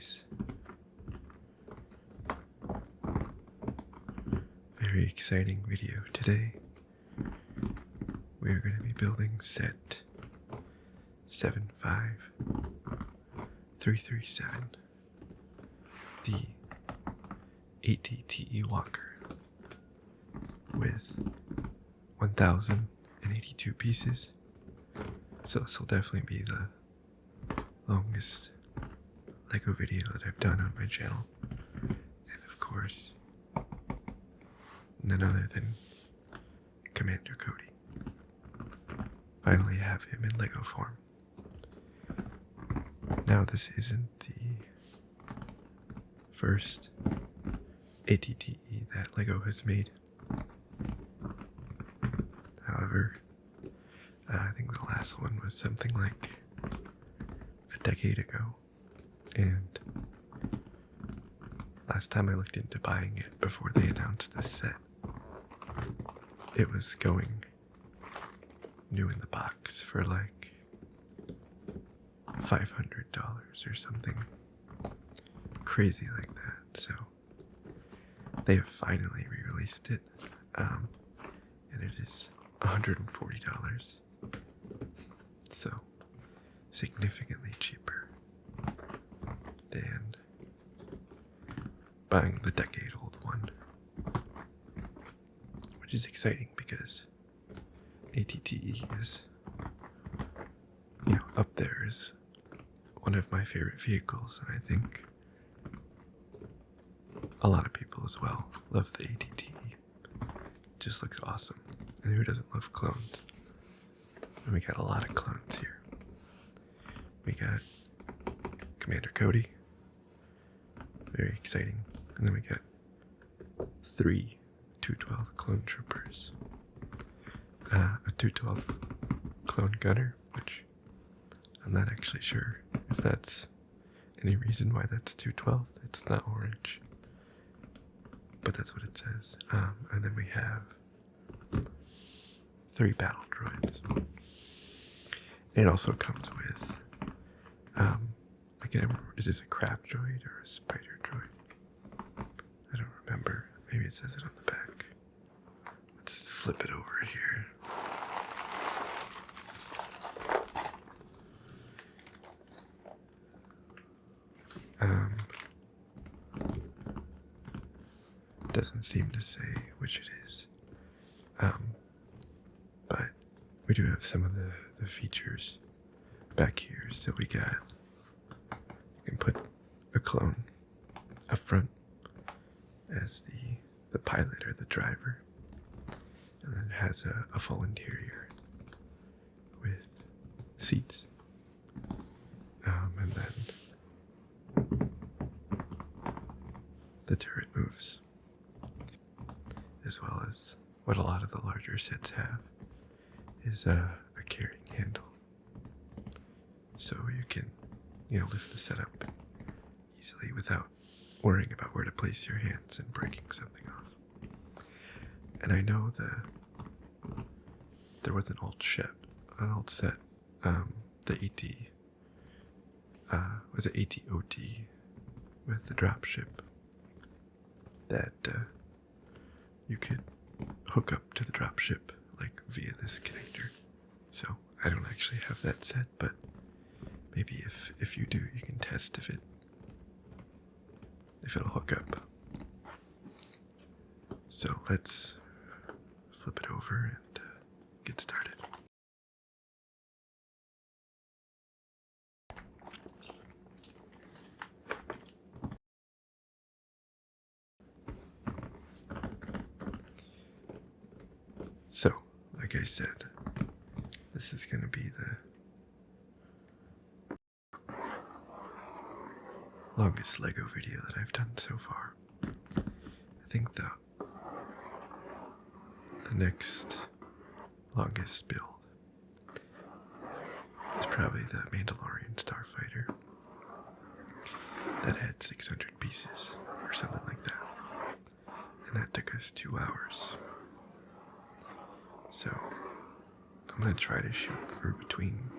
guys. Very exciting video today. We are going to be building set 75337, the ATTE Walker, with 1,082 pieces. So this will definitely be the longest Lego video that I've done on my channel. And of course, none other than Commander Cody. Finally have him in Lego form. Now this isn't the first ATTE that Lego has made. However, I think the last one was something like a decade ago, and last time I looked into buying it before they announced this set, it was going new in the box for like $500 or something crazy like that. So they have finally re-released it, and it is $140. So significantly cheaper than buying the decade-old one, which is exciting because ATTE is, up there as one of my favorite vehicles, and I think a lot of people as well love the ATTE. It just looks awesome, and who doesn't love clones? And we got a lot of clones here. We got Commander Cody, very exciting, and then we got 3 212 clone troopers, a 212 clone gunner, which I'm not actually sure if that's any reason why that's 212. It's not orange, but that's what it says. And then we have 3 battle droids. It also comes with, I can't remember, is this a crab droid or a spider droid? I don't remember. Maybe it says it on the back. Let's flip it over here. Doesn't seem to say which it is. But we do have some of the features back here. So we got, you can put a clone up front as the pilot or the driver, and then it has a full interior with seats, and then the turret moves, as well as what a lot of the larger sets have is a carrying handle, so you can lift the set up easily without worrying about where to place your hands and breaking something off. And I know there was an old set, the was it ATOT with the dropship that you could hook up to the dropship like via this connector. So I don't actually have that set, but maybe if you do, you can test if it'll hook up. So let's flip it over and get started. So, like I said, this is going to be the longest Lego video that I've done so far. I think the next longest build is probably the Mandalorian Starfighter that had 600 pieces or something like that, and that took us 2 hours. So I'm going to try to shoot for between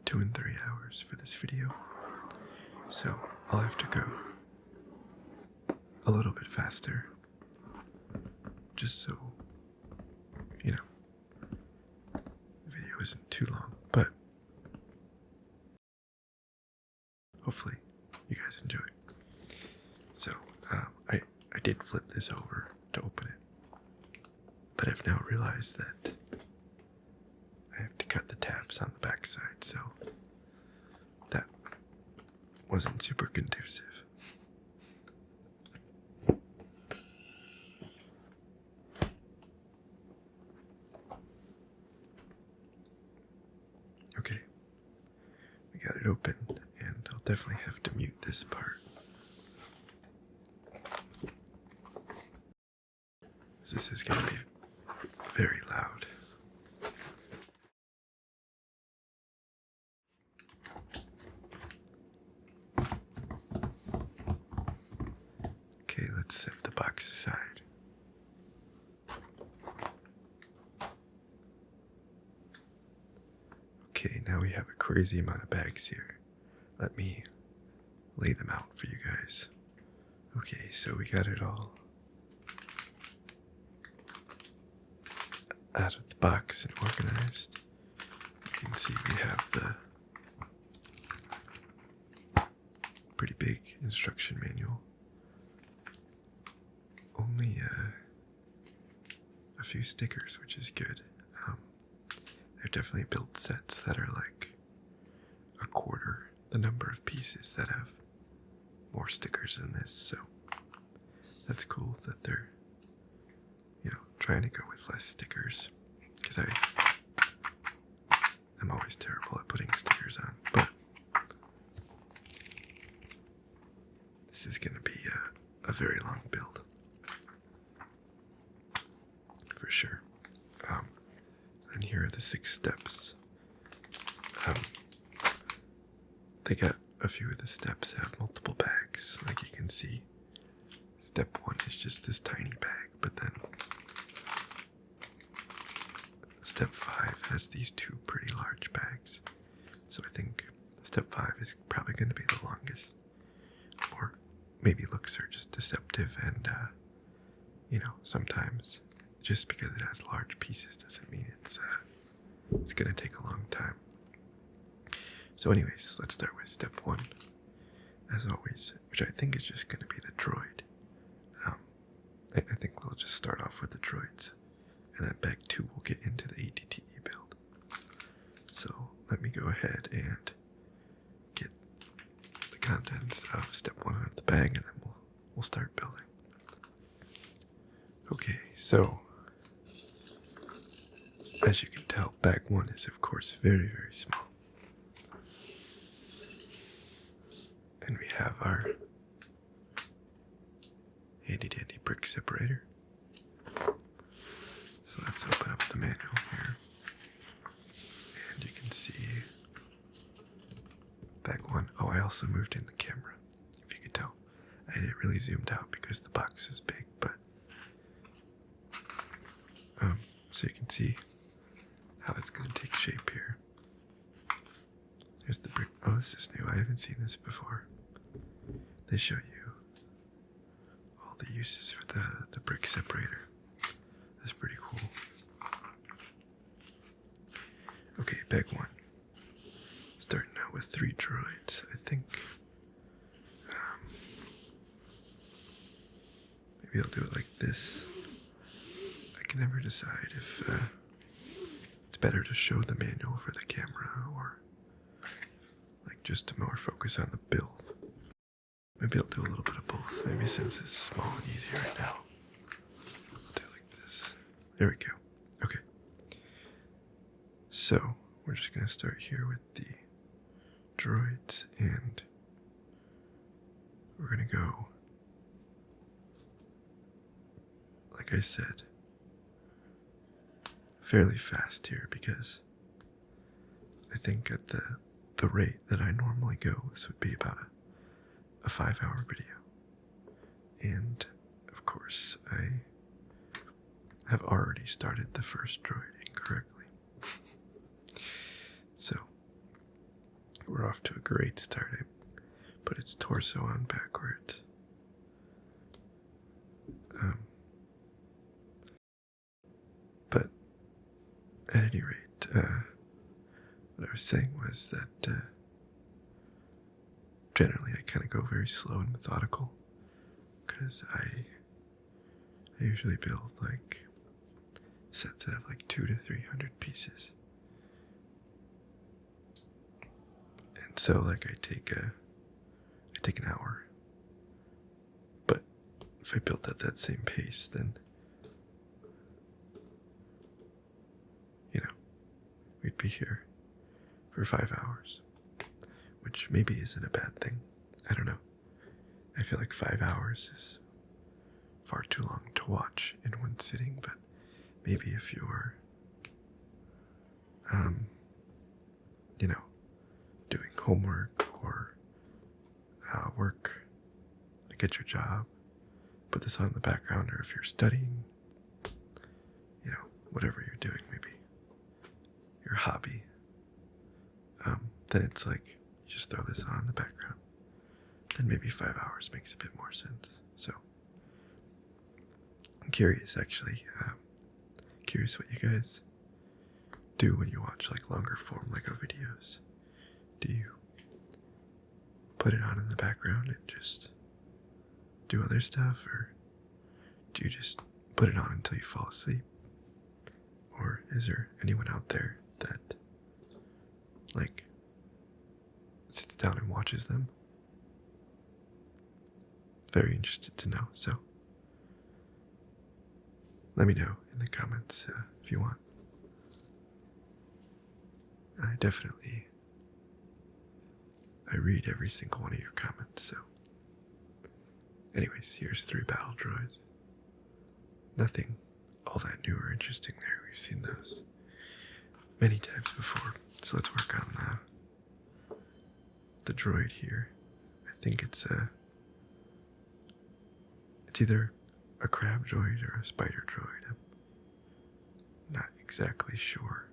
2 and 3 hours for this video. So I'll have to go a little bit faster, just so, the video isn't too long, but hopefully you guys enjoy. So, I did flip this over to open it, but I've now realized that I have to cut the tabs on the back side, so that wasn't super conducive. Okay, we got it open, and I'll definitely have to mute this part. This is going to be very loud. Okay, let's set the box aside. Okay, now we have a crazy amount of bags here. Let me lay them out for you guys. Okay, so we got it all out of the box and organized. You can see we have the pretty big instruction manual. Only a few stickers, which is good. I've definitely built sets that are like a quarter the number of pieces that have more stickers than this, so that's cool that they're trying to go with less stickers, because I'm always terrible at putting stickers on, but this is going to be a very long build for sure. And here are the 6 steps. They got a few of the steps have multiple bags, like you can see. Step 1 is just this tiny bag, but then step 5 has these 2 pretty large bags. So I think step 5 is probably going to be the longest. Or maybe looks are just deceptive, and sometimes just because it has large pieces doesn't mean it's going to take a long time. So anyways, let's start with step 1, as always, which I think is just going to be the droid. I think we'll just start off with the droids, and then bag 2 we'll get into the ATTE build. So let me go ahead and get the contents of step 1 out of the bag, and then we'll start building. Okay, so as you can tell, bag 1 is of course very, very small. And we have our handy dandy brick separator. So let's open up the manual here. And you can see bag 1. Oh, I also moved in the camera, if you could tell. I had it really zoomed out because the box is big, but so you can see how it's going to take shape here. Here's the brick. Oh, this is new. I haven't seen this before. They show you all the uses for the brick separator. That's pretty cool. Okay, bag 1. Starting out with 3 droids. I think maybe I'll do it like this. I can never decide if it's better to show the manual for the camera or like just to more focus on the build. Maybe I'll do a little bit of both. Maybe since it's small and easy right now, I'll do it like this. There we go. Okay. So we're just going to start here with the droids, and we're going to go, like I said, fairly fast here, because I think at the rate that I normally go, this would be about a 5-hour video. And of course, I have already started the first droid incorrectly. So we're off to a great start. I put its torso on backwards. But at any rate, what I was saying was that generally I kind of go very slow and methodical because I usually build like sets that have like 200 to 300 pieces. And so like I take an hour. But if I built at that same pace, then we'd be here for 5 hours, which maybe isn't a bad thing. I don't know. I feel like 5 hours is far too long to watch in one sitting, but maybe if you're, doing homework or work, like at your job, put this on in the background, or if you're studying, whatever you're doing, maybe your hobby, then it's like you just throw this on in the background. Then maybe 5 hours makes a bit more sense. So I'm curious, actually, curious what you guys do when you watch like longer form Lego videos. Do you put it on in the background and just do other stuff, or do you just put it on until you fall asleep? Or is there anyone out there that like sits down and watches them? Very interested to know, so let me know in the comments if you want. I read every single one of your comments, so anyways, here's 3 battle droids. Nothing all that new or interesting there. We've seen those many times before. So let's work on the droid here. I think it's either a crab droid or a spider droid. I'm not exactly sure.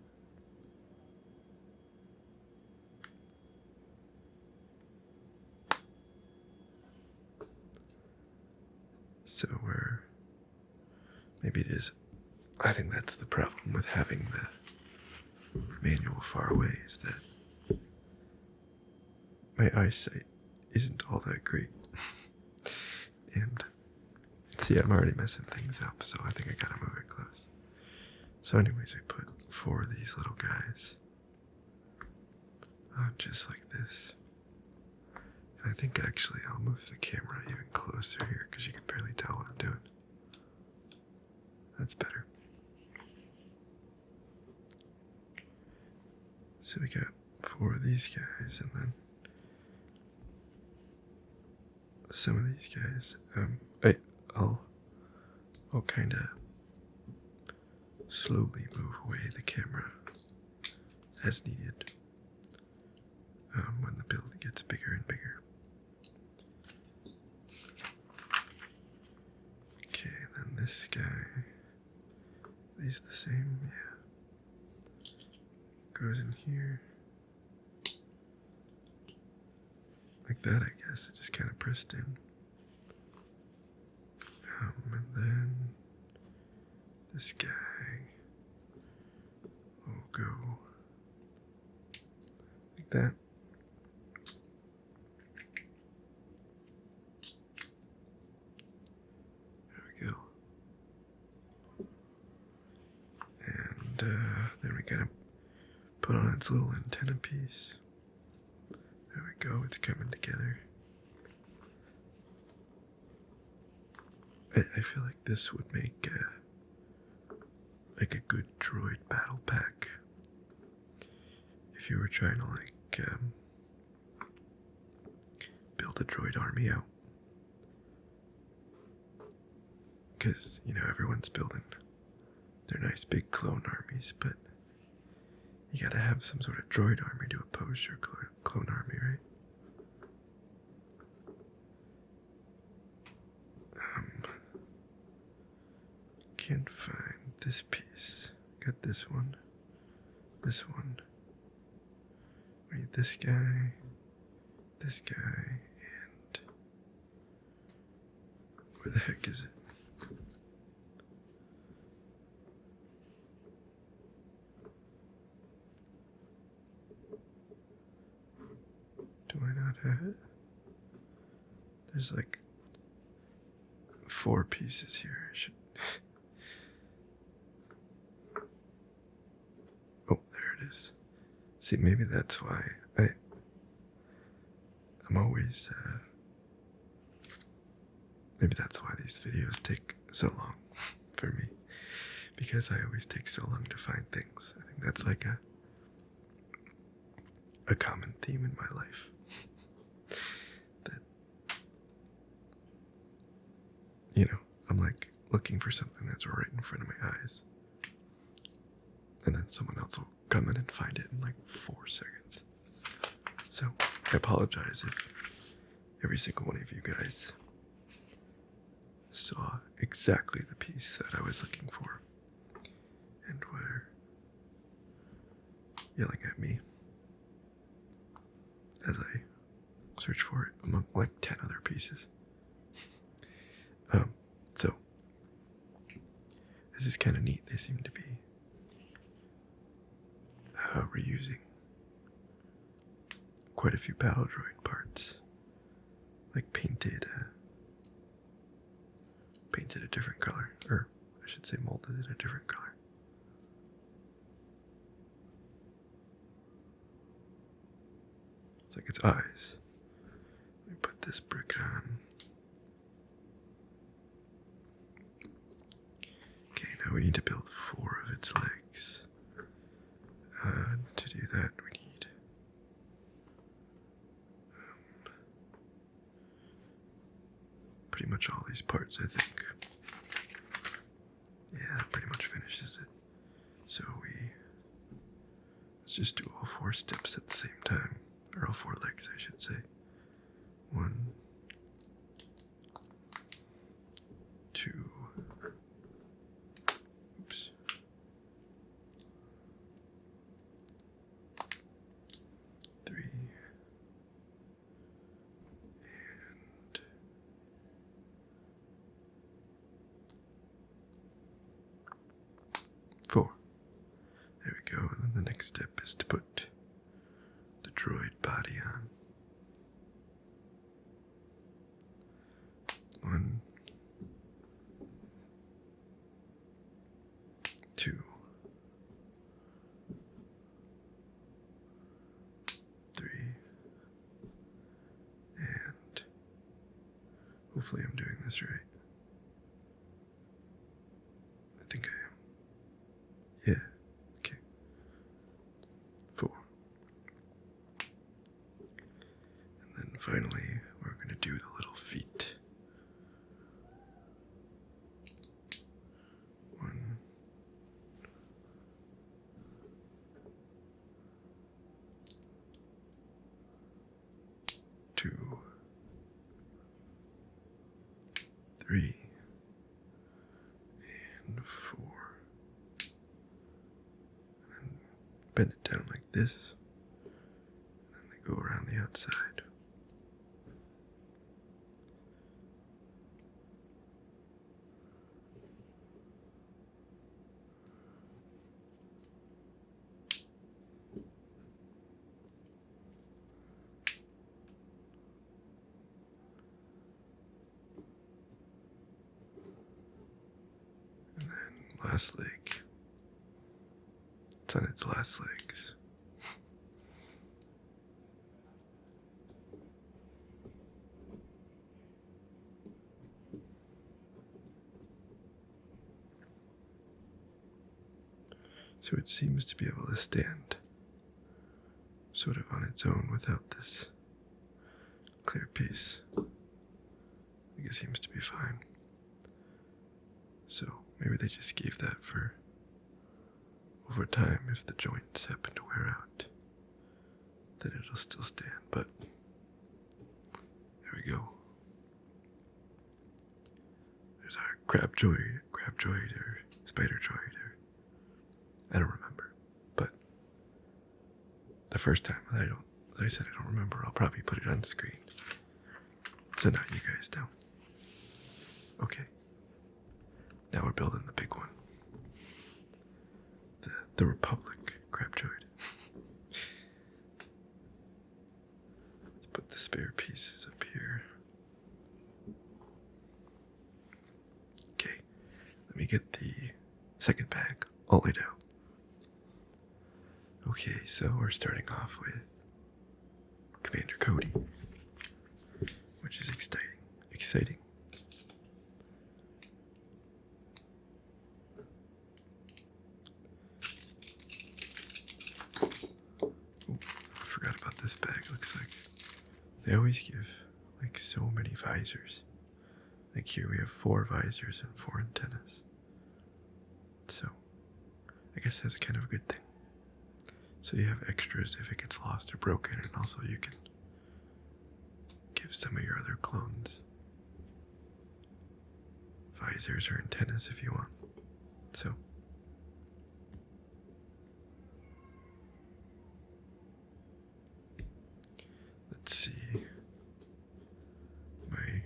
So maybe it is. I think that's the problem with having the manual far away, is that my eyesight isn't all that great. And see, I'm already messing things up, so I think I gotta move it close. So anyways, I put 4 of these little guys on just like this. And I think actually I'll move the camera even closer here because you can barely tell what I'm doing. That's better. So we got 4 of these guys, and then some of these guys. I'll kind of slowly move away the camera as needed when the build gets bigger and bigger. Okay, then this guy. These are the same, yeah. Goes in here. Like that, I guess. It just kind of pressed in. And then this guy will go like that. There we go. And then we gotta put on its little antenna piece. There we go, it's coming together. I feel like this would make like a good droid battle pack if you were trying to like build a droid army out. Because, everyone's building their nice big clone armies, but you gotta have some sort of droid army to oppose your clone army, right? Can't find this piece. Got this one. This one. We need this guy, Where the heck is it? Do I not have it? There's like 4 pieces here. I should. Oh, there it is. See, maybe that's why I'm always. Maybe that's why these videos take so long for me, because I always take so long to find things. I think that's like a common theme in my life. That, I'm like looking for something that's right in front of my eyes, and then someone else will come in and find it in like 4 seconds. So I apologize if every single one of you guys saw exactly the piece that I was looking for and were yelling at me as I searched for it among like 10 other pieces. So this is kind of neat. They seem to be reusing quite a few battle droid parts, like painted a different color, or I should say molded in a different color. It's like its eyes. Let me put this brick on. Okay, now we need to build 4 of its legs. To do that, we need pretty much all these parts, I think. Yeah, that pretty much finishes it. So let's just do all 4 steps at the same time. Or all 4 legs, I should say. 1, 2, oops, 3, and 4. There we go. And then the next step is to put the droid body on. 1, 2, 3, and hopefully I'm doing this right. I think I am. Yeah, okay. 4. And then finally, we're going to do the little feet. 1, 2, 3, and 4. And bend it down like this. And then they go around the outside. Last leg. It's on its last legs. So it seems to be able to stand sort of on its own without this clear piece. I think it seems to be fine. So maybe they just gave that for over time. If the joints happen to wear out, then it'll still stand. But there we go. There's our crab droid or spider droid, or I don't remember. But the first time that I said I don't remember, I'll probably put it on screen, so now you guys know. Okay. Now we're building the big one. The Republic Crabjoid. Let's put the spare pieces up here. Okay. Let me get the second bag all the way down. Okay, so we're starting off with Commander Cody, which is exciting. Oh, I forgot about this bag. Looks like they always give like so many visors. Like here we have 4 visors and 4 antennas. So I guess that's kind of a good thing. So you have extras if it gets lost or broken, and also you can give some of your other clones visors or antennas if you want. So let's see. My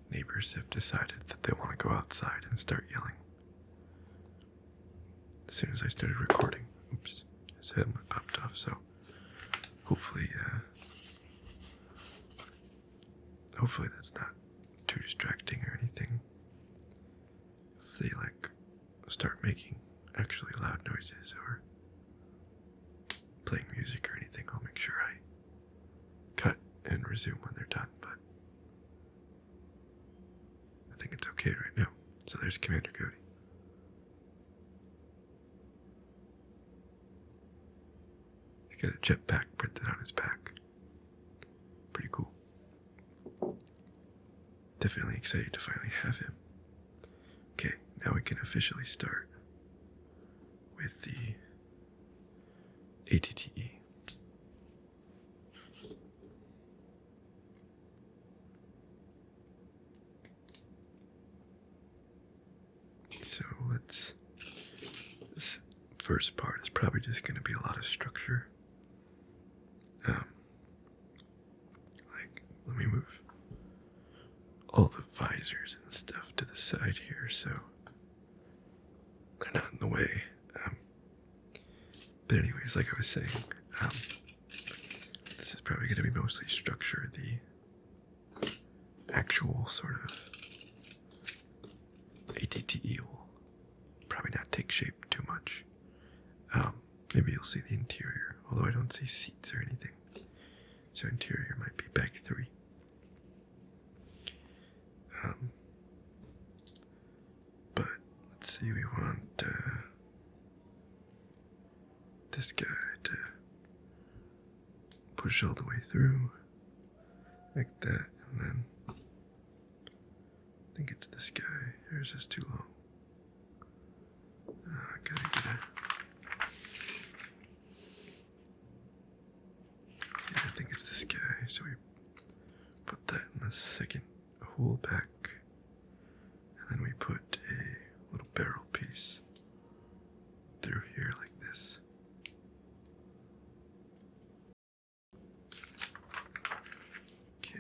neighbors have decided that they want to go outside and start yelling. As soon as I started recording, oops, his head popped off. So hopefully that's not too distracting or anything. If they like start making actually loud noises or playing music or anything, I'll make sure I cut and resume when they're done, but I think it's okay right now. So there's Commander Cody. He's got a jetpack printed on his back. Pretty cool. Definitely excited to finally have him. Okay, now we can officially start with the ATTE. So this first part is probably just going to be a lot of structure. Like, let me move all the visors and stuff to the side here so they're not in the way. But anyways, like I was saying, this is probably going to be mostly structure. The actual sort of ATTE will probably not take shape too much. Maybe you'll see the interior, although I don't see seats or anything. So interior might be bag 3. But let's see, we want this guy to push all the way through, like that, and then I think it's this guy. There's just too long. Gotta get yeah, I think it's this guy. So we put that in the second hole back, and then we put a little barrel piece through here like this. Okay,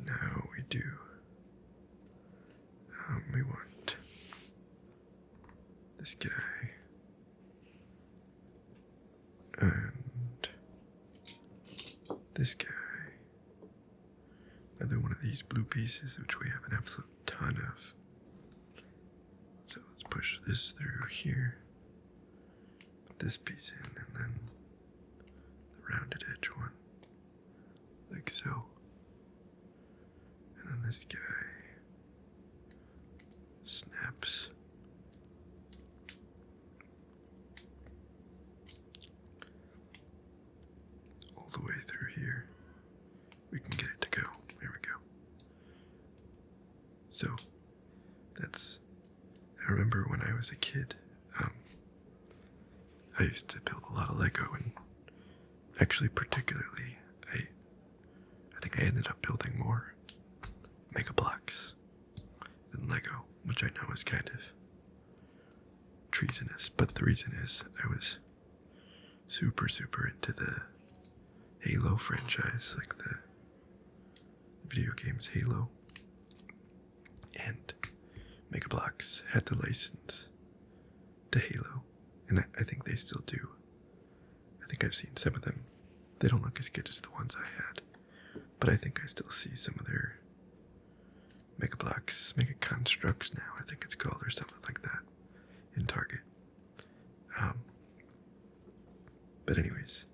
now we do, we want this guy and this guy. Another one of these blue pieces, which we have an absolute ton of. So let's push this through here, put this piece in, and then the rounded edge one, like so. And then this guy snaps. All the way through here. We can get it to go. There we go. So, I remember when I was a kid, I used to build a lot of Lego, and actually particularly, I think I ended up building more Mega Blocks than Lego, which I know is kind of treasonous, but the reason is I was super into the Halo franchise, like the video games Halo. and Mega Bloks had the license to Halo, and I think they still do. I think I've seen some of them. They don't look as good as the ones I had, but I think I still see some of their Mega Bloks, Mega Constructs now, I think it's called, or something like that, in Target. But anyways,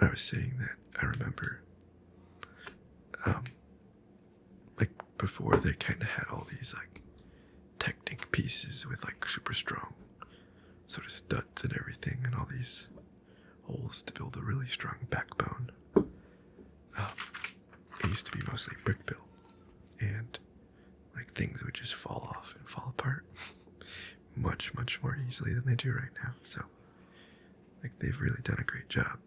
I was saying that I remember, like before they kind of had all these like Technic pieces with like super strong sort of studs and everything, and all these holes to build a really strong backbone. It used to be mostly brick built, and like things would just fall off and fall apart much more easily than they do right now. So like they've really done a great job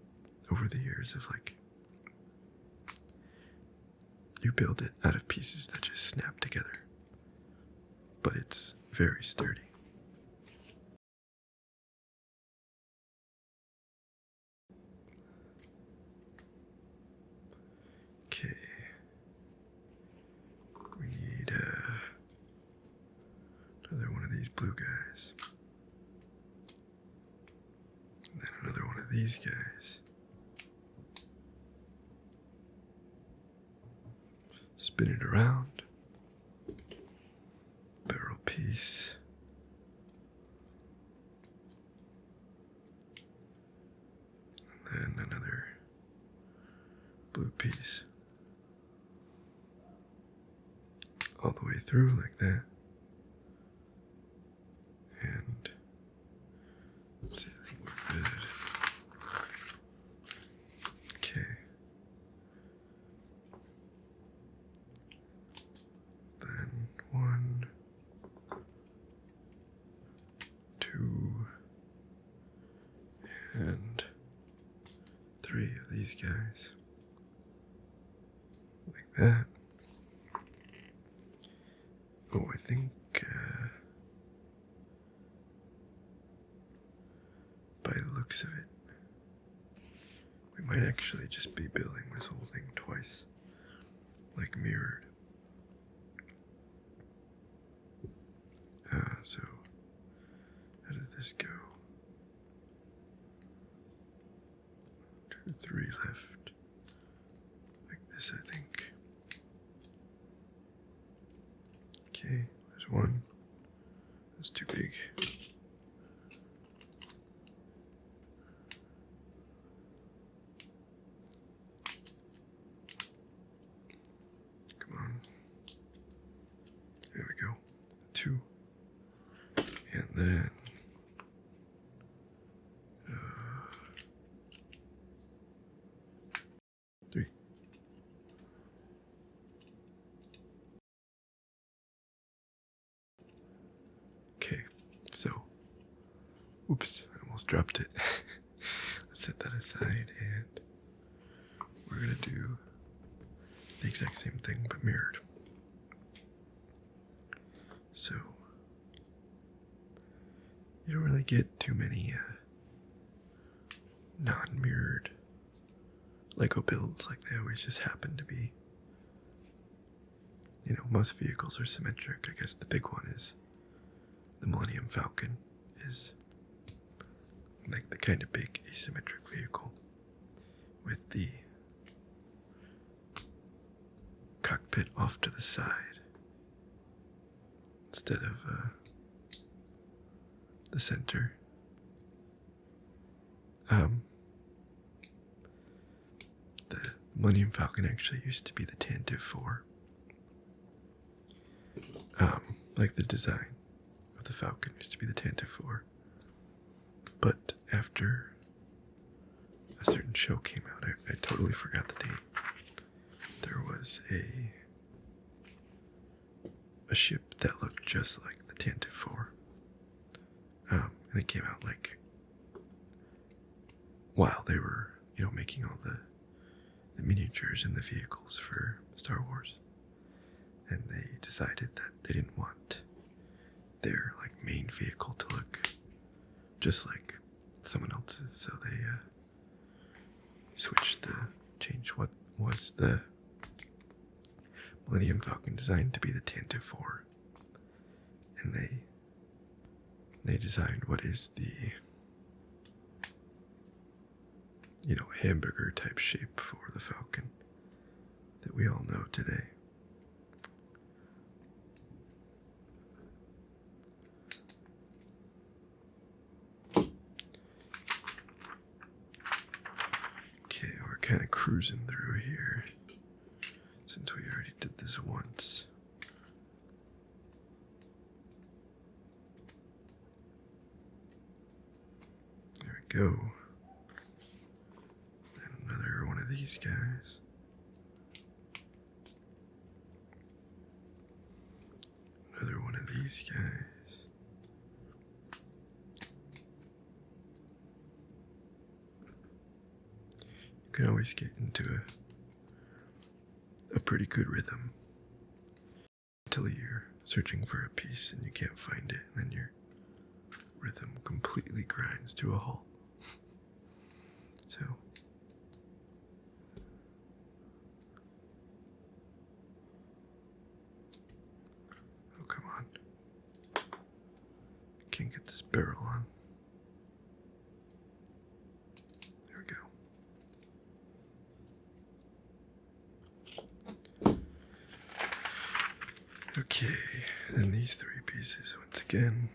over the years of like, you build it out of pieces that just snap together, but it's very sturdy. Okay, we need another one of these blue guys, and then another one of these guys. Spin it around. Barrel piece. And then another blue piece. All the way through like that. And let's see, I think we're good. Okay. Then 1, 2, and 3 of these guys. Like that. Oh, I think by the looks of it, we might actually just be building this whole thing twice, like mirrored. So how did this go? 2, 3 left. Like this, I think. Okay, there's one. That's too big. Come on. There we go. 2. And then 3. Okay, so, oops, I almost dropped it. Let's set that aside, and we're gonna do the exact same thing but mirrored. So, you don't really get too many non-mirrored Lego builds, like they always just happen to be. You know, most vehicles are symmetric. I guess the big one is the Millennium Falcon, is like the kind of big asymmetric vehicle with the cockpit off to the side instead of the center. The Millennium Falcon actually used to be the Tantive 4. Like the design of the Falcon used to be the Tantive 4. But after a certain show came out, I totally forgot the date, there was a ship that looked just like the Tantive 4. And it came out like while they were, you know, making all the miniatures and the vehicles for Star Wars. And they decided that they didn't want their like main vehicle to look just like someone else's, so they changed what was the Millennium Falcon designed to be the Tantive 4. And they designed what is the, hamburger type shape for the Falcon that we all know today. Okay, we're kind of cruising through here since we already did this once. There we go. And another one of these guys. Another one of these guys. You can always get into a pretty good rhythm until you're searching for a piece and you can't find it, and then your rhythm completely grinds to a halt. So, oh, come on. Can't get this barrel on. There we go. Okay, then these three pieces once again.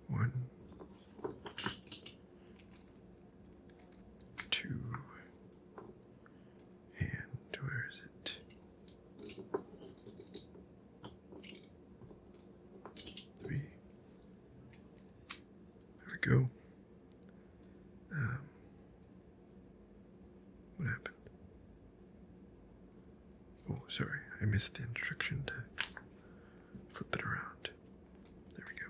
One, two, and where is it? Three. There we go. What happened? Oh, sorry, I missed the instruction to flip it around. There we go.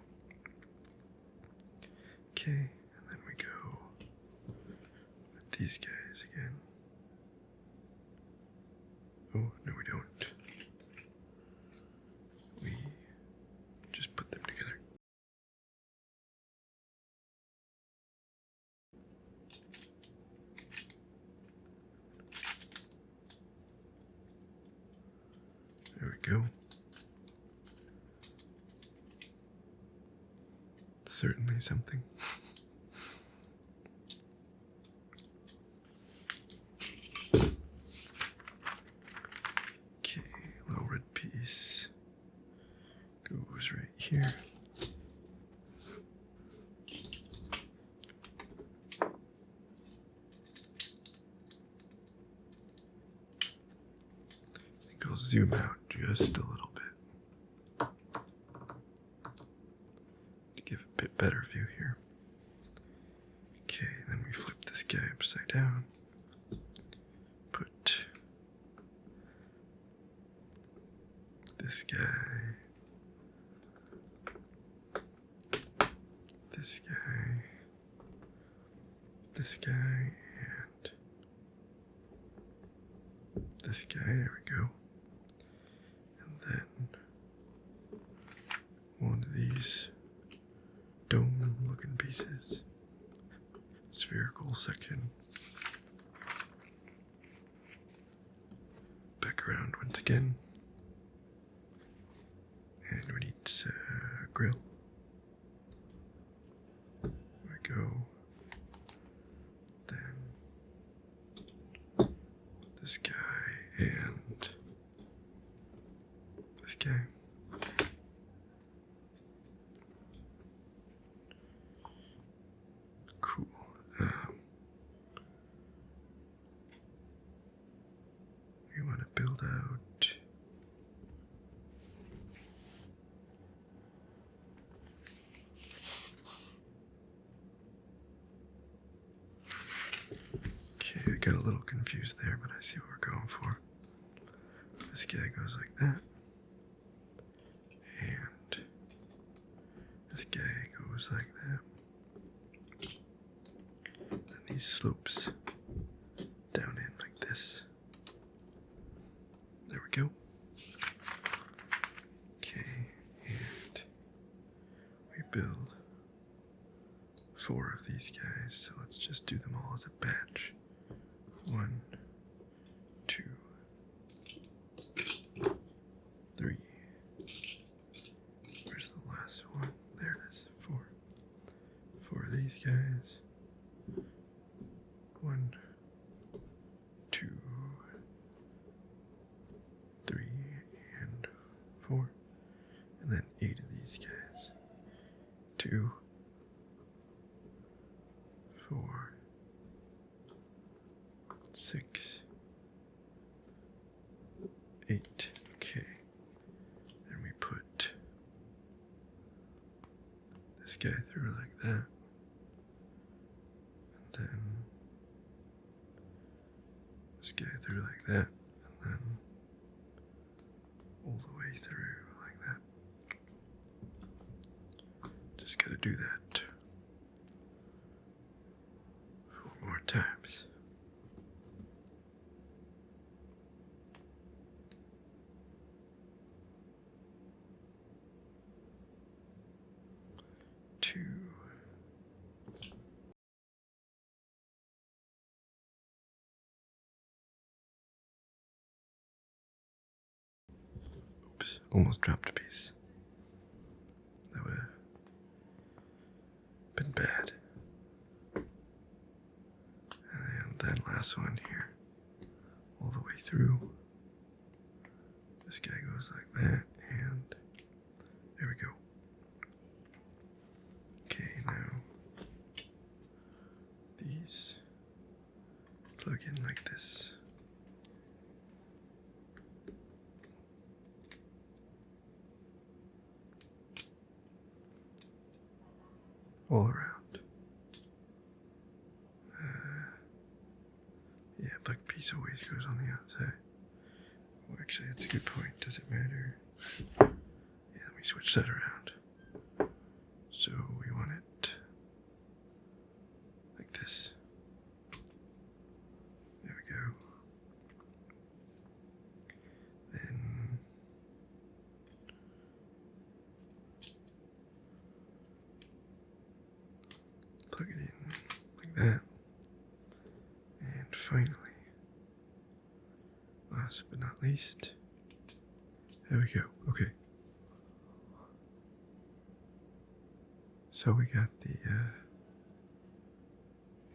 Okay, and then we go with these guys again. Oh, no we don't. We just put them together. There we go. Certainly something. Okay, little red piece goes right here. I think I'll zoom out just a little bit to give a bit better view here. Okay, then we flip this guy upside down. Put this guy, this guy, this guy, and this guy. There we go. And then one of these dome-looking pieces, spherical section. Back around once again. And we need a grill. There we go. Then this guy and this guy. Cool. We want to build out okay, I got a little confused there, but I see what we're going for. This guy goes like that. And this guy goes like that. Then these slopes down in like this. There we go. Okay, and we build 4 of these guys, so let's just do them all as a batch. 1, 2, 3. Where's the last one? There it is. 4. 4 of these guys. 1, 2, 3, and 4. And then 8 of these guys. 2, 4, 6, 8. Okay. And we put this guy through like that. And then this guy through like that. And then all the way through like that. Just gotta do that 4 more times. Two. Oops, almost dropped a piece. That would have been bad. And then last one here, all the way through. This guy goes like that, and there we go. Okay, now these plug in like this. All around. Yeah, black piece always goes on the outside. Well, actually, that's a good point. Does it matter? Yeah, let me switch that around. So we want it like this. There we go. Then plug it in like that. And finally, last but not least, there we go. Okay. So we got the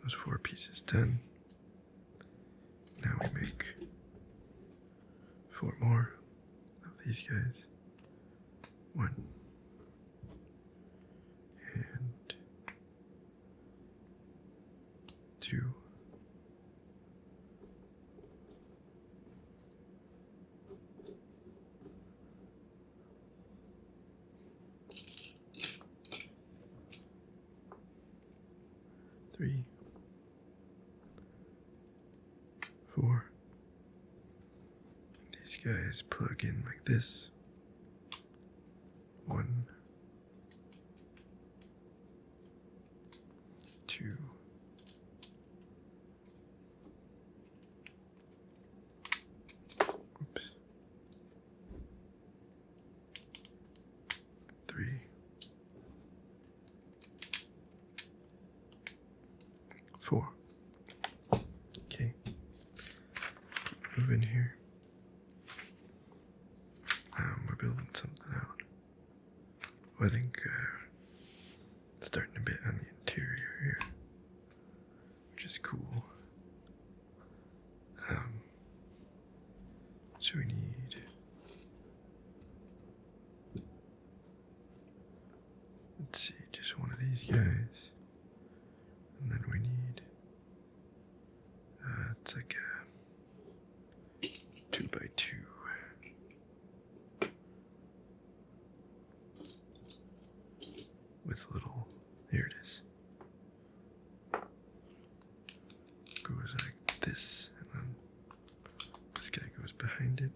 those 4 pieces done. Now we make 4 more of these guys. 1 and 2. 3, 4. These guys plug in like this. 1, 2, 3, 4. Okay. Keep moving here. We're building something out. Well, I think starting a bit on the interior here, which is cool. So we need let's see, just one of these guys. And then we need, it's like a 2x2. With little, here it is. Goes like this, and then this guy goes behind it.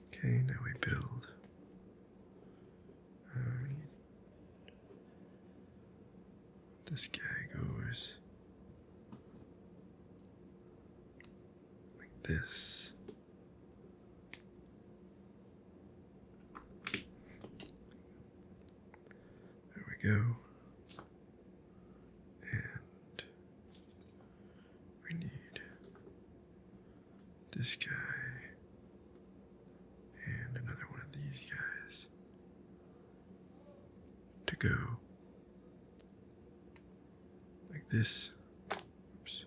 Okay, now we build. We need this guy goes like this. There we go. And we need this guy and another one of these guys to go like this. Oops.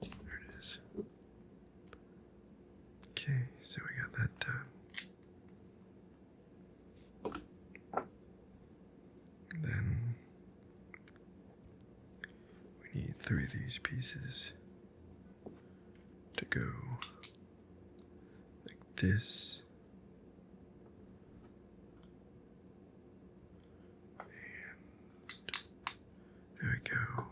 There it is. Okay, so we got that done. And then we need 3 of these pieces to go like this. And there we go.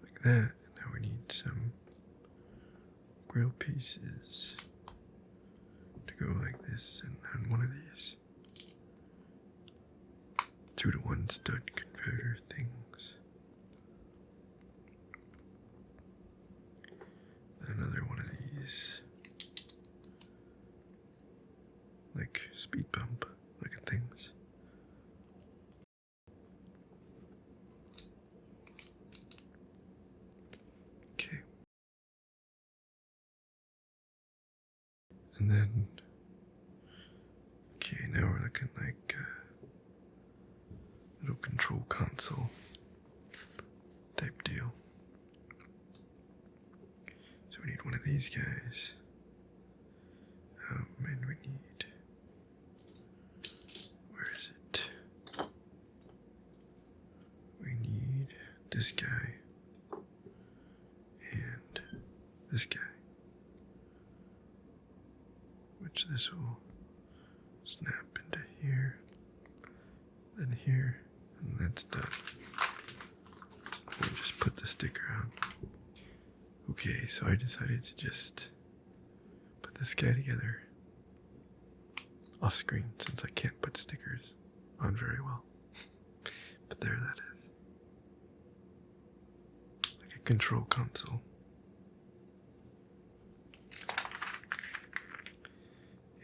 Like that. And now we need some grill pieces to go like this and on one of these 2-to-1 stud converter things. Then another one of these like speed bump looking things. Okay. And then, okay, now we're looking like a little control console type deal. So we need one of these guys. And we need, where is it? We need this guy and this guy, which this will snap into here, then here, and that's done. We'll just put the sticker on. Okay, so I decided to just put this guy together off screen since I can't put stickers on very well. But there that is. Like a control console.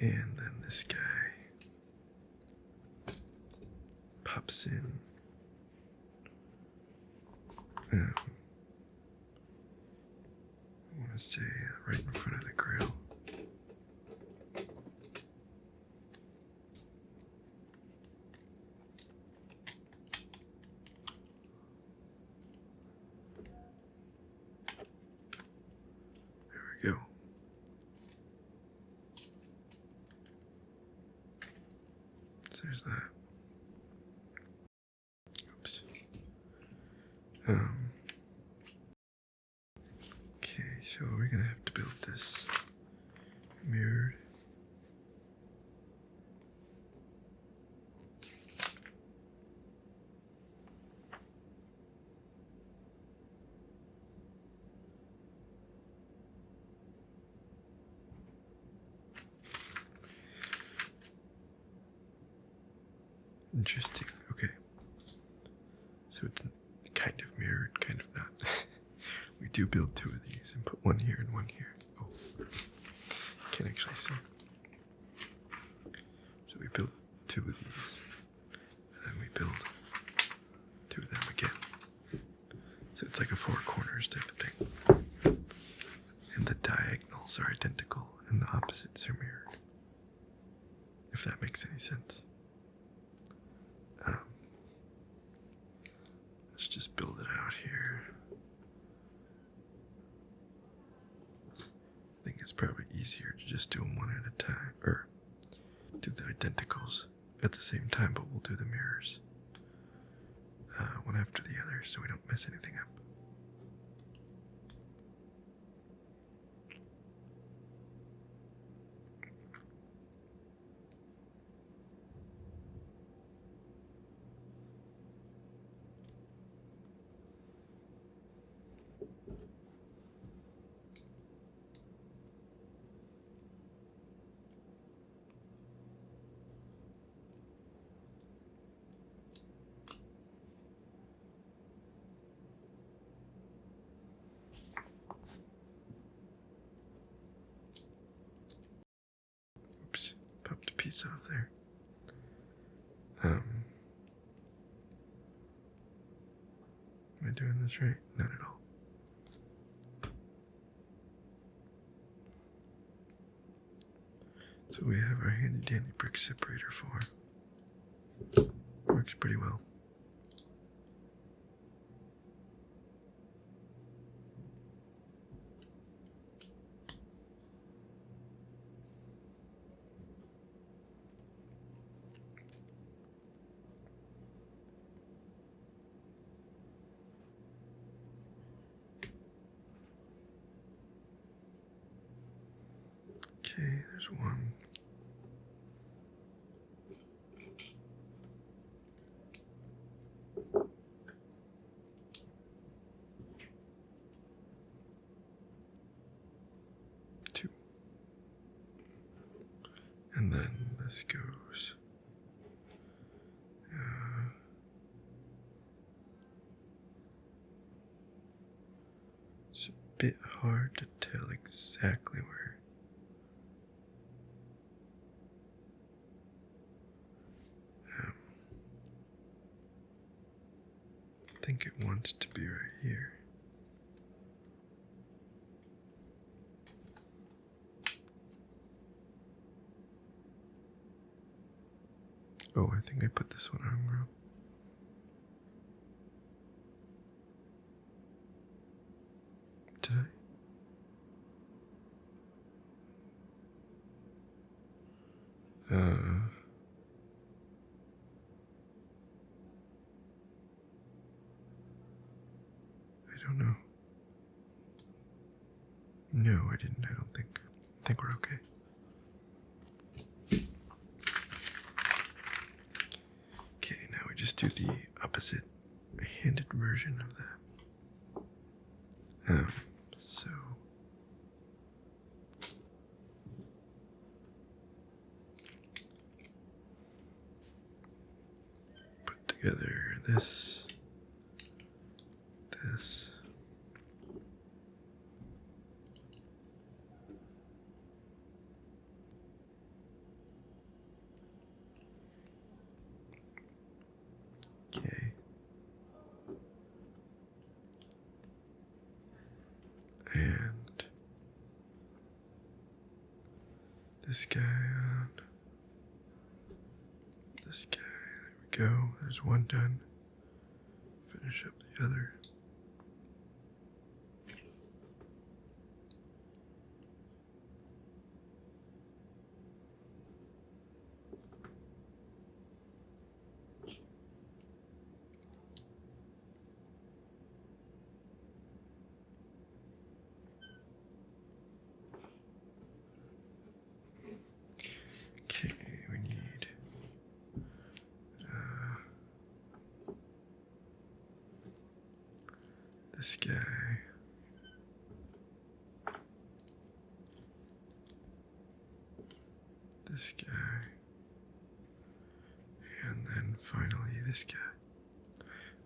And then this guy pops in. I want to say right in front of the grill. There we go. So there's that. Oops. Okay, so we're gonna have to build this mirrored. Interesting. Okay. So it's kind of mirrored, kind of not. We do build 2 of these and put one here and one here. Oh, can't actually see. So we build 2 of these, and then we build 2 of them again. So it's like a 4 corners type of thing. And the diagonals are identical, and the opposites are mirrored. If that makes any sense. Let's just build it out here. I think it's probably easier to just do them one at a time, or do the identicals at the same time, but we'll do the mirrors one after the other so we don't mess anything up. pizza up there. Am I doing this right? Not at all. So we have our handy dandy brick separator for. Works pretty well. Okay, there's one. Two. And then this goes. It's a bit hard to tell exactly where. I think it wants to be right here. Oh, I think I put this one on wrong. Did I? I don't know. No, I didn't. I don't think. I think we're okay. Okay, now we just do the opposite handed version of that. So put together this. Okay. And this guy on this guy. There we go. There's one done. Finish up the other. Okay, we need this guy. This guy. And then finally this guy.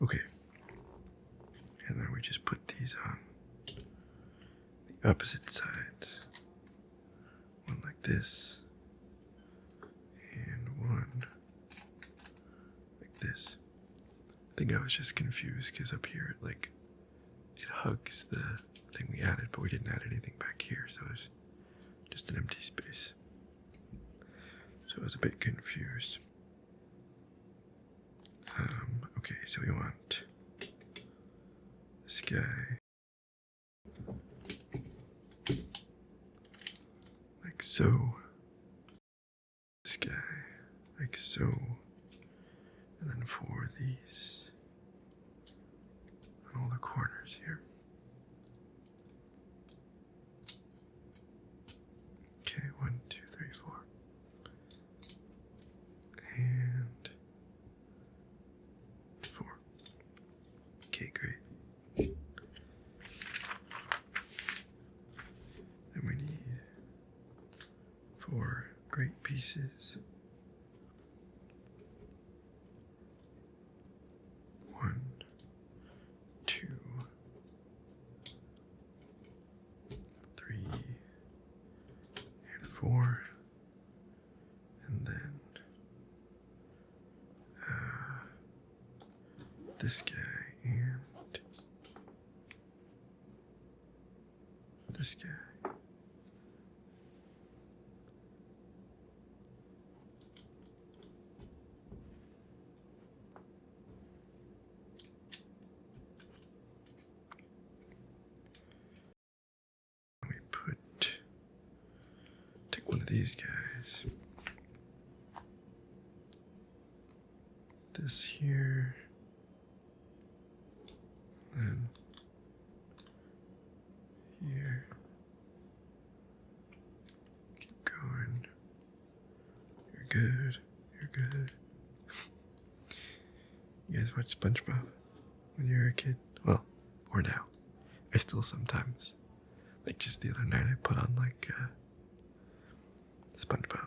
Okay. And then we just put these on the opposite sides. One like this. And one like this. I think I was just confused because up here it hugs the thing we added, but we didn't add anything back here, so it's just an empty space. So I was a bit confused. Okay, so we want this guy like so. This guy like so. And then for these on all the corners here. Okay, 1, 2, 3, 4. And 4. Okay, great. Then we need 4 great pieces. 1, 2, 3, and 4, and then this guy. We take one of these guys. This here. And here. Keep going. You're good. You're good. You guys watch SpongeBob when you were a kid? Well, or now. I still sometimes. Like just the other night I put on like SpongeBob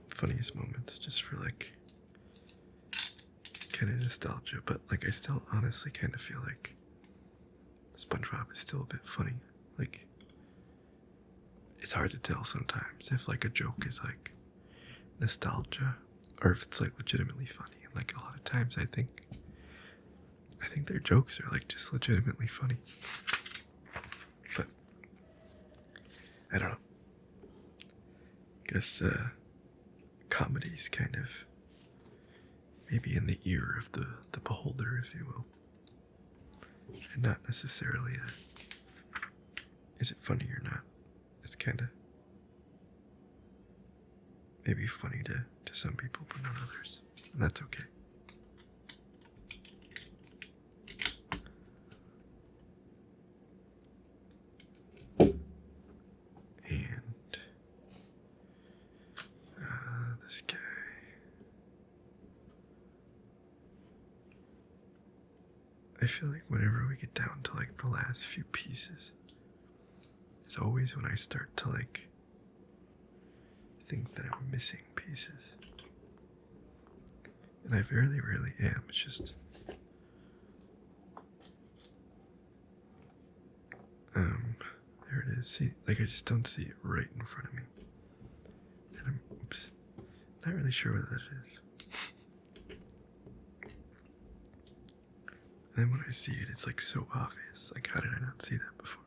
funniest moments just for like kind of nostalgia, but like I still honestly kind of feel like SpongeBob is still a bit funny. Like, it's hard to tell sometimes if like a joke is like nostalgia or if it's like legitimately funny. And like a lot of times I think their jokes are like just legitimately funny. But I don't know. I guess comedy's kind of maybe in the ear of the beholder, if you will. And not necessarily is it funny or not. It's kind of maybe funny to some people, but not others. And that's okay. And this guy. I feel like whenever we get down to like the last few pieces, it's always when I start to like think that I'm missing pieces. And I very rarely am. It's just there it is. See, like I just don't see it right in front of me. And I'm not really sure what that is. And then when I see it, it's like so obvious. Like, how did I not see that before?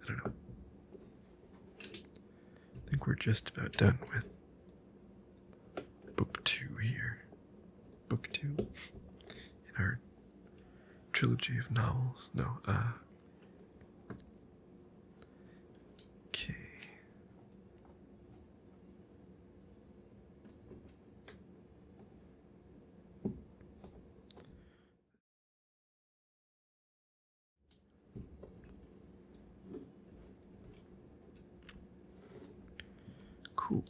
I don't know. I think we're just about done with book 2 here. Book 2 in our trilogy of novels. No, okay. Cool.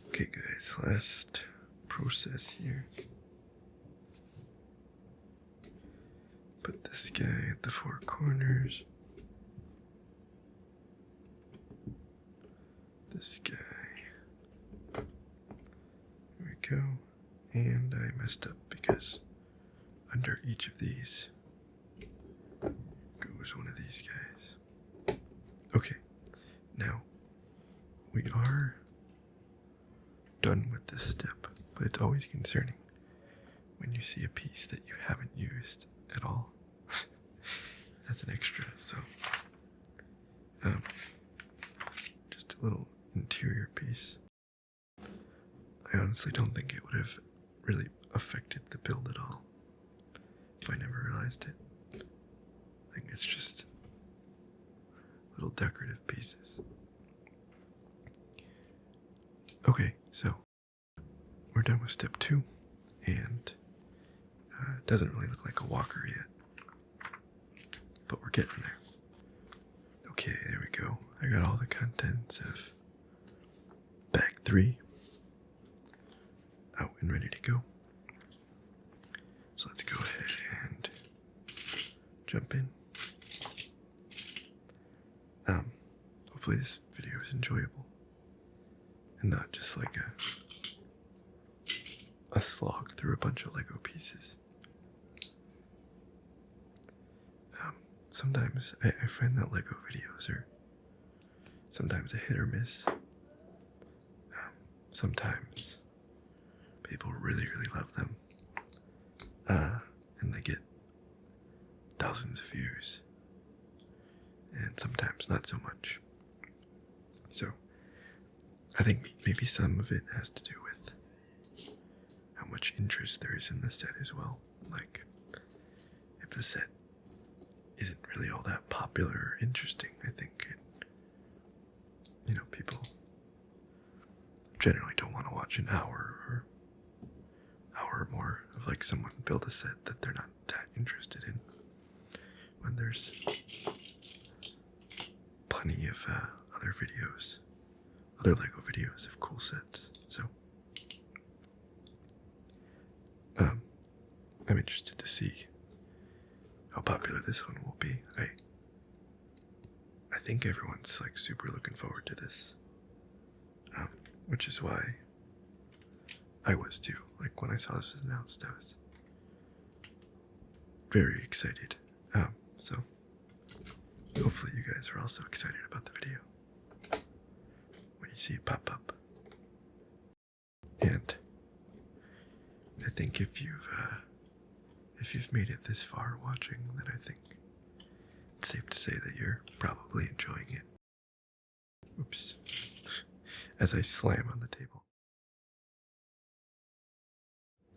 Okay, guys, last process here. Put this guy at the 4 corners. This guy. There we go. And I messed up because under each of these goes one of these guys. Okay, now we are done with this step, but it's always concerning when you see a piece that you haven't used at all. That's an extra, so just a little interior piece. I honestly don't think it would have really affected the build at all if I never realized it. I think it's just little decorative pieces. Okay, so we're done with step 2, and it doesn't really look like a walker yet, but we're getting there. Okay, there we go. I got all the contents of bag 3 out and ready to go. So let's go ahead and jump in. Hopefully this video is enjoyable and not just like a slog through a bunch of Lego pieces. Sometimes I find that Lego videos are sometimes a hit or miss. Sometimes people really love them, and they thousands of views, and sometimes not so much. So I think maybe some of it has to do with how much interest there is in the set as well. Like, if the set isn't really all that popular or interesting, I think people generally don't want to watch an hour or more of like someone build a set that they're not that interested in, when there's plenty of other Lego videos of cool sets. So I'm interested to see how popular this one will be. I think everyone's like super looking forward to this, which is why I was too. Like, when I saw this was announced, I was very excited. So hopefully you guys are also excited about the video when you see it pop up. And I think if you've made it this far watching, then I think it's safe to say that you're probably enjoying it. Oops. As I slam on the table.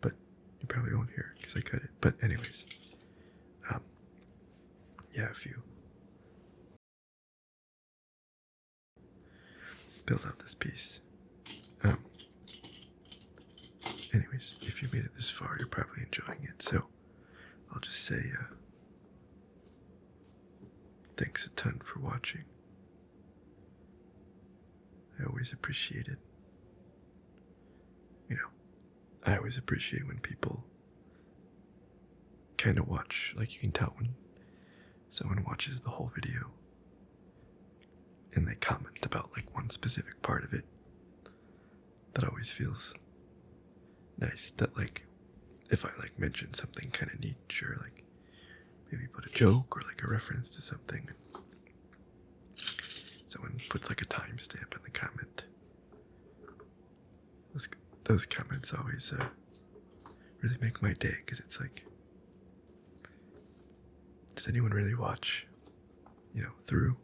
But you probably won't hear it because I cut it. But anyways, yeah, if you build out this piece, anyways, if you made it this far, you're probably enjoying it. So I'll just say thanks a ton for watching. I always appreciate it. I always appreciate when people kind of watch, like, you can tell when someone watches the whole video and they comment about like one specific part of it. That always feels nice. That, like, if I like mention something kind of niche, or like maybe put a joke or like a reference to something, someone puts like a timestamp in the comment. Those comments always really make my day, because it's like, does anyone really watch, through?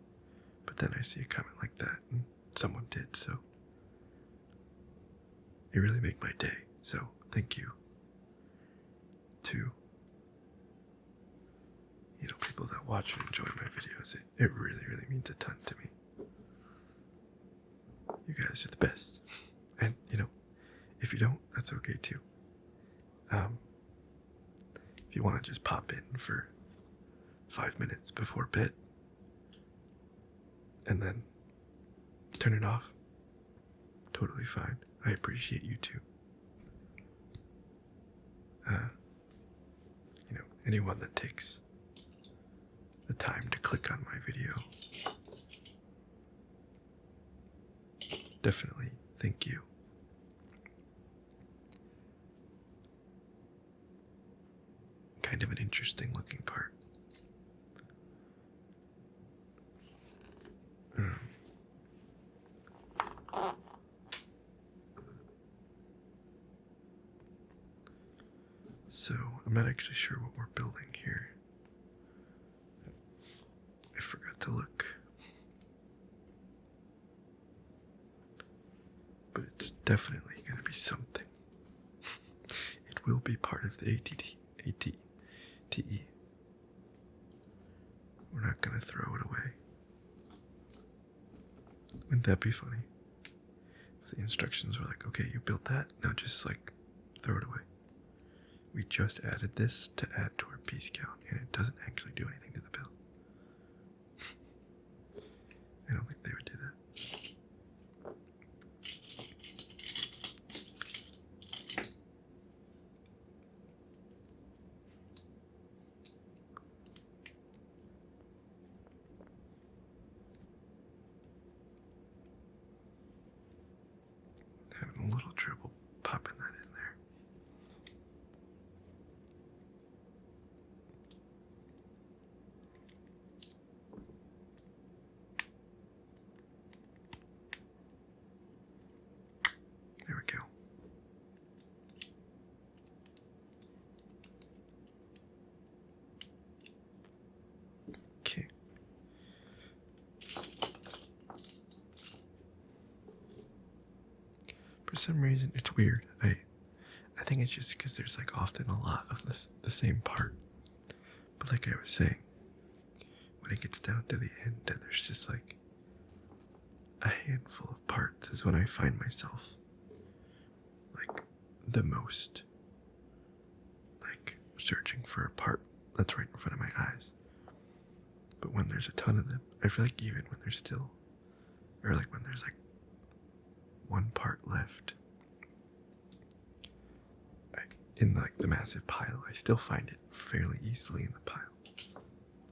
But then I see a comment like that, and someone did, so you really make my day. So thank you to people that watch and enjoy my videos. It really, really means a ton to me. You guys are the best. And if you don't, that's okay too. If you want to just pop in for 5 minutes before bed and then turn it off, totally fine. I appreciate you too. Anyone that takes the time to click on my video, definitely thank you. Kind of an interesting looking part. So I'm not actually sure what we're building here. I forgot to look. But it's definitely going to be something. It will be part of the ATE. We're not going to throw it away. Wouldn't that be funny? If the instructions were like, okay, you built that, now just like throw it away. We just added this to add to our piece count, and it doesn't actually do anything to the build. I don't think they would do that. Having a little trouble popping that in there. some reason, it's weird. I think it's just because there's like often a lot of the same part. But like I was saying, when it gets down to the end and there's just like a handful of parts is when I find myself like the most like searching for a part that's right in front of my eyes. But when there's a ton of them, I feel like even when there's still, or like when there's like one part left in like the massive pile, I still find it fairly easily in the pile,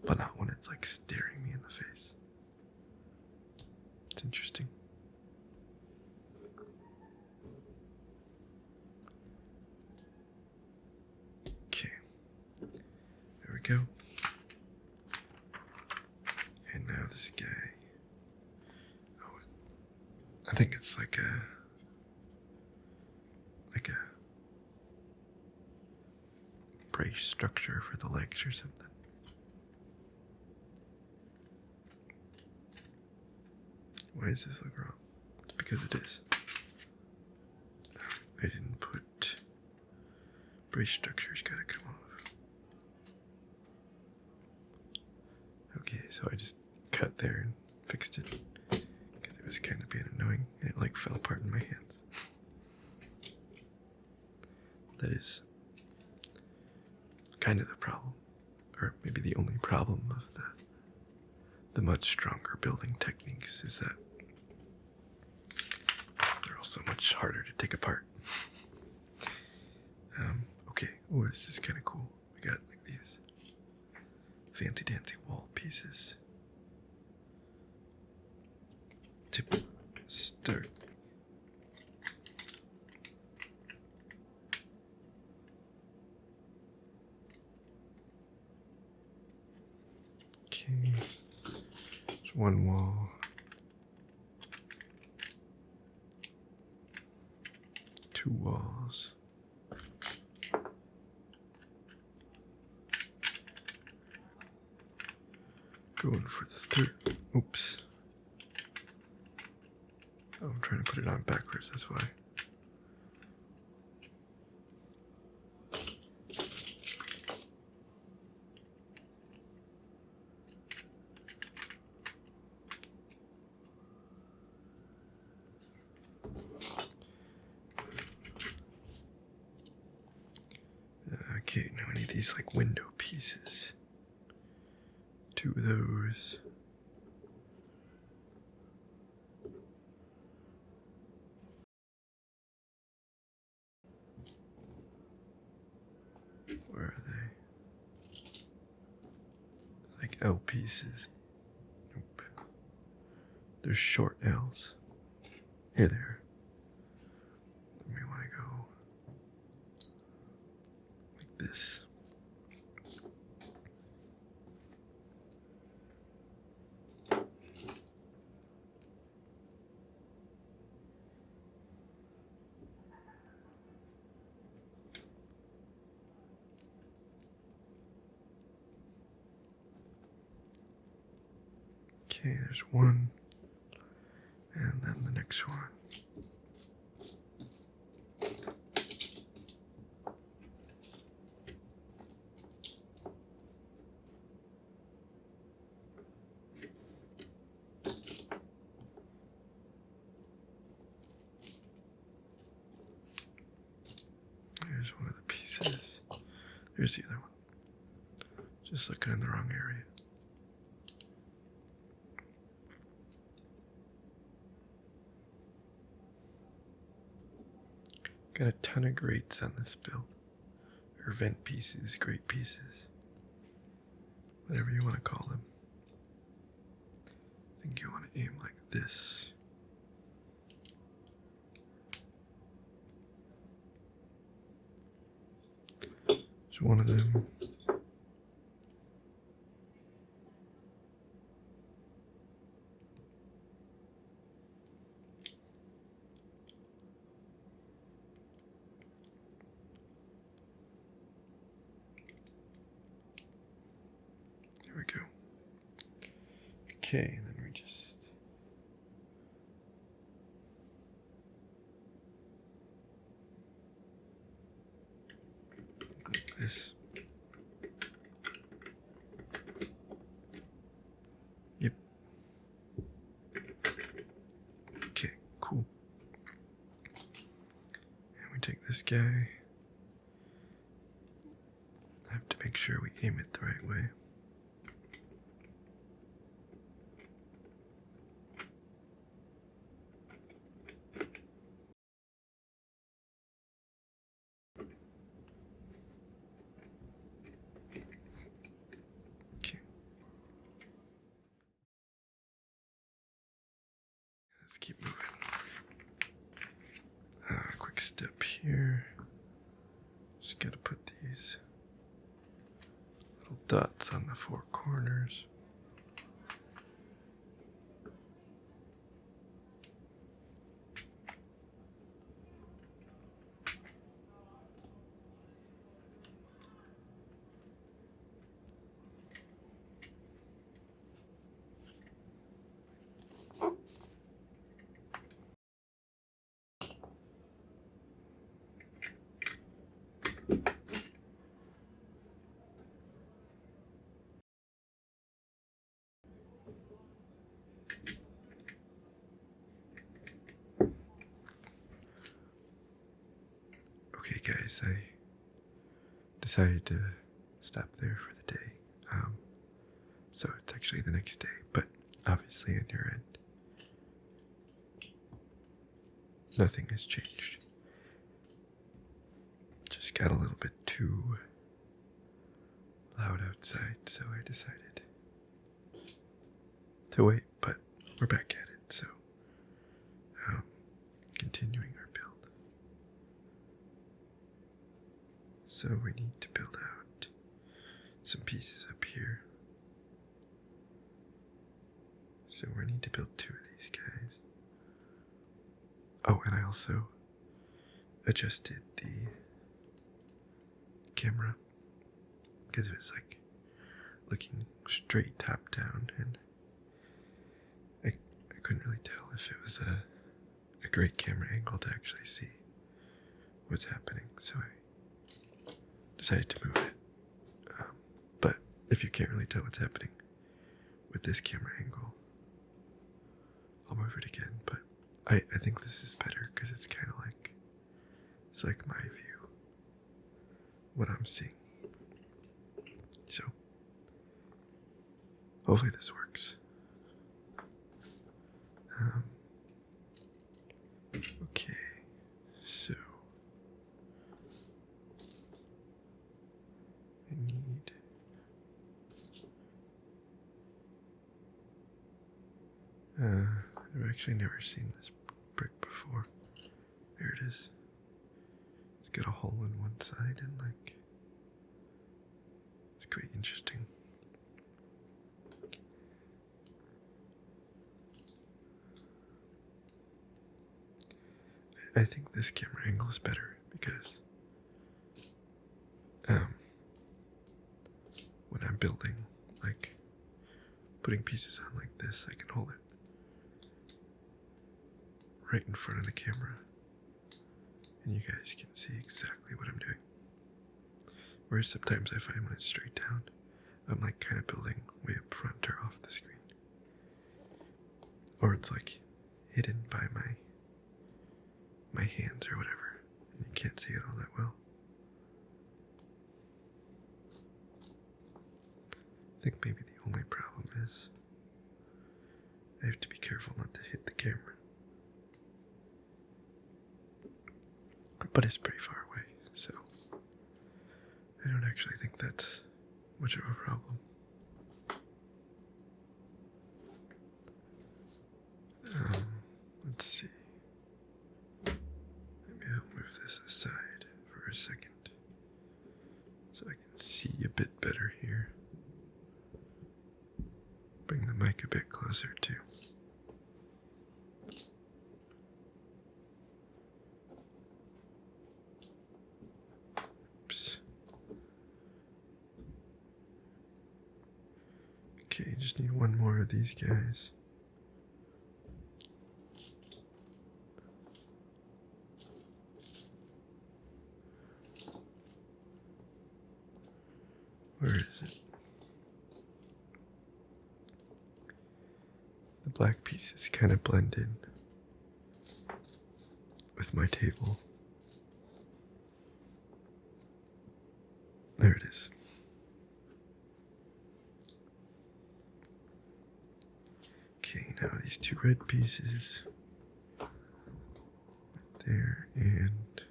but not when it's like staring me in the face. It's interesting. Okay, there we go. And now this guy. Oh, I think it's like a brace structure for the legs or something. Why does this look wrong? It's because it is. I didn't put brace structures, gotta come off. Okay, so I just cut there and fixed it because it was kind of being annoying and it like fell apart in my hands. That is kind of the problem, or maybe the only problem of the much stronger building techniques is that they're also much harder to take apart. Okay, oh, this is kind of cool. We got like these fancy dancy wall pieces to start. Okay, there's one wall, two walls. Going for the third. Oops. Oh, I'm trying to put it on backwards, that's why. Okay, now I need these like window pieces. Two of those. Where are they? Like L pieces. Nope. They're short L's. Here they are. Let me want to go like this. Okay, there's one, and then the next one. There's one of the pieces. There's the other one. Just looking in the wrong area. Got a ton of grates on this build. Or vent pieces, grate pieces. Whatever you want to call them. I think you want to aim like this. There's one of them. There we go. Okay, and then we just this. Yep. Okay, cool. And we take this guy. I have to make sure we aim it the right way. Okay. Let's keep moving. Quick step here. Just gotta put these little dots on the four corners. Okay, guys, I decided to stop there for the day. So it's actually the next day, but obviously on your end, nothing has changed. Just got a little bit too loud outside, so I decided to wait, but we're back at it, so continuing our build. So we need to build out some pieces up here. So we need to build 2 of these guys. Oh, and I also adjusted the camera because it was like looking straight top down, and I couldn't really tell if it was a great camera angle to actually see what's happening, so I decided to move it. But if you can't really tell what's happening with this camera angle, I'll move it again. But I think this is better because it's kind of like, it's like my view, what I'm seeing. So hopefully this works. Okay, so I need I've actually never seen this brick before. There it is. It's got a hole in one side, and like, it's quite interesting. I think this camera angle is better because when I'm building, like putting pieces on like this, I can hold it right in front of the camera and you guys can see exactly what I'm doing. Whereas sometimes I find when it's straight down, I'm like kind of building way up front or off the screen. Or it's like hidden by my hands or whatever, and you can't see it all that well. I think maybe the only problem is I have to be careful not to hit the camera. But it's pretty far away, so I don't actually think that's much of a problem. Let's see. Maybe I'll move this aside for a second so I can see a bit better here. Bring the mic a bit closer too. Oops. Okay, just need one more of these guys. Where is it? The black pieces kind of blend in with my table. There it is. Okay, now these two red pieces. There and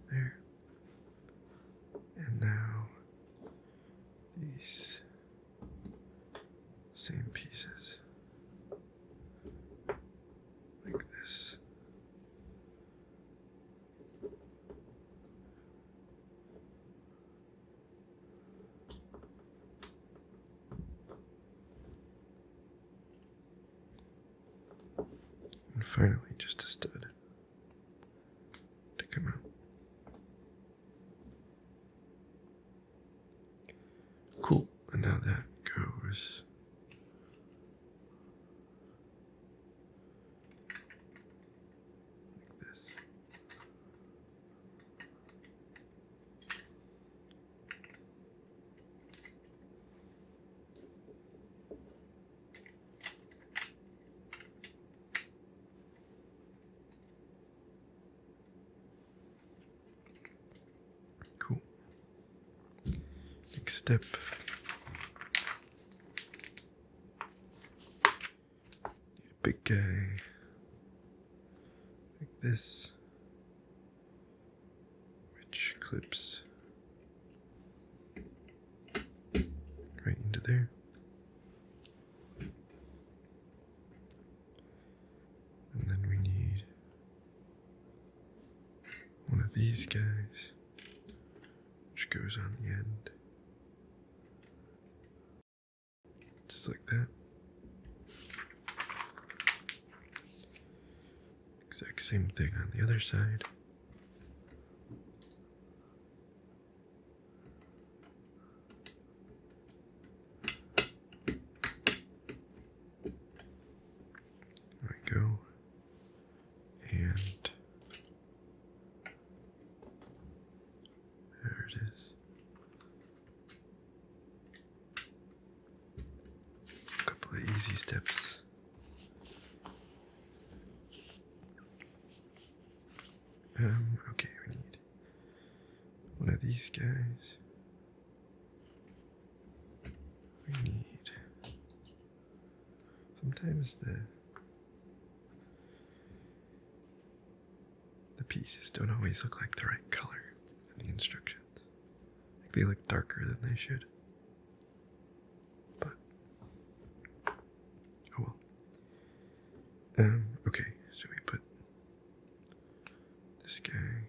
there. And now these same pieces. Like this. And finally, just a stud to come out. Cool, and now that goes like this. Cool. Next step. Big guy like this, which clips right into there. And then we need one of these guys, which goes on the end, just like that. Exact same thing on the other side. There we go. And there it is. A couple of easy steps. Okay, we need one of these guys. We need, sometimes the pieces don't always look like the right color in the instructions. Like they look darker than they should. But, oh well. Okay, so we put this guy,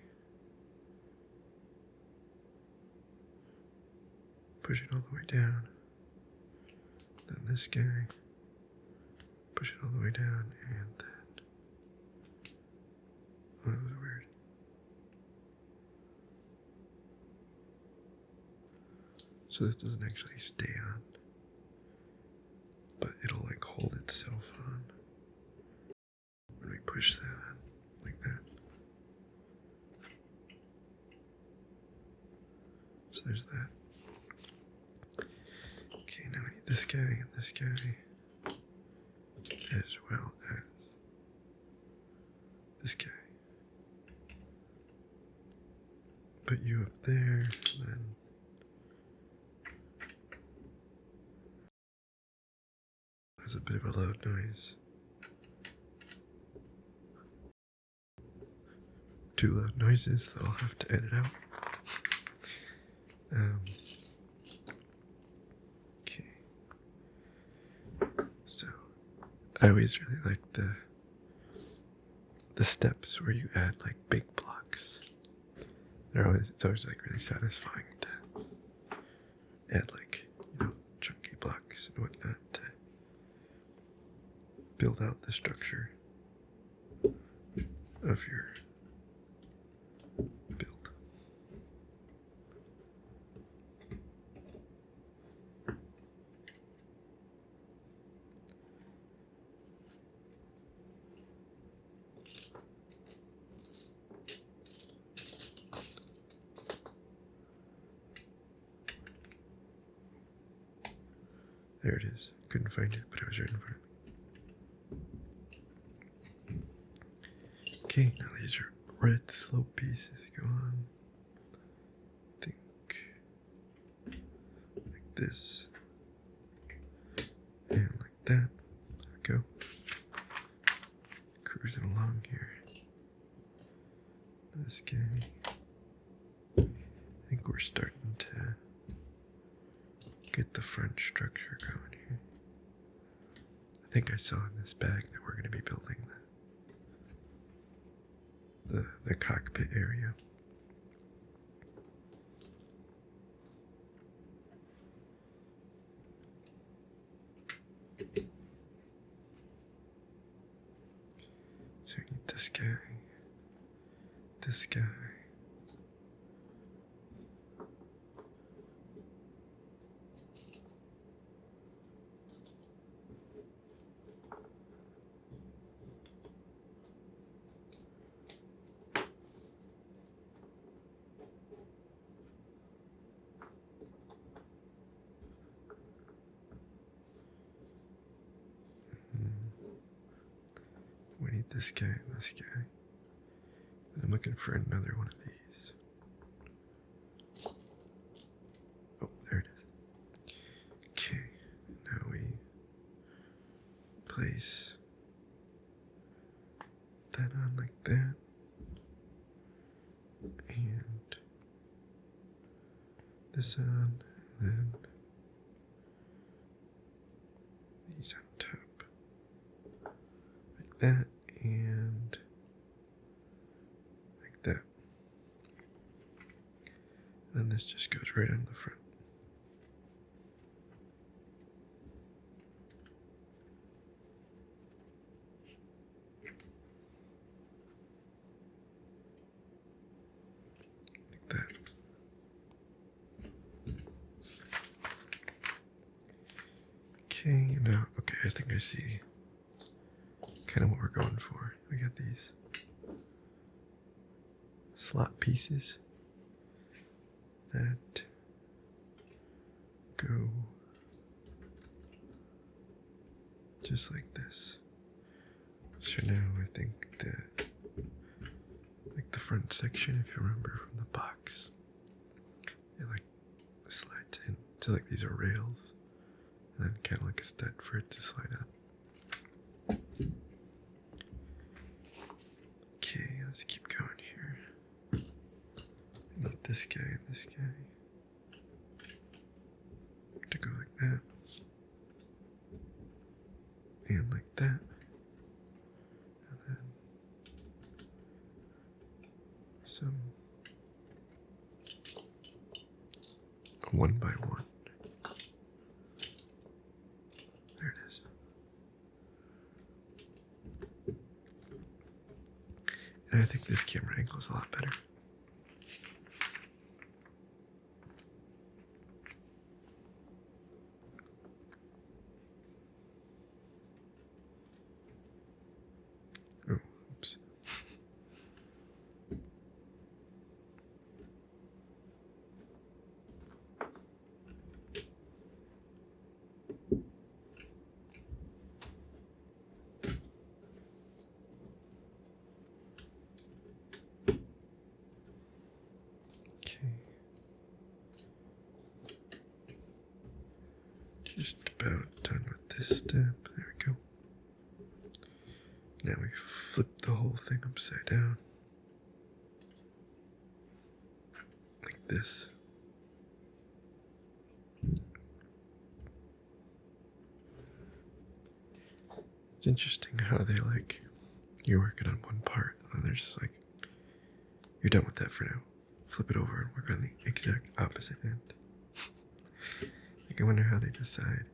push it all the way down, then this guy, push it all the way down, and then, oh, that was weird. So this doesn't actually stay on, but it'll like hold itself on when we push that on, like that. So there's that. Okay, now we need this guy and this guy, as well as this guy. Put you up there, then there's a bit of a loud noise. Two loud noises that I'll have to edit out. Okay. So, I always really like the steps where you add like big blocks. It's always like really satisfying to add like, chunky blocks and whatnot to build out the structure of your build. There it is. Couldn't find it, but it was right in front of me. Okay, now these are red slope pieces. Go on. Think like this. And like that. There we go. Cruising along here. This guy. I think we're starting to get the front structure going here. I think I saw in this bag that we're going to be building the cockpit area. So we need this guy, this guy. We need this guy and this guy. And I'm looking for another one of these. Oh, there it is. Okay, now we place that on like that. And this on, and then these on top. Like that. And like that. And then this just goes right on the front. Like that. Okay, now, okay, I think I see kind of what we're going for. We got these slot pieces that go just like this. So now I think like the front section, if you remember from the box, it like slides in. So like these are rails, and then kind of like a stud for it to slide on. Okay, let's keep going here. I need this guy and this guy to go like that. And like that. And then some 1 by 1. There it is. And I think this camera angle is a lot better. Oh, oops. Just about done with this step. There we go. Now we flip the whole thing upside down. Like this. It's interesting how they like, you're working on one part and then they're just like, you're done with that for now. Flip it over and work on the exact opposite end. Like, I wonder how they decide.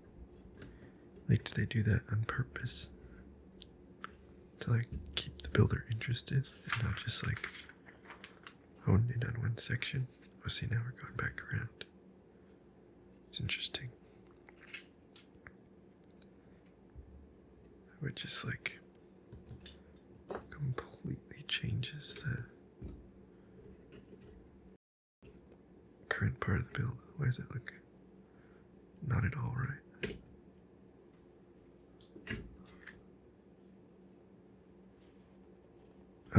Like, do they do that on purpose? To, like, keep the builder interested and not just, like, honed in on one section? Oh, see, now we're going back around. It's interesting. It just, like, completely changes the current part of the build. Why does it look not at all right?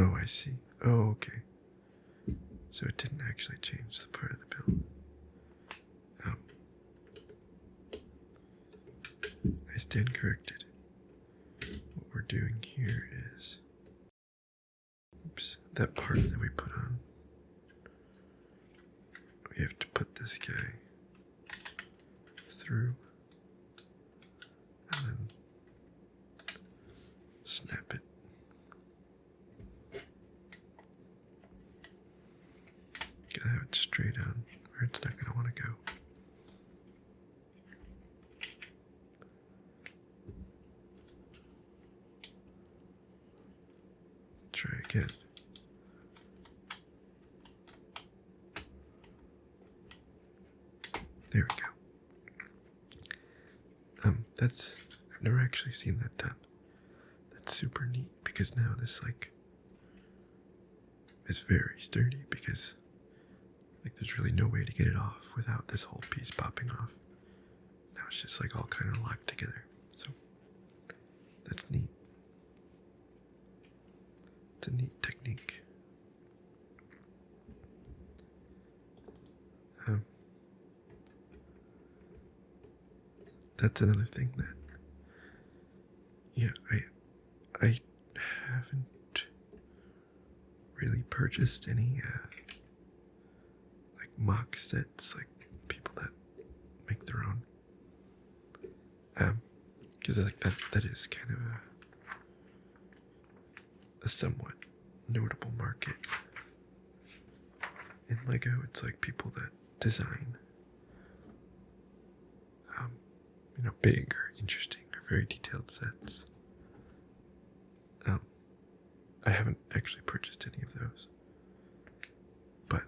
Oh, I see. Oh, okay. So it didn't actually change the part of the build. I stand corrected. What we're doing here is, oops, that part that we put on, we have to put this guy through and then snap it. Gotta have it straight on or it's not gonna want to go. Try again. There we go. I've never actually seen that done. That's super neat because now this is very sturdy because there's really no way to get it off without this whole piece popping off. Now it's just all kind of locked together. So that's neat. It's a neat technique. That's another thing that, I haven't really purchased any mock sets, people that make their own. Because that is kind of a somewhat notable market. In Lego, it's people that design big or interesting or very detailed sets. I haven't actually purchased any of those, but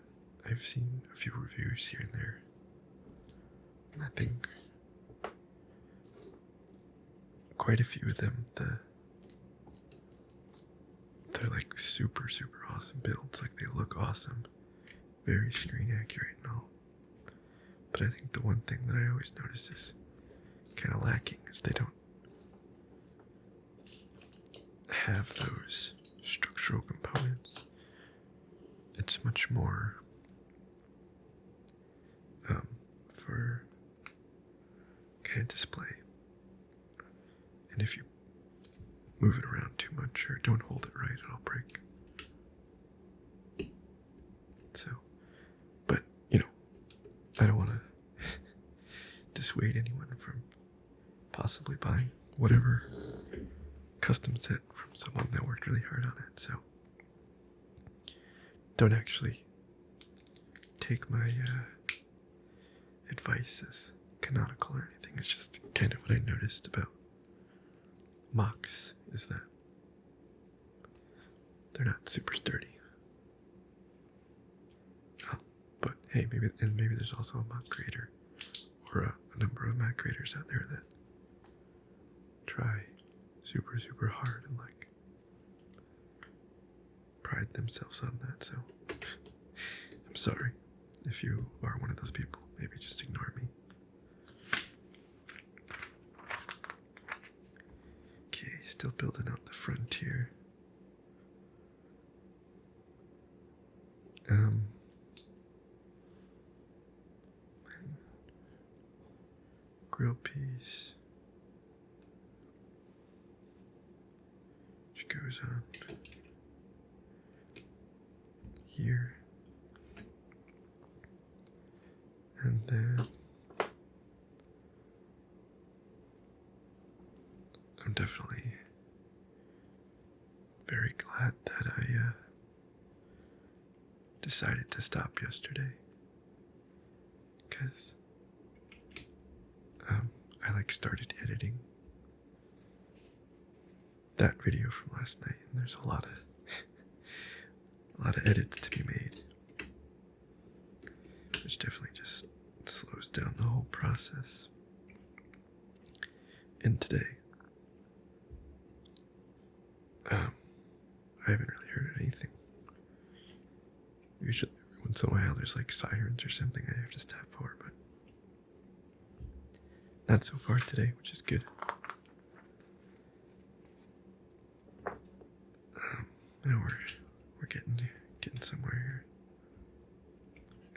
I've seen a few reviews here and there, and I think quite a few of them, they're super, super awesome builds. They look awesome, very screen accurate and all. But I think the one thing that I always notice is kind of lacking is they don't have those structural components. It's much more for kind of display. And if you move it around too much or don't hold it right, it'll break. So, but I don't want to dissuade anyone from possibly buying whatever custom set from someone that worked really hard on it. So don't actually take my advice as canonical or anything. It's just kind of what I noticed about mocks is that they're not super sturdy. But hey, maybe there's also a mock creator or a number of mock creators out there that try super, super hard and pride themselves on that. So I'm sorry if you are one of those people. Maybe just ignore me. Okay, still building out the frontier. Grill piece, which goes on here, and then I'm definitely very glad that I decided to stop yesterday, because I started editing that video from last night, and there's a lot of edits to be made, which definitely just slows down the whole process. And today, I haven't really heard anything. Usually, every once in a while, there's sirens or something I have to stop for, but not so far today, which is good. Now we're We're getting somewhere here.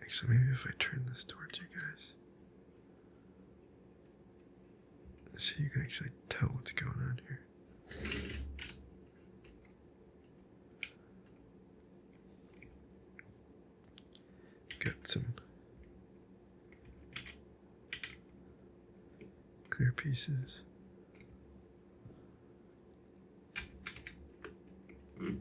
Actually, maybe if I turn this towards you guys, so you can actually tell what's going on here. Got some clear pieces. And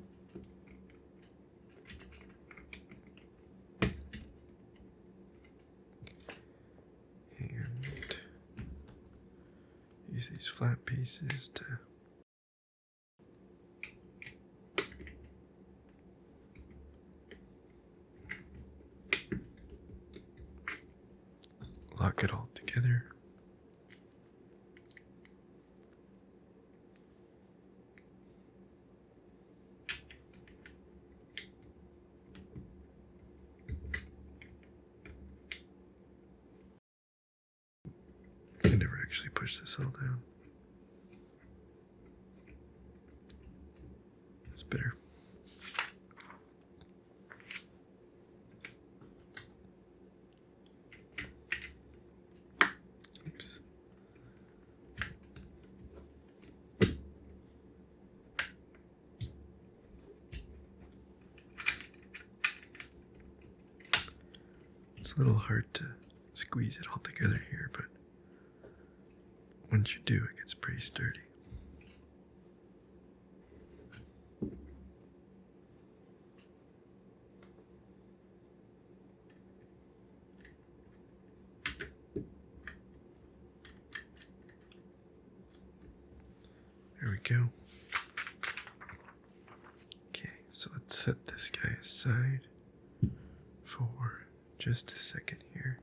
use these flat pieces to lock it all together. I never actually pushed this all down. It's bitter. Oops. It's a little hard to squeeze it all together here, but once you do, it gets pretty sturdy. There we go. Okay, so let's set this guy aside for just a second here,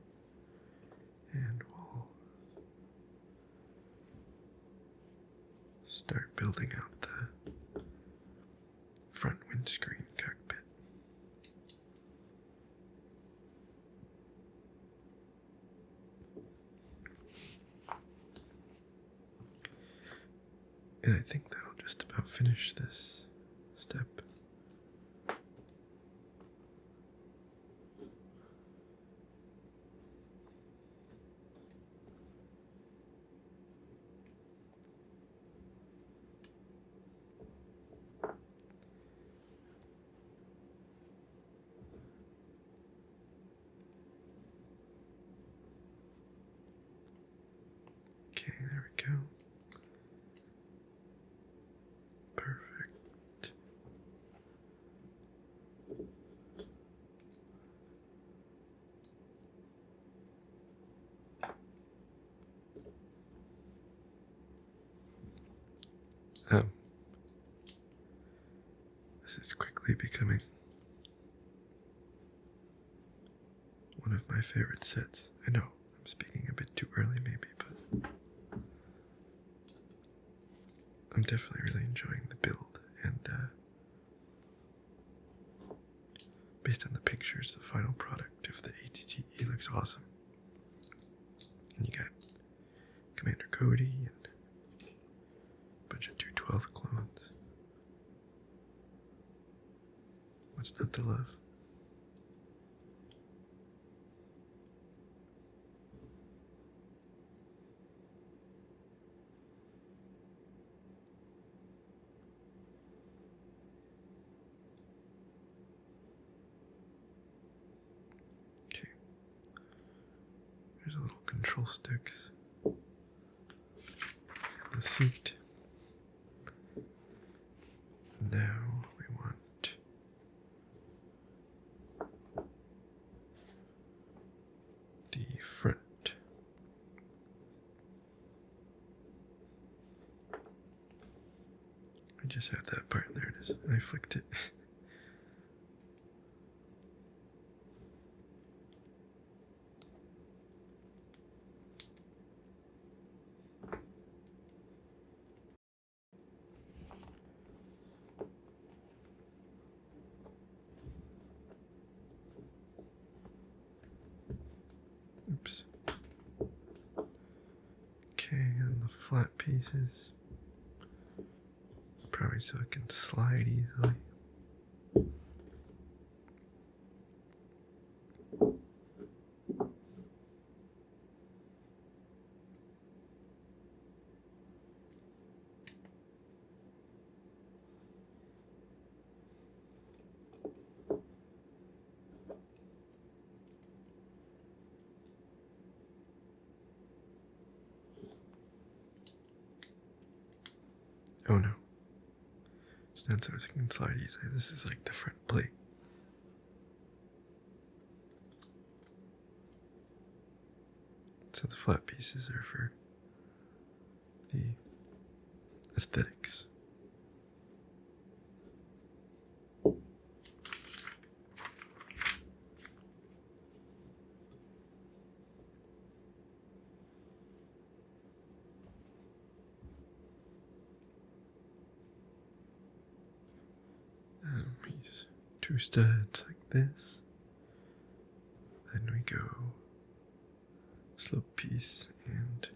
and we'll start building out the front windscreen cockpit. And I think that'll just about finish this step. Okay, there we go. Perfect. This is quickly becoming one of my favorite sets. I know I'm speaking a bit too early maybe, but I'm definitely really enjoying the build, and based on the pictures, the final product of the ATTE looks awesome. And you got Commander Cody and a bunch of 212 clones. What's not to love? Okay. There's a little control sticks in the seat. Now we want the front. I just had that part, there it is. I flicked it. Oops. Okay, and the flat pieces. Probably so it can slide easily. Oh no. It's not so it can slide easily. This is like the front plate. So the flat pieces are for the aesthetics. He's two studs like this. Then we go slope piece and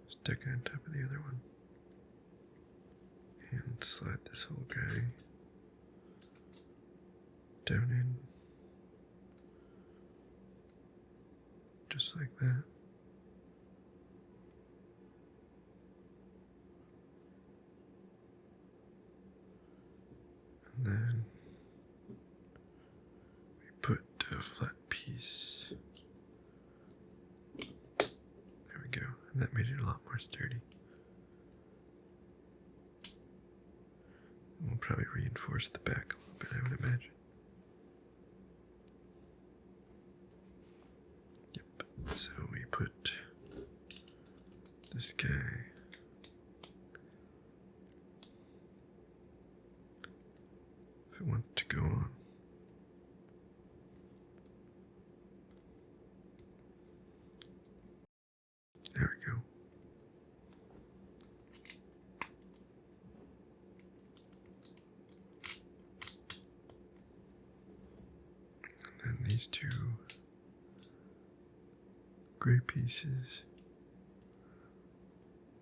stick it on top of the other one. And slide this whole guy down in. Just like that. And then we put a flat piece. There we go. And that made it a lot more sturdy. We'll probably reinforce the back a little bit, I would imagine. Yep. So we put this guy. If it wants to go on. There we go. And then these two gray pieces.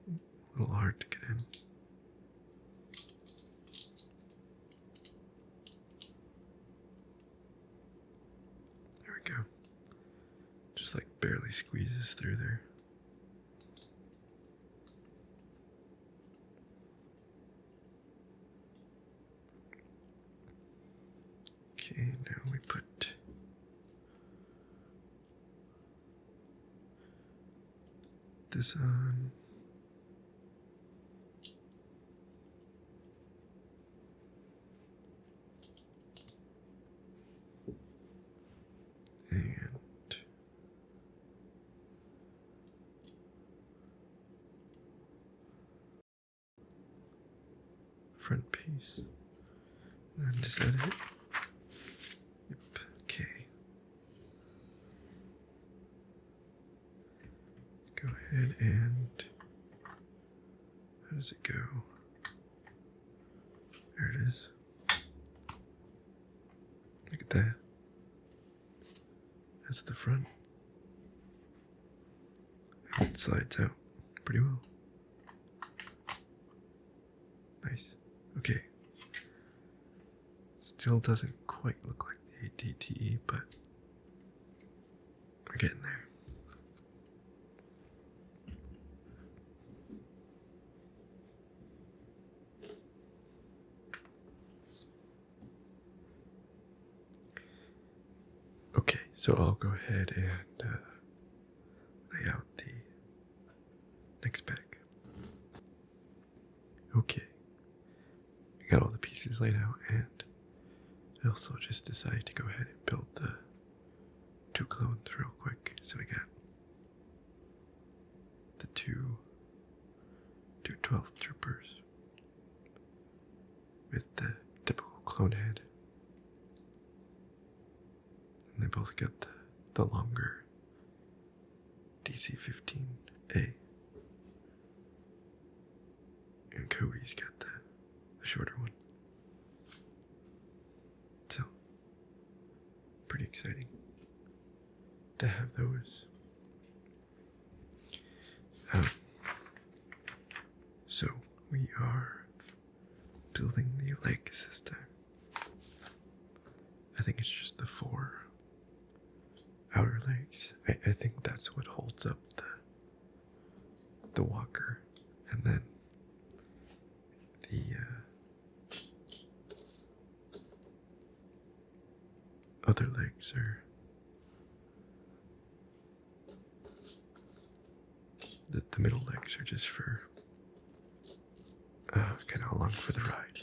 A little hard to get in. There we go. Just like barely squeezes through there. Okay, now we put this on. And front piece. And is that it? Yep, okay. Go ahead and how does it go? There it is. Look at that. That's the front. It slides out pretty well. Nice. Okay. Still doesn't quite look like the ATTE, but we're getting there. Okay, so I'll go ahead and lay out the next bag. Okay, I got all the pieces laid out, and I also just decided to go ahead and build the two clones real quick. So we got the two 12th troopers with the typical clone head. And they both got the longer DC-15A. And Cody's got the shorter one. So, pretty exciting to have those. So, we are building the leg system. I think it's just the 4 outer legs. I think that's what holds up the walker, and then the other legs are the middle legs are just for kind of along for the ride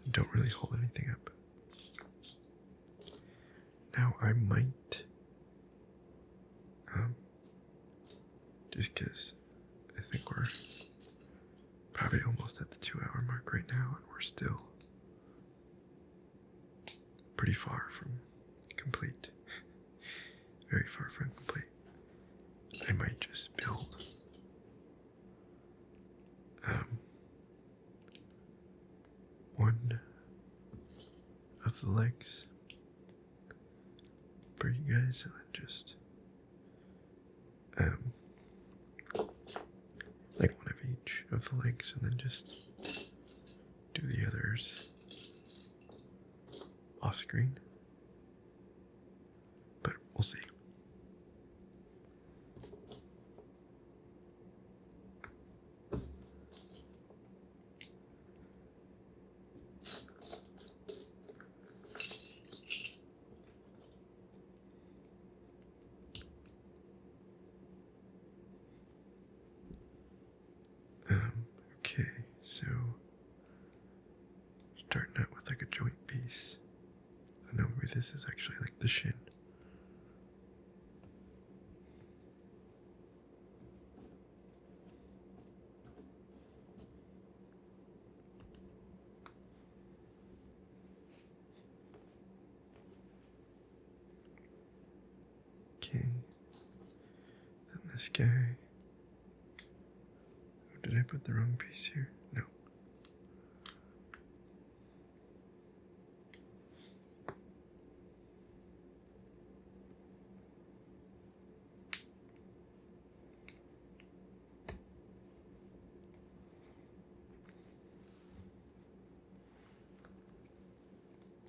and don't really hold anything up. Now I might, just because I think we're probably almost at the 2-hour mark right now, and we're still pretty far from complete. Very far from complete. I might just build one of the legs for you guys, and then just like one of each of the legs, and then just do the others off screen. But we'll see. Okay, so starting out with like a joint piece. I know maybe this is actually like the shin. Okay, then this guy. Oh, did I put the wrong piece here? No.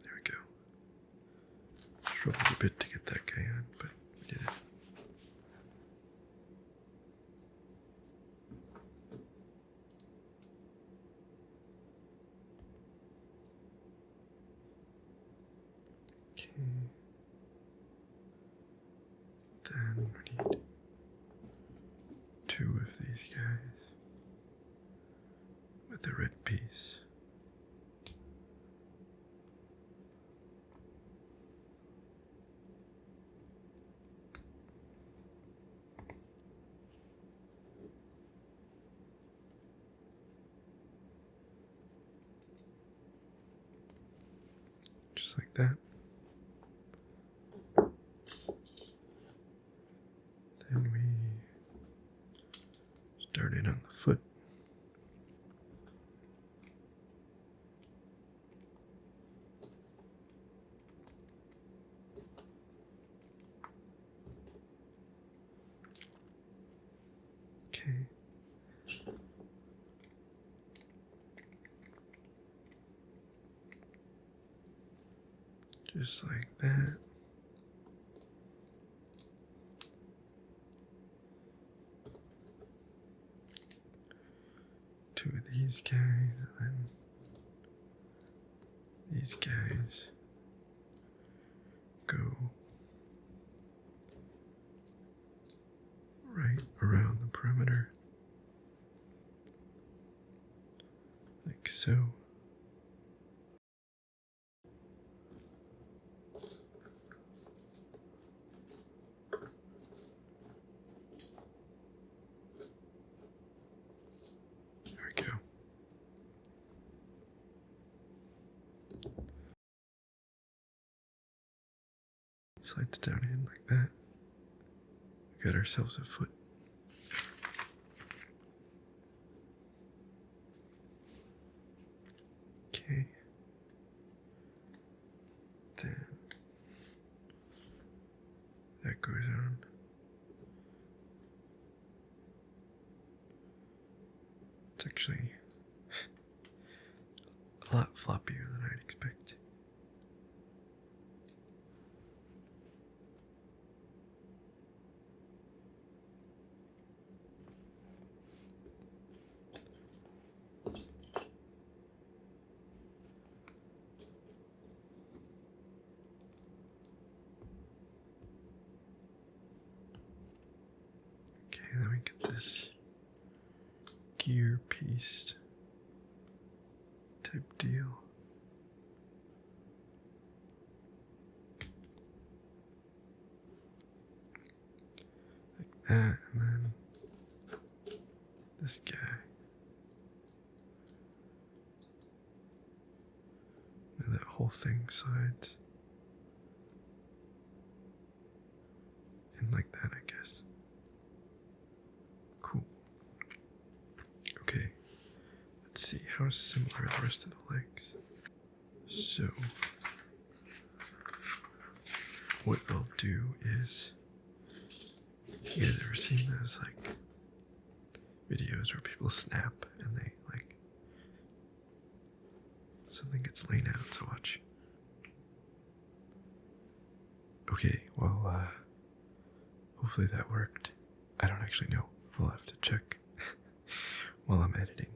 There we go. Struggled a bit to get that guy on, but we did it. Okay. Then we need 2 of these guys with a red piece. Just like that. Then we start in on the foot. Okay. Just like that. Two of these guys, and then these guys go right around the perimeter, like so. There we go. Slides down in like that. We got ourselves a foot. Okay. Then that goes on. It's actually a lot floppier than I'd expect. Okay, then we get this gear piece type deal. Like that, and then this guy. And that whole thing slides in like that, I guess. Cool. Okay, let's see how similar are the rest of the legs. So, what I'll do is, you guys ever seen those like videos where people snap and they like something gets laid out? So watch. Okay, well, hopefully that worked. I don't actually know. We'll have to check while I'm editing.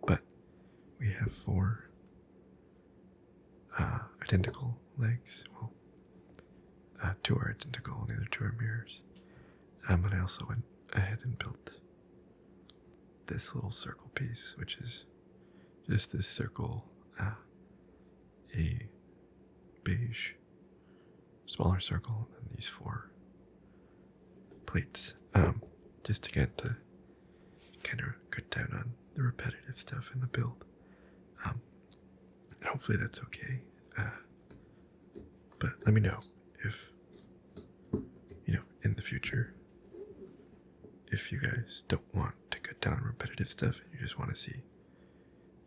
But we have 4 identical legs. Well, 2 are identical, and the other 2 are mirrors. And I also went ahead and built this little circle piece, which is just this circle, a beige, smaller circle, and then these 4 plates, just again to kind of cut down on the repetitive stuff in the build. And hopefully that's okay. But let me know if, in the future, if you guys don't want to cut down on repetitive stuff and you just want to see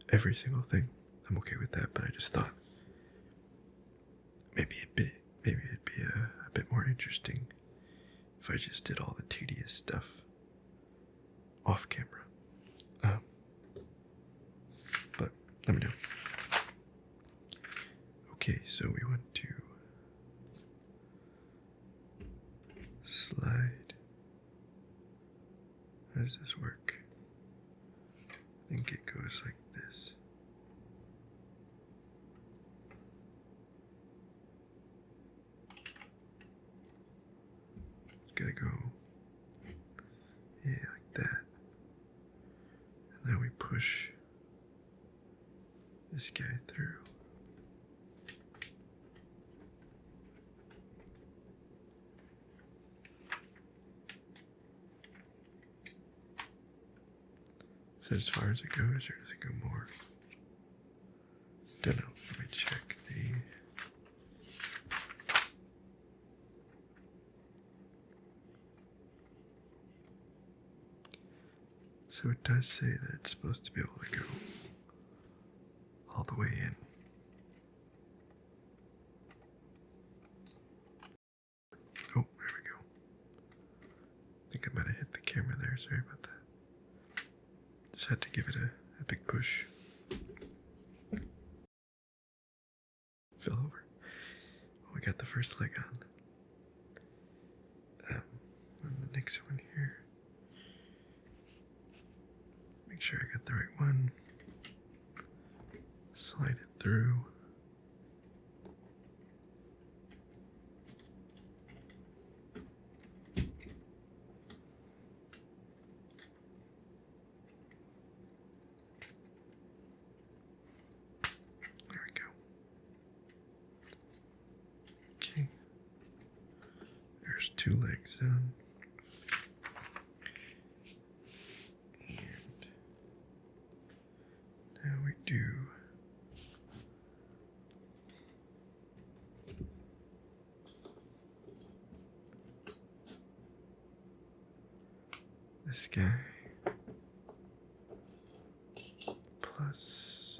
every single thing. I'm okay with that, but I just thought maybe it'd be a bit more interesting if I just did all the tedious stuff off camera. But let me know. Okay, so we want to slide. How does this work? I think it goes like this. It's gotta go, yeah, like that. And now we push this guy through. Is that as far as it goes, or does it go more? Don't know. Let me check the. So it does say that it's supposed to be able to go all the way in. Oh, there we go. I think I might have hit the camera there. Sorry about that. Just had to give it a big push. Fell over. We got the first leg on. And the next one here. Make sure I got the right one. Slide it through. There we go. Okay. There's 2 legs done. And now we do this guy plus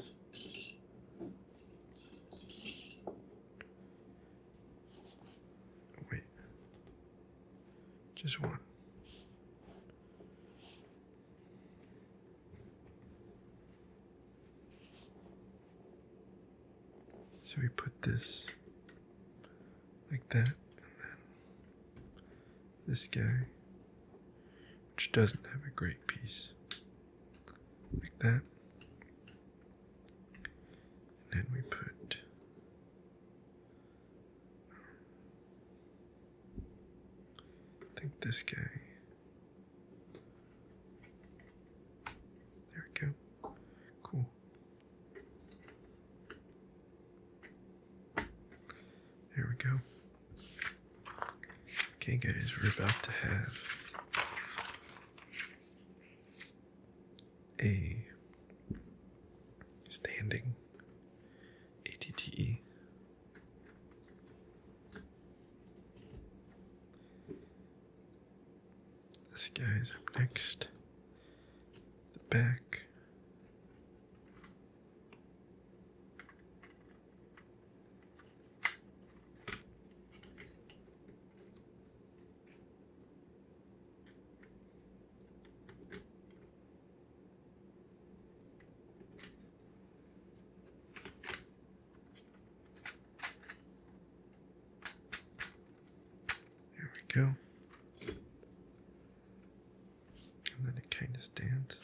wait, just one. So we put this like that, and then this guy, which doesn't have a great piece, like that. And then we put I think this guy. There we go. Cool. Okay, guys, we're about to have a standing ATTE. This guy's up next. The back. There we go. And then it kind of stands.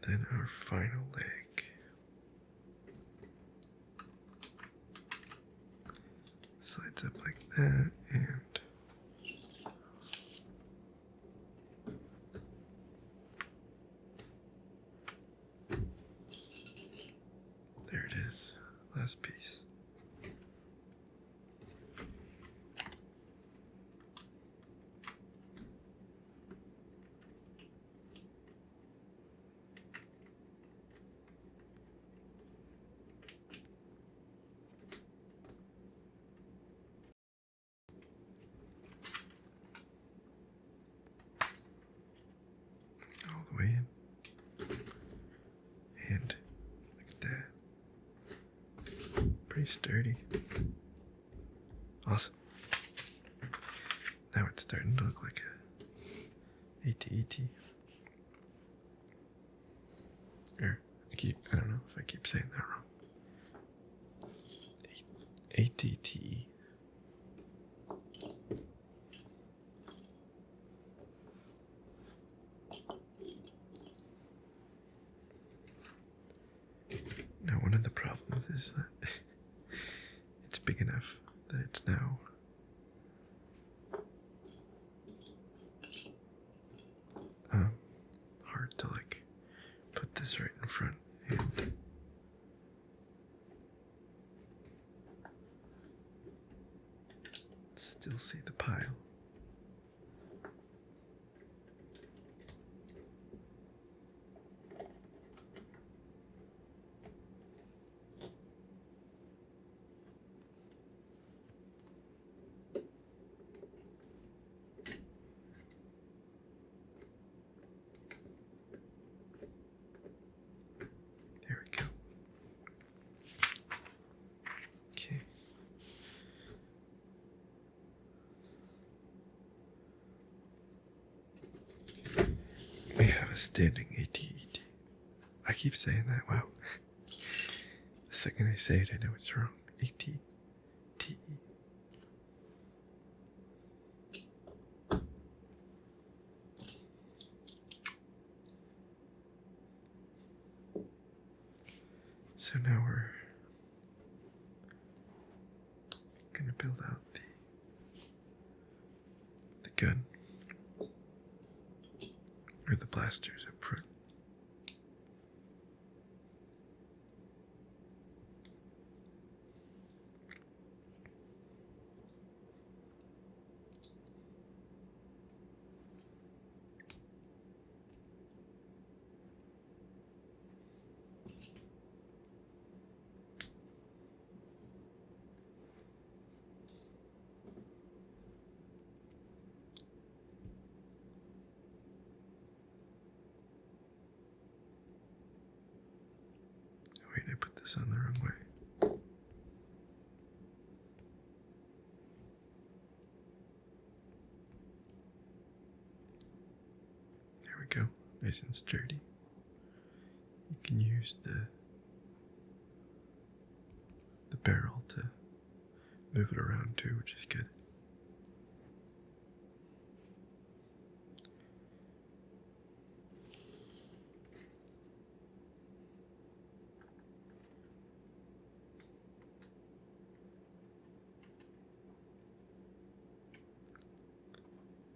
Then our final leg. Slides up like that, and there it is, last piece. All the way in. And look at that. Pretty sturdy. Awesome. Now it's starting to look like a AT-AT. Or, I don't know if I keep saying that wrong. ATTE. Now, one of the problems is that it's big enough that it's now hard to put this right in front and still see the pile. There we go. Okay. We have a standing AT-AT. I keep saying that, wow. The second I say it, I know it's wrong. AT-TE. So now we're gonna build out the gun, or the blasters up front. Wait, I put this on the wrong way. There we go, nice and sturdy. You can use the barrel to move it around too, which is good.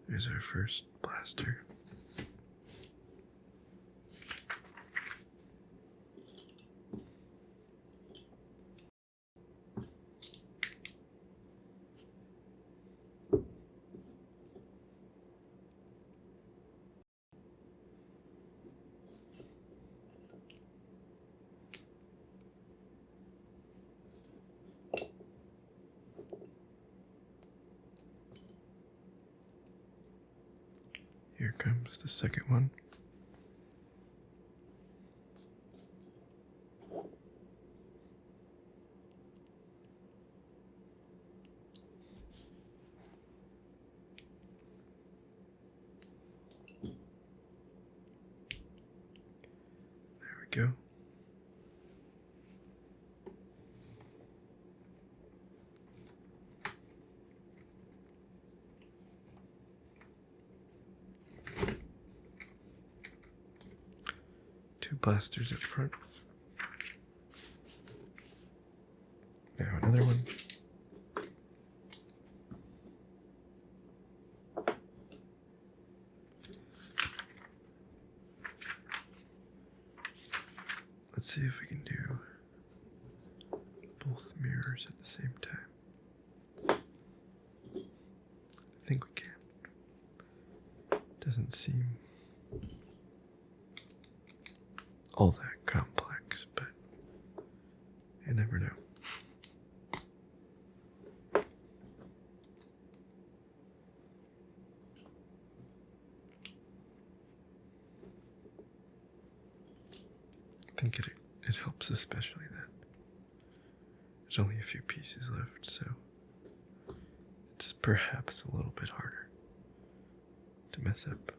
There's our first blaster. comes the second one. There we go. Two blasters up front. Now another one. Let's see if we can do both mirrors at the same time. I think we can. Doesn't seem all that complex, but you never know. I think it helps, especially that there's only a few pieces left, so it's perhaps a little bit harder to mess up.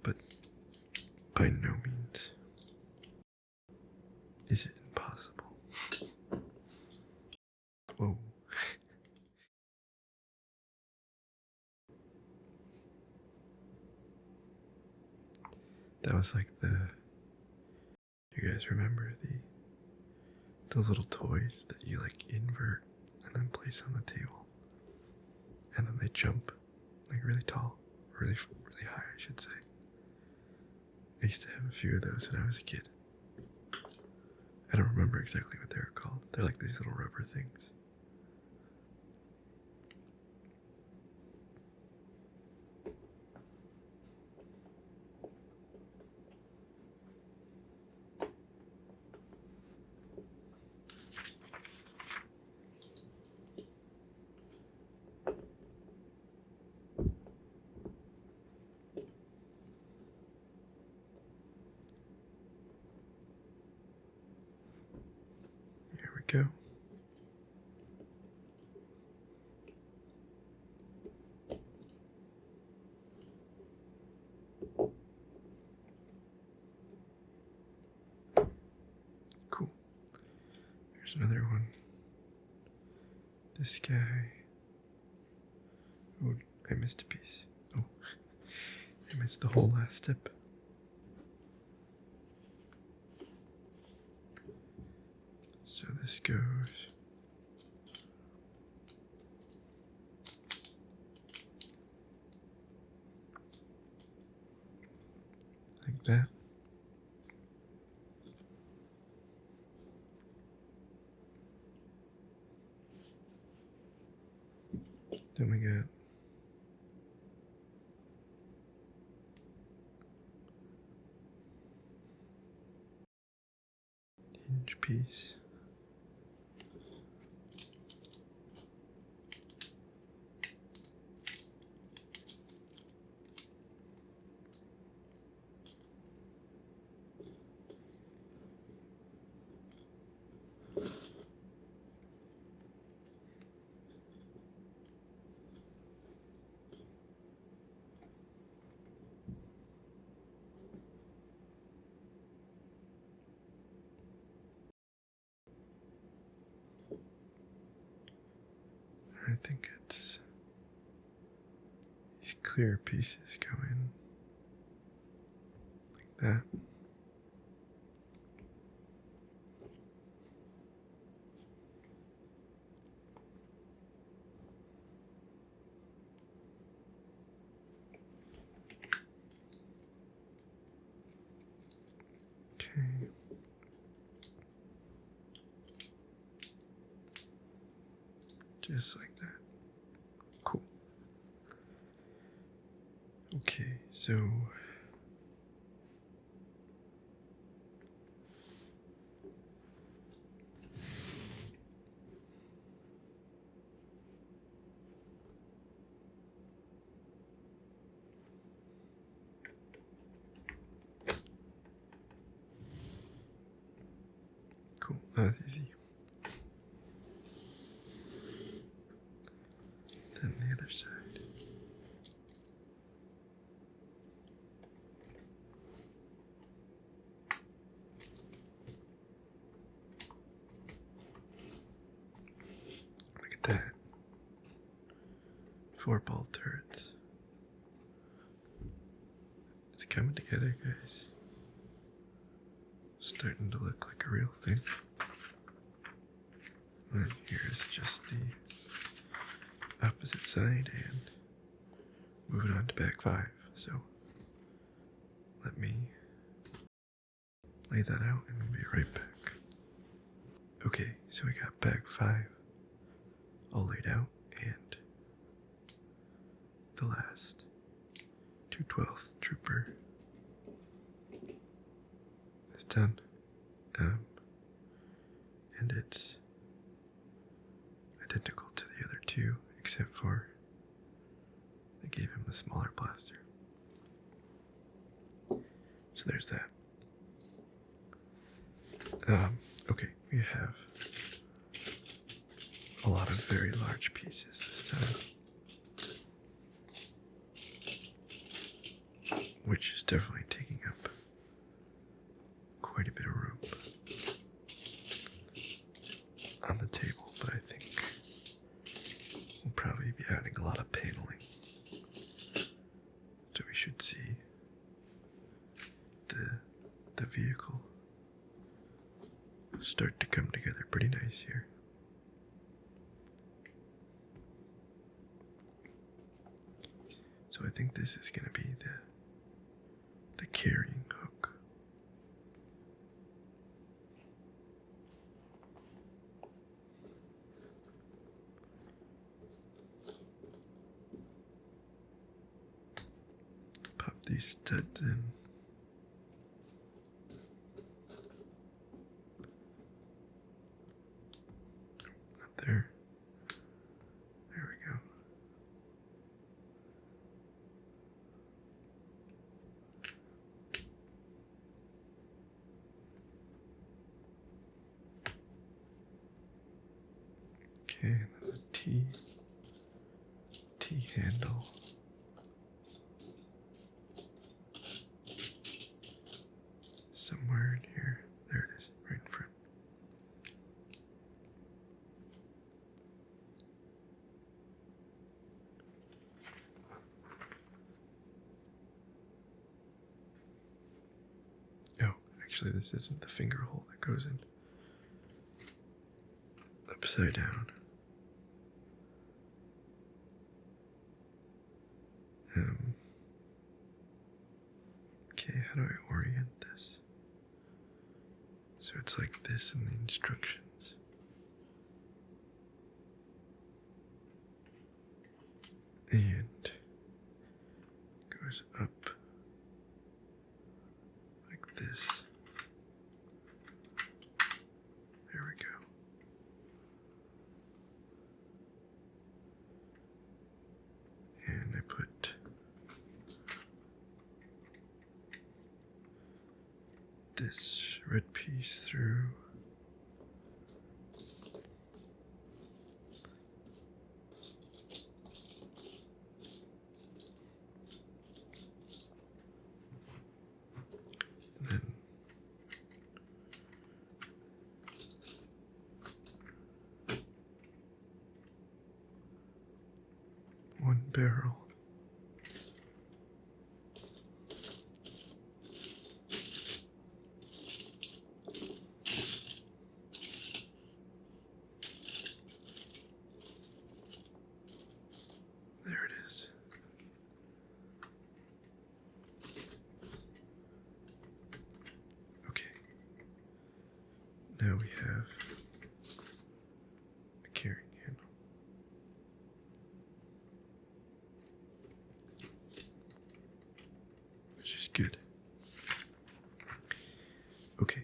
But by no means is it impossible. Whoa. That was like you guys remember those little toys that you like invert and then place on the table, and then they jump like really tall, really high, I should say. I used to have a few of those when I was a kid. I don't remember exactly what they were called. They're like these little rubber things. Here we go. Cool. Here's another one. This guy. Oh, I missed a piece. Oh, I missed the whole last step. So this goes like that. Then we got hinge piece. I think it's these clear pieces go in like that. Okay. Just like that. Cool. Okay, so cool. That was easy. Then the other side. Look at that. 4 ball turrets. It's coming together, guys. Starting to look like a real thing. And here's just the opposite side and moving on to bag 5. So let me lay that out and we'll be right back. Okay, so we got bag 5 all laid out and the last 212th trooper is done. And it's identical to the other 2, except for they gave him the smaller blaster. So there's that. Okay, we have a lot of very large pieces this time, which is definitely taking up quite a bit of room on the table, but I think we'll probably be adding a lot of paneling, so we should see the vehicle start to come together pretty nice here. So I think this is going to be the carrying hook. Pop these studs in. Not there. There we go. Okay, and then the T handle. Somewhere in here. There it is, right in front. Oh, actually this isn't the finger hole that goes in. Upside down. Okay, how do I orient this? So it's like this in the instructions. And goes up like this. There we go. And I put this red piece through. And then one barrel. There it is. Okay. Now we have a carrying handle. Which is good. Okay.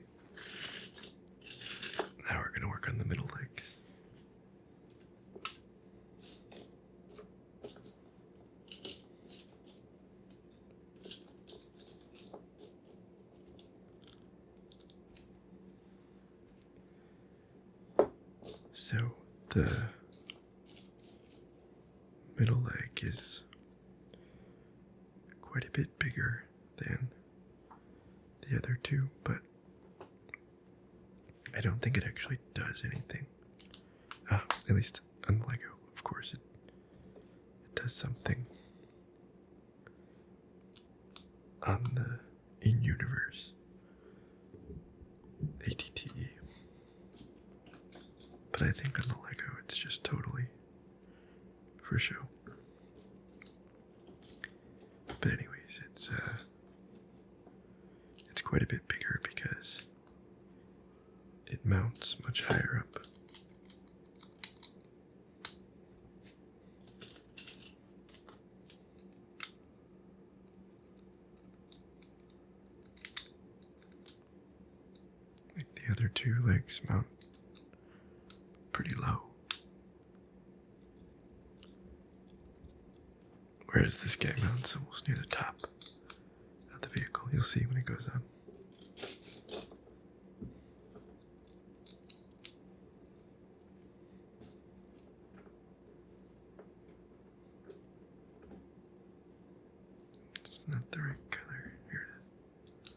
Now we're going to work on the middle legs. So the middle leg is quite a bit bigger than the other two, but I don't think it actually does anything. At least on the Lego, of course, it does something on the in-universe ATTE. But I think on the Lego, it's just totally for show. But anyways, it's quite a bit bigger because it mounts much higher up. Like the other two legs mount pretty low. Whereas this guy mounts almost near the top of the vehicle. You'll see when it goes on. It's not the right color. Here it is.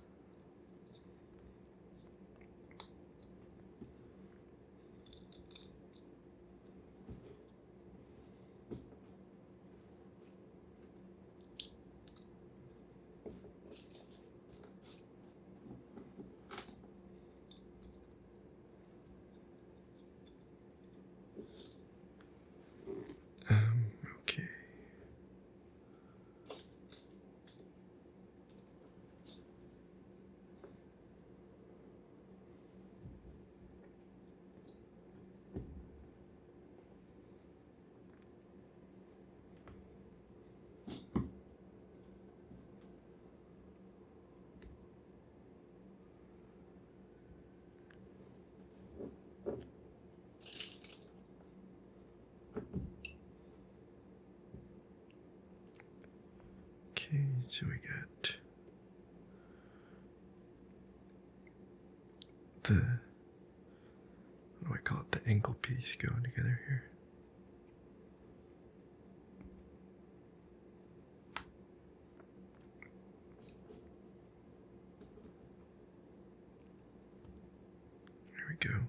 Okay. Okay, so we got the, what do I call it, the ankle piece going together here. There we go.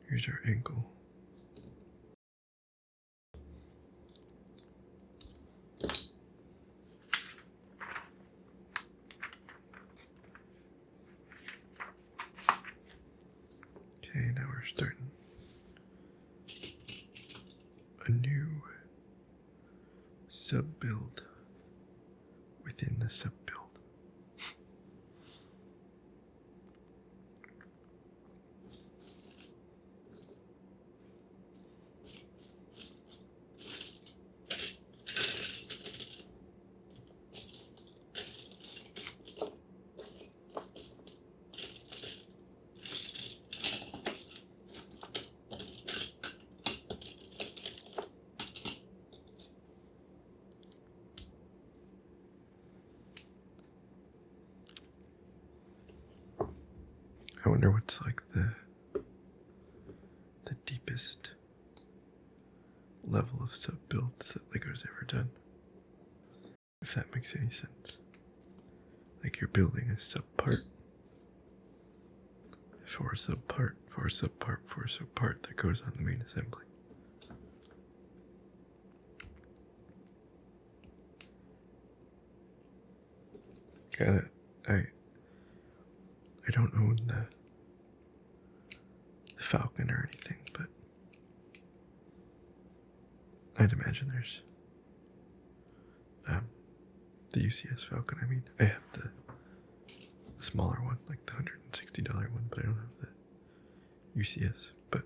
Here's our ankle. Okay, now we're starting a new sub-build within the sub-build. I wonder what's like the deepest level of sub-builds that Lego's ever done. If that makes any sense. Like you're building a sub-part for a sub-part for a sub-part for a sub-part that goes on the main assembly. Got it. I don't own the Falcon or anything, but I'd imagine there's the UCS Falcon. I mean, I have the smaller one, like the $160 one, but I don't have the UCS. But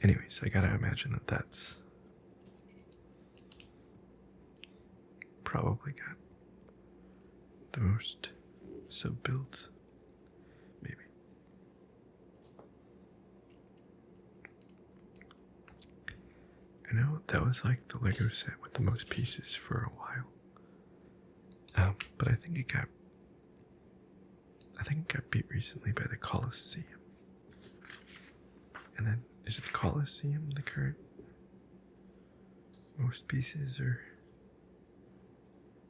anyways, I gotta imagine that that's probably got the most sub-builds, maybe. I know that was like the Lego set with the most pieces for a while. But I think it got beat recently by the Colosseum. And then, is the Colosseum the current most pieces, or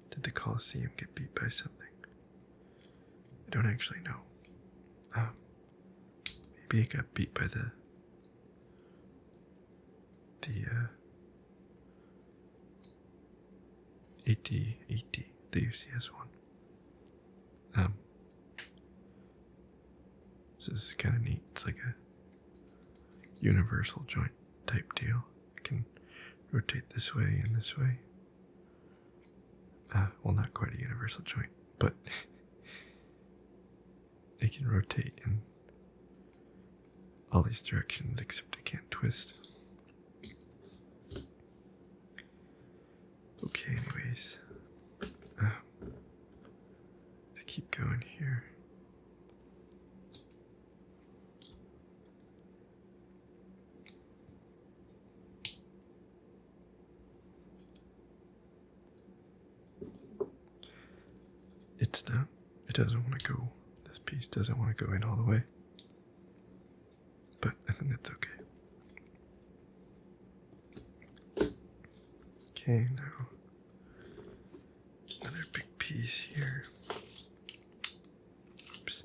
did the Colosseum get beat by something? I don't actually know. Maybe it got beat by the 80, the UCS one. So this is kind of neat. It's like a universal joint type deal. I can rotate this way and this way. Well, not quite a universal joint, but it can rotate in all these directions, except it can't twist. Okay, anyways. Let's keep going here. It doesn't want to go, this piece doesn't want to go in all the way. But I think that's okay. Okay, now another big piece here. Oops.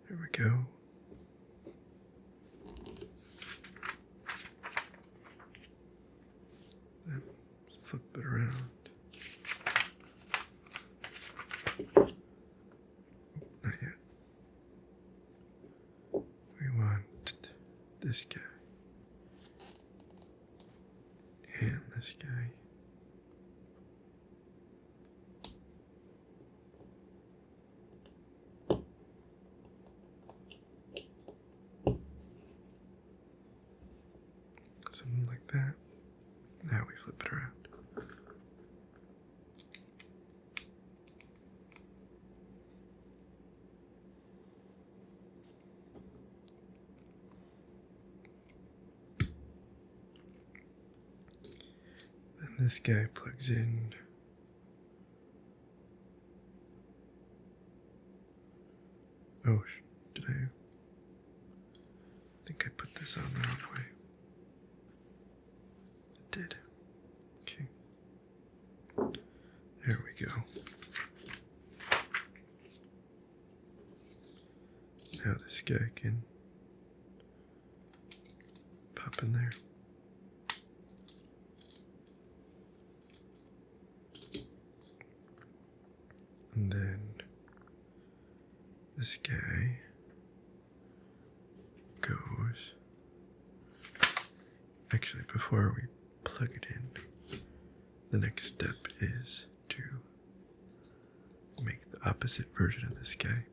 There we go. Then flip it around. Not yet. We want this guy. And this guy. Something like that. Now we flip it around. Then this guy plugs in. Oh, did I think I put this on the wrong way? Did. Okay. There we go. Now this guy can pop in there. And then this guy goes. Actually, before we plug it in, the next step is to make the opposite version of this guy.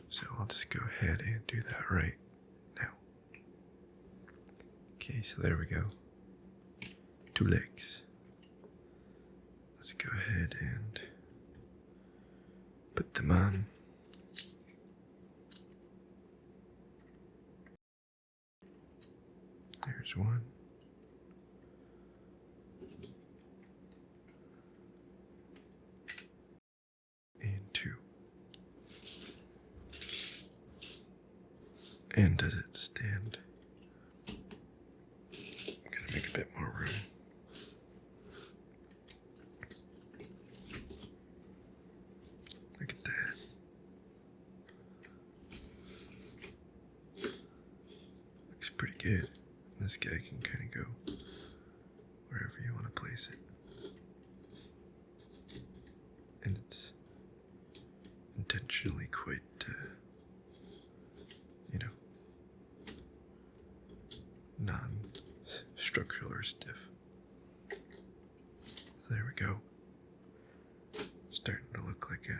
So I'll just go ahead and do that right now. Okay, so there we go. 2 legs. Let's go ahead and put them on. There's one. And 2. And does it stand? Gotta make a bit more room. Look at that. Looks pretty good. This guy can kind of go wherever you want to place it. And it's intentionally quite, non-structural or stiff. So there we go. Starting to look like a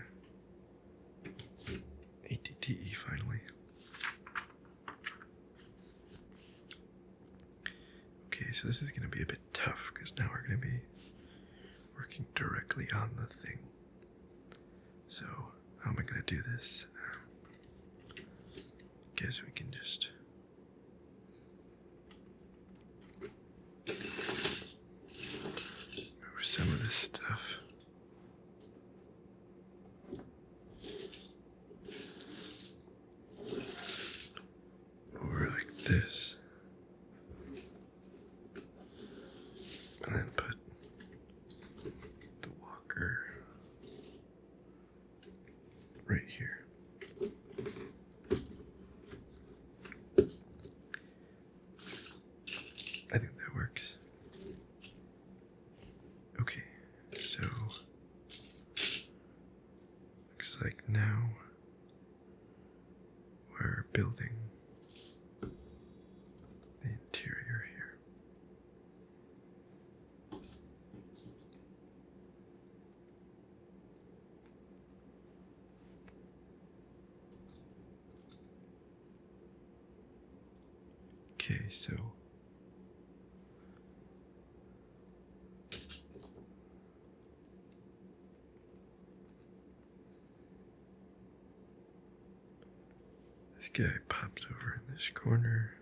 ATTE finally. Okay, so this is going to be a bit tough because now we're going to be working directly on the thing. So, how am I going to do this? Guess we can just move some of this stuff over like this, and then put the walker right here. I think that works. Okay, so looks like now we're building the interior here. Okay, so this guy popped over in this corner.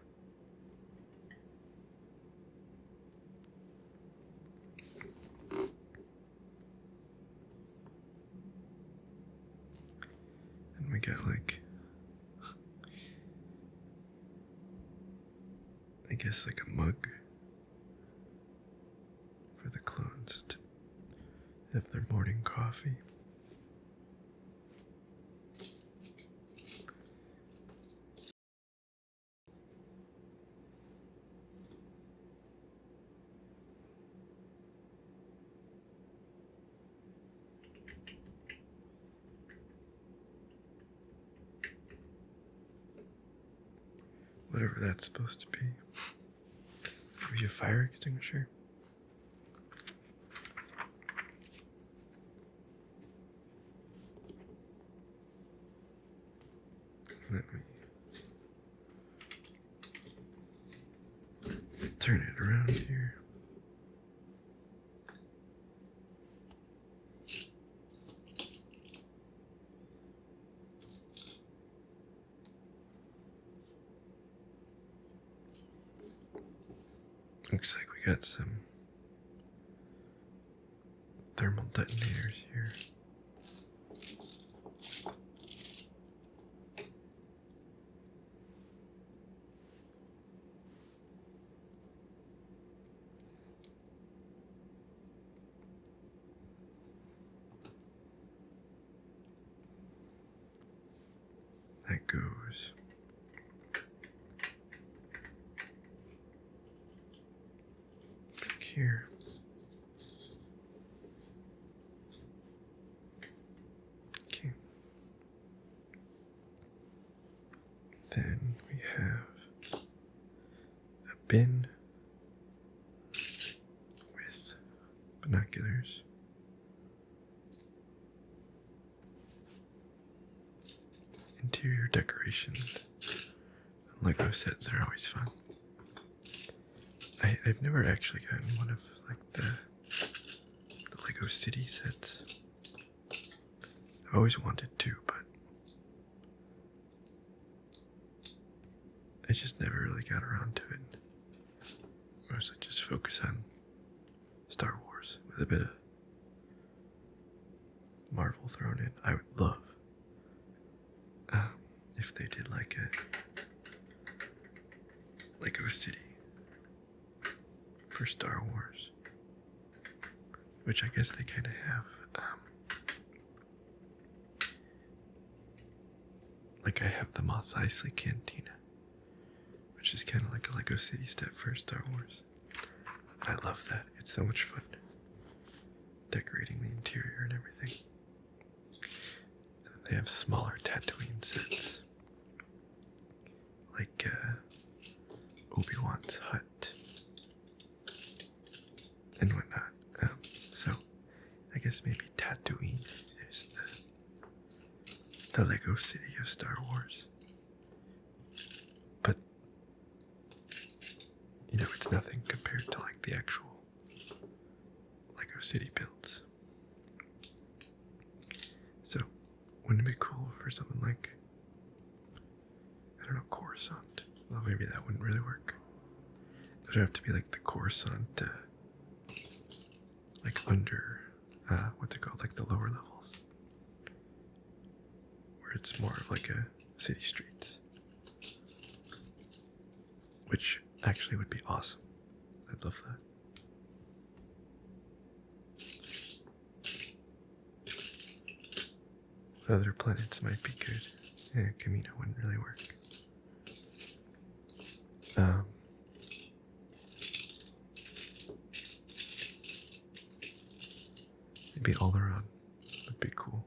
And we got like, I guess like a mug for the clones to have their morning coffee. Whatever that's supposed to be. Maybe a fire extinguisher? Let me turn it around here. Looks like we got some thermal detonators here. That goes back here. Okay. Then we have a bin with binoculars. Interior decorations. Lego sets are always fun. I've never actually gotten one of like the Lego City sets. I've always wanted to, but I just never really got around to it. Mostly just focus on Star Wars with a bit of Marvel thrown in. I would love if they did like a Lego City for Star Wars, which I guess they kind of have. Like I have the Mos Eisley Cantina, which is kind of like a Lego City step for Star Wars. And I love that. It's so much fun decorating the interior and everything. And they have smaller Tatooine sets, like Obi-Wan's hut and whatnot. So I guess maybe Tatooine is the Lego City of Star Wars. But you know, it's nothing compared to like the actual Lego City builds. for something like, I don't know, Coruscant. Well, maybe that wouldn't really work. It would have to be like the Coruscant, like under, what's it called, like the lower levels, where it's more of like a city streets, which actually would be awesome. I'd love that. Other planets might be good. Yeah, Camino wouldn't really work. Maybe Alderaan would be cool.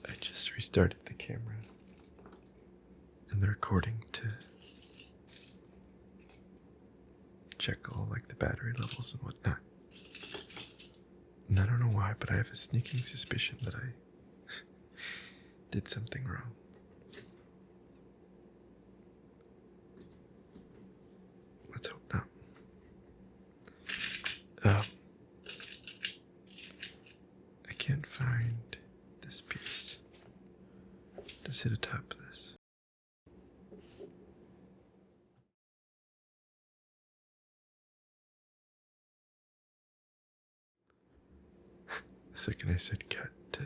I just restarted the camera and the recording to check all like the battery levels and whatnot. And I don't know why, but I have a sneaking suspicion that I did something wrong. Let's hope not. I can't find this piece to sit atop this. The second I said cut to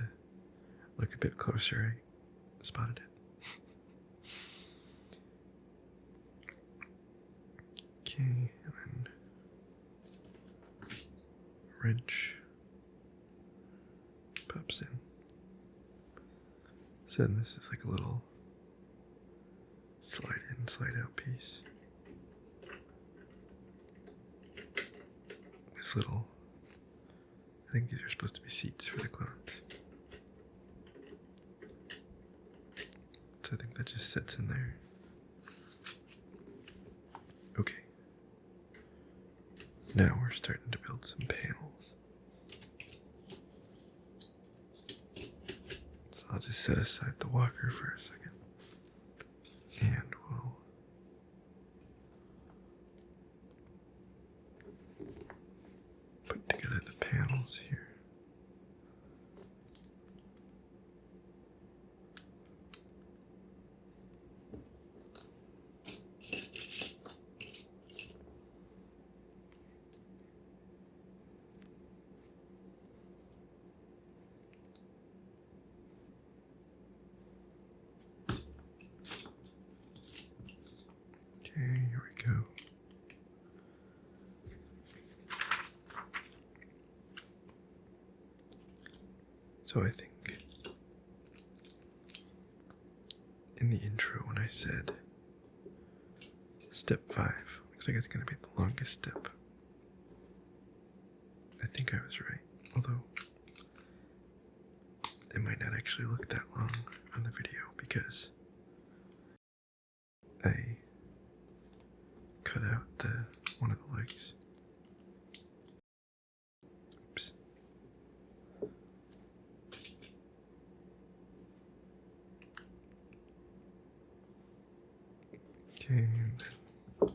look a bit closer, I spotted it. Okay, and then wrench pops in. So then this is like a little slide in, slide out piece. This little, I think these are supposed to be seats for the clones. So I think that just sits in there. Okay. Now we're starting to build some panels. So I'll just set aside the walker for a second. And we'll put together the panels here. Okay, here we go. So I think in the intro when I said step 5, looks like it's going to be the longest step. I think I was right, although it might not actually look that long on the video because I cut out one of the legs. Oops. Okay, and then,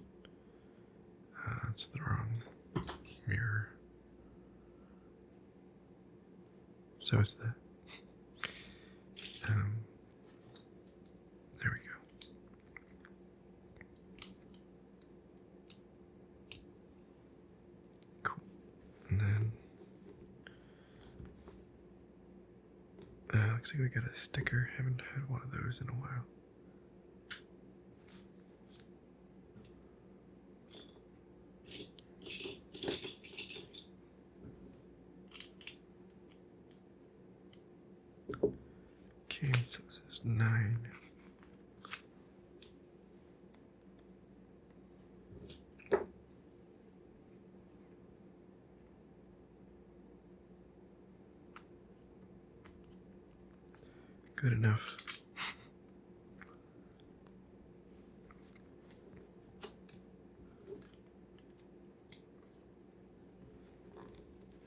that's the wrong mirror. So is that. There we go. Cool. And then looks like we got a sticker. Haven't had one of those in a while. Okay, so this is 9. Good enough.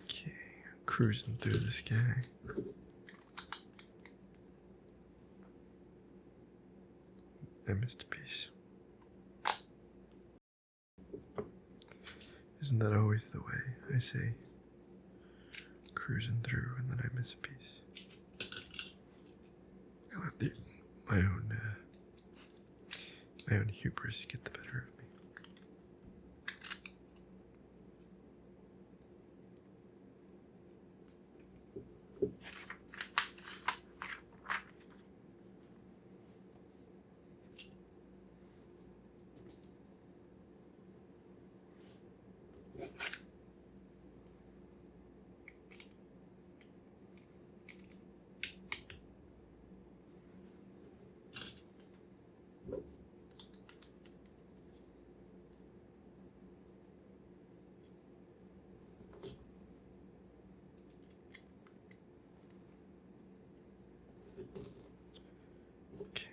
Okay, cruising through the sky. I missed a piece. Isn't that always the way? I say, cruising through, and then I miss a piece. I let my own hubris get the better of me.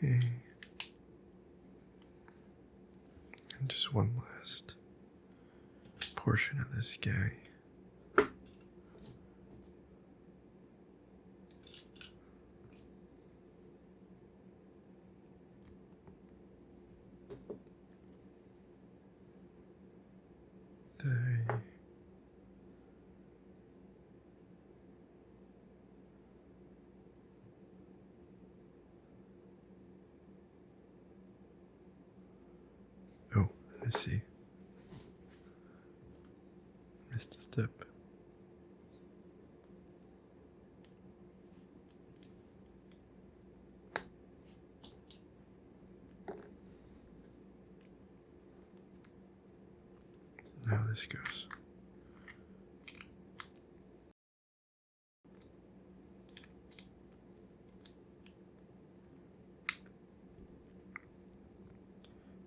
Okay. And just one last portion of this guy. Oh, I see. Missed a step. Now this goes.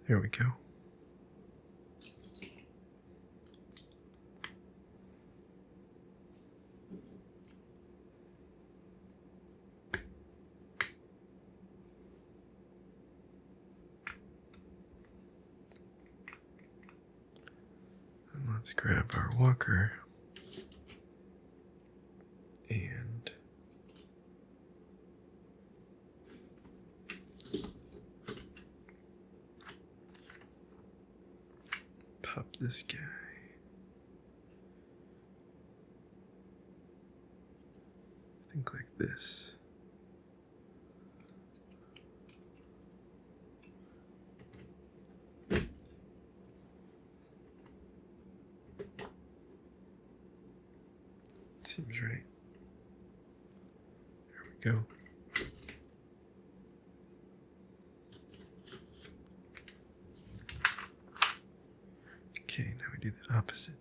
There we go. And let's grab our walker and pop this guy. Think like this. Seems right. There we go. Okay, now we do the opposite.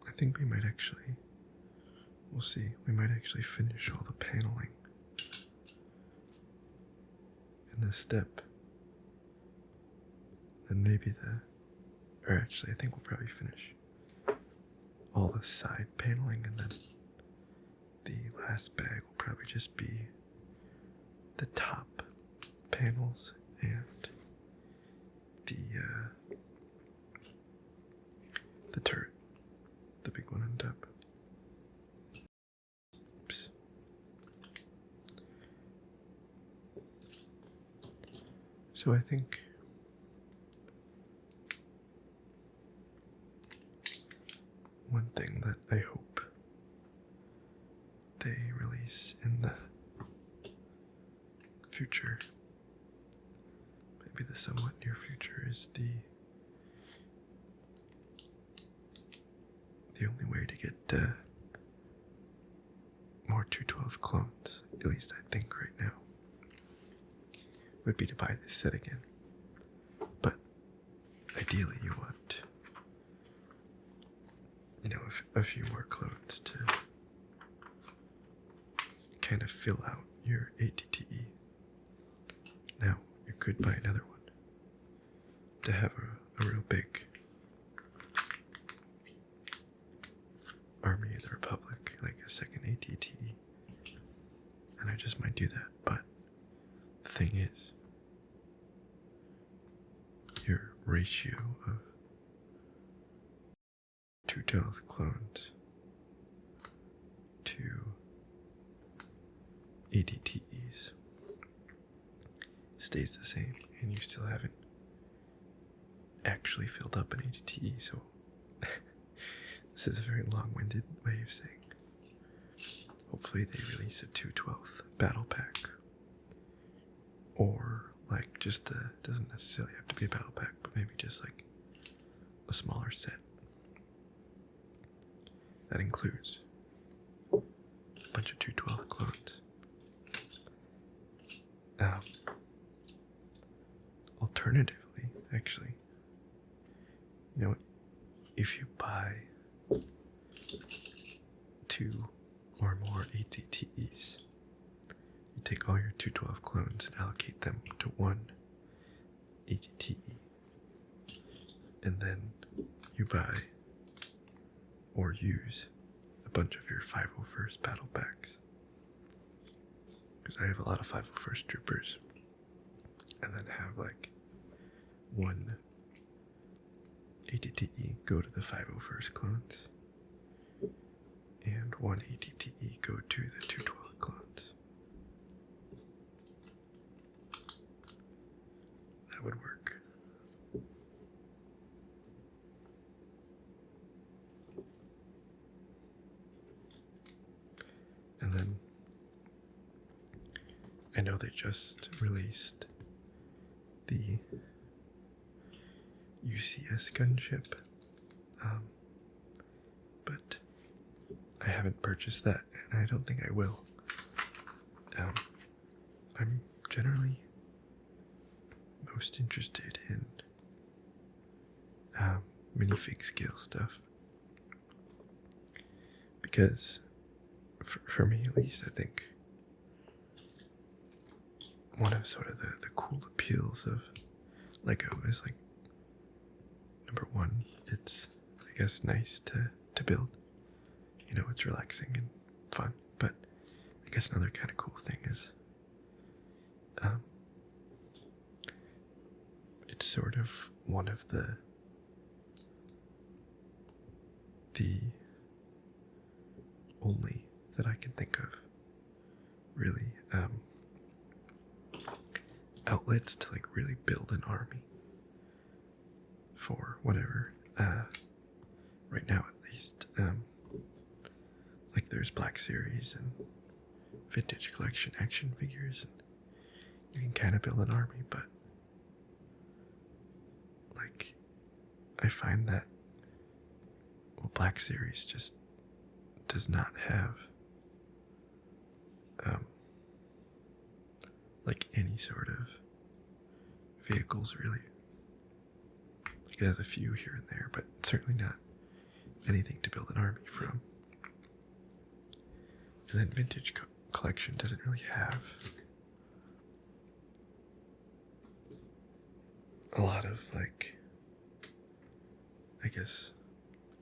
I think we might actually, we'll see, we might actually finish all the paneling in this step. And maybe or actually I think we'll probably finish all the side paneling, and then the last bag will probably just be the top panels and the turret, the big one on top. Oops. So I think one thing that I hope they release in the future, maybe the somewhat near future, is the only way to get more 212 clones, at least I think right now, would be to buy this set again. But ideally you want, a few more clones to kind of fill out your ATTE. Now, you could buy another one to have a real big Army of the Republic, like a second ATTE. And I just might do that, but the thing is, your ratio of 212 clones to ATTEs stays the same, and you still haven't actually filled up an ATTE, so this is a very long-winded way of saying hopefully they release a 2/12 battle pack, or like just a, doesn't necessarily have to be a battle pack, but maybe just like a smaller set that includes a bunch of 2/12 clones. Alternatively, actually, you know, if you buy 2 or more ATTEs, you take all your 2/12 clones and allocate them to one ATTE, and then you buy or use a bunch of your 501st battle packs, because I have a lot of 501st troopers, and then have like one ATTE go to the 501st clones, and one ATTE go to the 2/12 clones. That would work. And then I know they just released the UCS gunship, but I haven't purchased that, and I don't think I will. I'm generally most interested in minifig scale stuff, because for me at least, I think one of sort of the cool appeals of Lego is like, number one, it's, I guess, nice to build. You know, it's relaxing and fun. But I guess another kind of cool thing is it's sort of one of the only that I can think of really outlets to like really build an army for whatever, right now at least. Like there's Black Series and Vintage Collection action figures, and you can kind of build an army, but like I find that, well, Black Series just does not have like any sort of vehicles really. It has a few here and there, but certainly not anything to build an army from. And then Vintage Collection doesn't really have a lot of, like, I guess,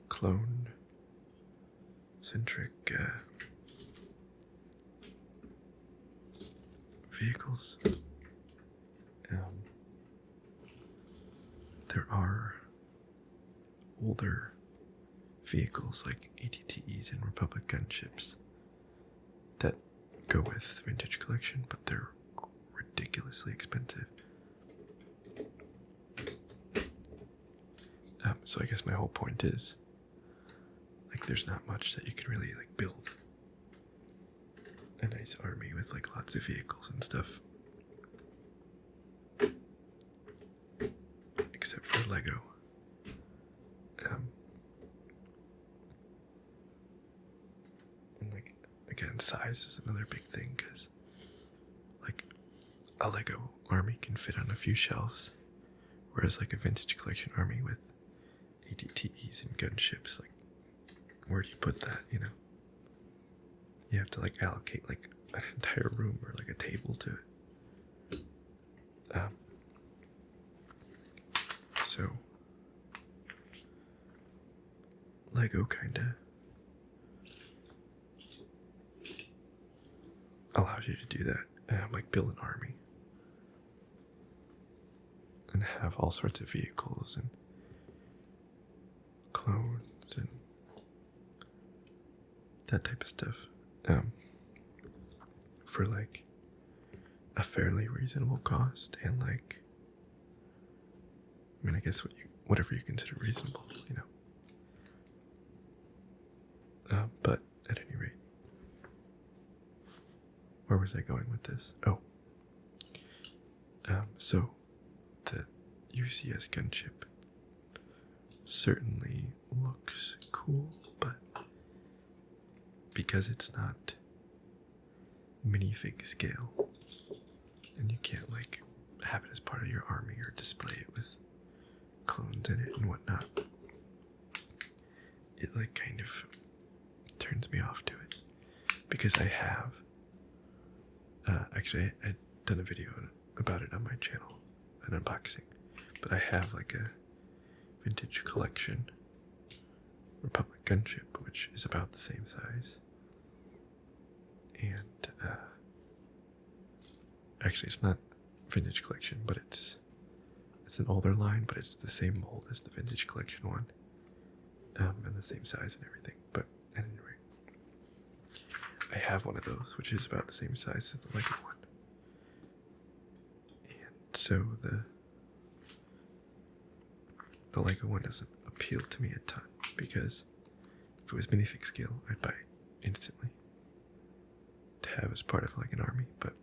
clone-centric vehicles. There are older vehicles like ATTEs and Republic gunships that go with Vintage Collection, but they're ridiculously expensive. So I guess my whole point is, like, there's not much that you can really like build a nice army with like lots of vehicles and stuff, except for Lego. And like, again, size is another big thing, because like a Lego army can fit on a few shelves, whereas like a Vintage Collection army with ATTEs and gunships, like, where do you put that, you know? You have to like allocate like an entire room or like a table to it. So Lego kinda allows you to do that, like build an army and have all sorts of vehicles and clones and that type of stuff. for like a fairly reasonable cost, and like, I mean, I guess whatever you consider reasonable, you know. But at any rate, where was I going with this? Oh, so the UCS gunship certainly looks cool, but because it's not minifig scale, and you can't like have it as part of your army or display it with clones in it and whatnot, it like kind of turns me off to it. Because I have actually I'd done a video about it on my channel, an unboxing, but I have like a vintage collection Republic gunship, which is about the same size, and actually it's not vintage collection, but it's an older line, but it's the same mold as the vintage collection one, and the same size and everything. But anyway, I have one of those, which is about the same size as the Lego one. And so the Lego one doesn't appeal to me a ton, because if it was minifig scale, I'd buy it instantly to have as part of like an army. But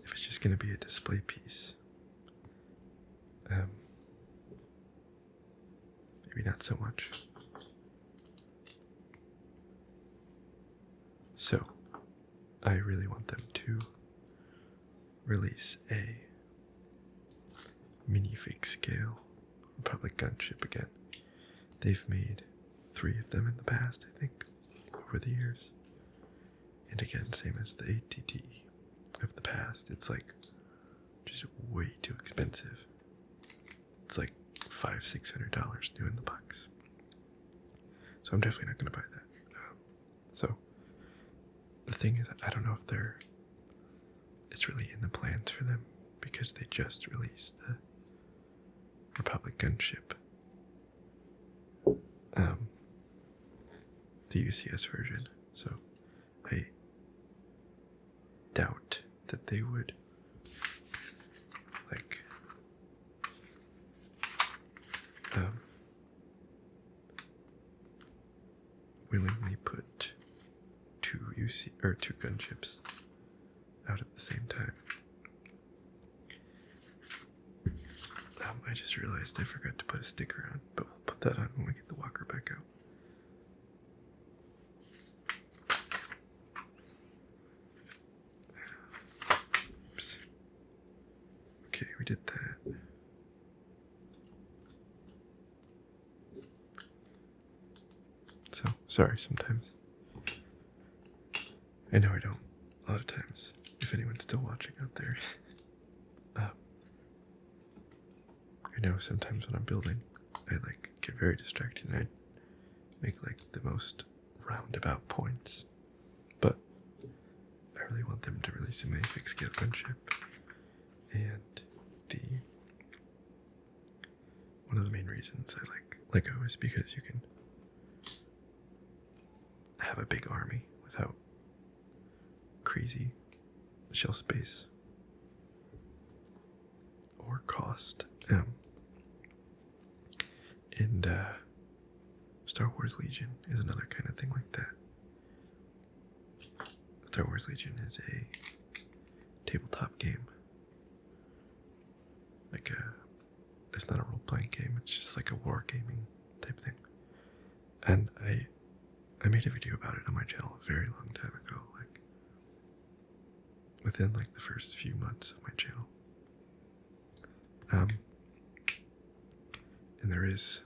if it's just going to be a display piece, maybe not so much. So, I really want them to release a minifig scale Republic gunship again. They've made 3 of them in the past, I think, over the years. And again, same as the ATT of the past, it's like just way too expensive. It's like $500-$600 new in the box. So I'm definitely not going to buy that. So the thing is, I don't know if it's really in the plans for them, because they just released the Republic gunship, the UCS version. So I doubt that they would like willingly put two gunships out at the same time. I just realized I forgot to put a sticker on, but we'll put that on when we get the walker back out. Oops. Okay, we did that. So, sorry, sometimes. I know I don't, a lot of times, if anyone's still watching out there. I know sometimes when I'm building, I like get very distracted and I make like the most roundabout points. But I really want them to release a minifig scale gunship. And one of the main reasons I like Lego is because you can have a big army without crazy shelf space or cost. And Star Wars Legion is another kind of thing like that. Star Wars Legion is a tabletop game. It's not a role-playing game, it's just like a wargaming type thing. And I made a video about it on my channel a very long time ago, like within like the first few months of my channel. And there is,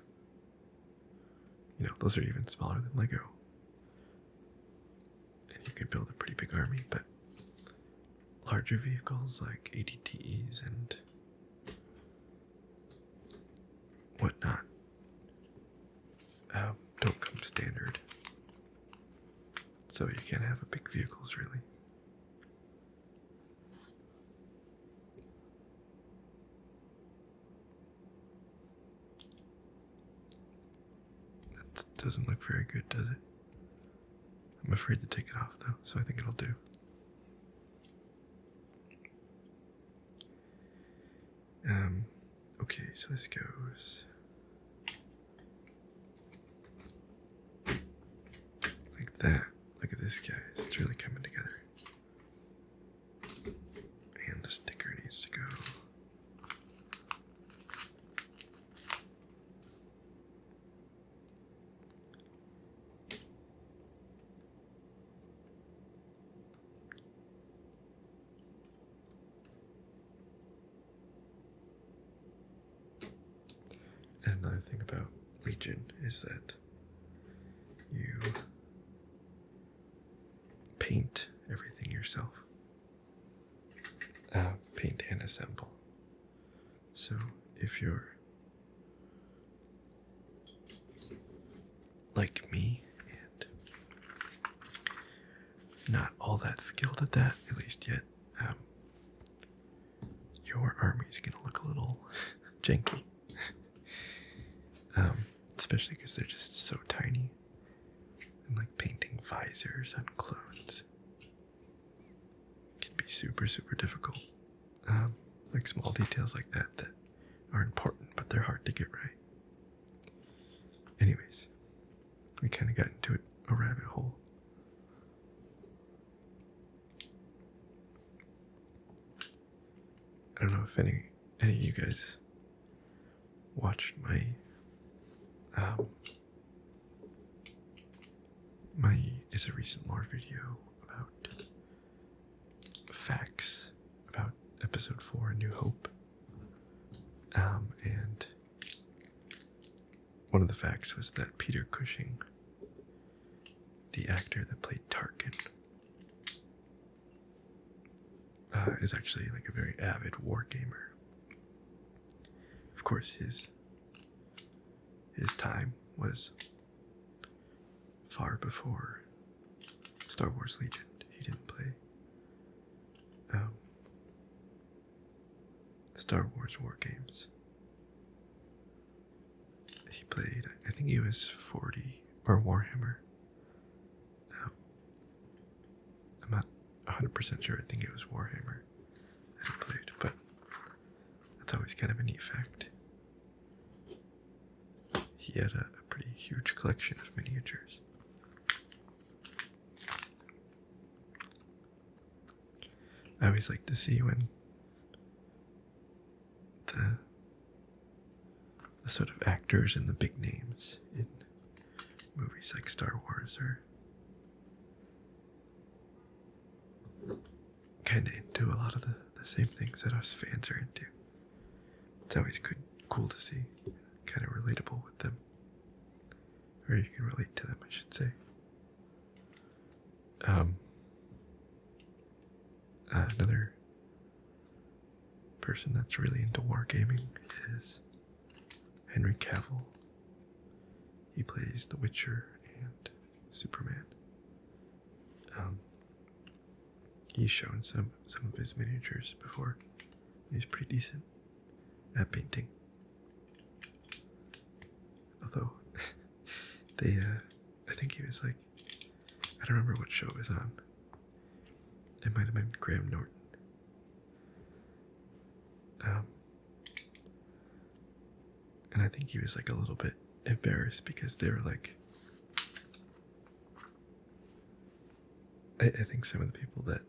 those are even smaller than Lego. And you can build a pretty big army, but larger vehicles like ATTs and whatnot don't come standard. So you can't have a big vehicles really. That doesn't look very good, does it? I'm afraid to take it off though, so I think it'll do. Okay, so this goes like that. Look at this, guys. It's really coming together. And the sticker needs to go. And another thing about Legion is that you paint everything yourself. Paint and assemble. So if you're like me and not all that skilled at that, at least yet, your army's gonna look a little janky. Especially because they're just so tiny. And like painting visors on clones can be super, super difficult. Like small details like that are important, but they're hard to get right. Anyways, we kind of got into a rabbit hole. I don't know if any of you guys watched my is a recent lore video about facts about episode 4 A New Hope. And one of the facts was that Peter Cushing, the actor that played Tarkin, is actually like a very avid war gamer. Of course, his time was far before Star Wars Legion. He didn't play Star Wars war games. He played, I think he was 40, or Warhammer. I'm not 100% sure. I think it was Warhammer that he played, but that's always kind of a neat fact. He had a pretty huge collection of miniatures. I always like to see when the sort of actors and the big names in movies like Star Wars are kind of into a lot of the same things that us fans are into. It's always cool to see, kind of relatable with them. Or you can relate to them, I should say. Another person that's really into wargaming is Henry Cavill. He plays The Witcher and Superman. He's shown some of his miniatures before. He's pretty decent at painting. Although, I think he was like, I don't remember what show it was on. It might have been Graham Norton. And I think he was like a little bit embarrassed because they were like, I think some of the people that,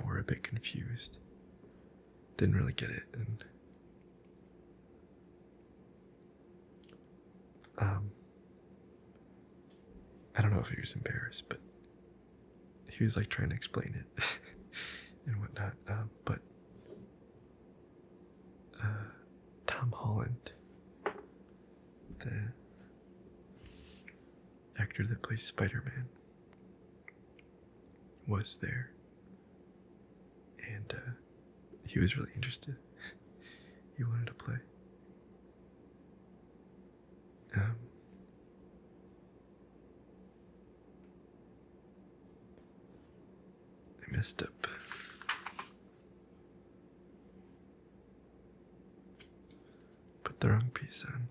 were a bit confused didn't really get it, and I don't know if he was embarrassed, but he was like trying to explain it and whatnot. But Tom Holland, the actor that plays Spider-Man, was there, and he was really interested. He wanted to play. I messed up. Put the wrong piece on.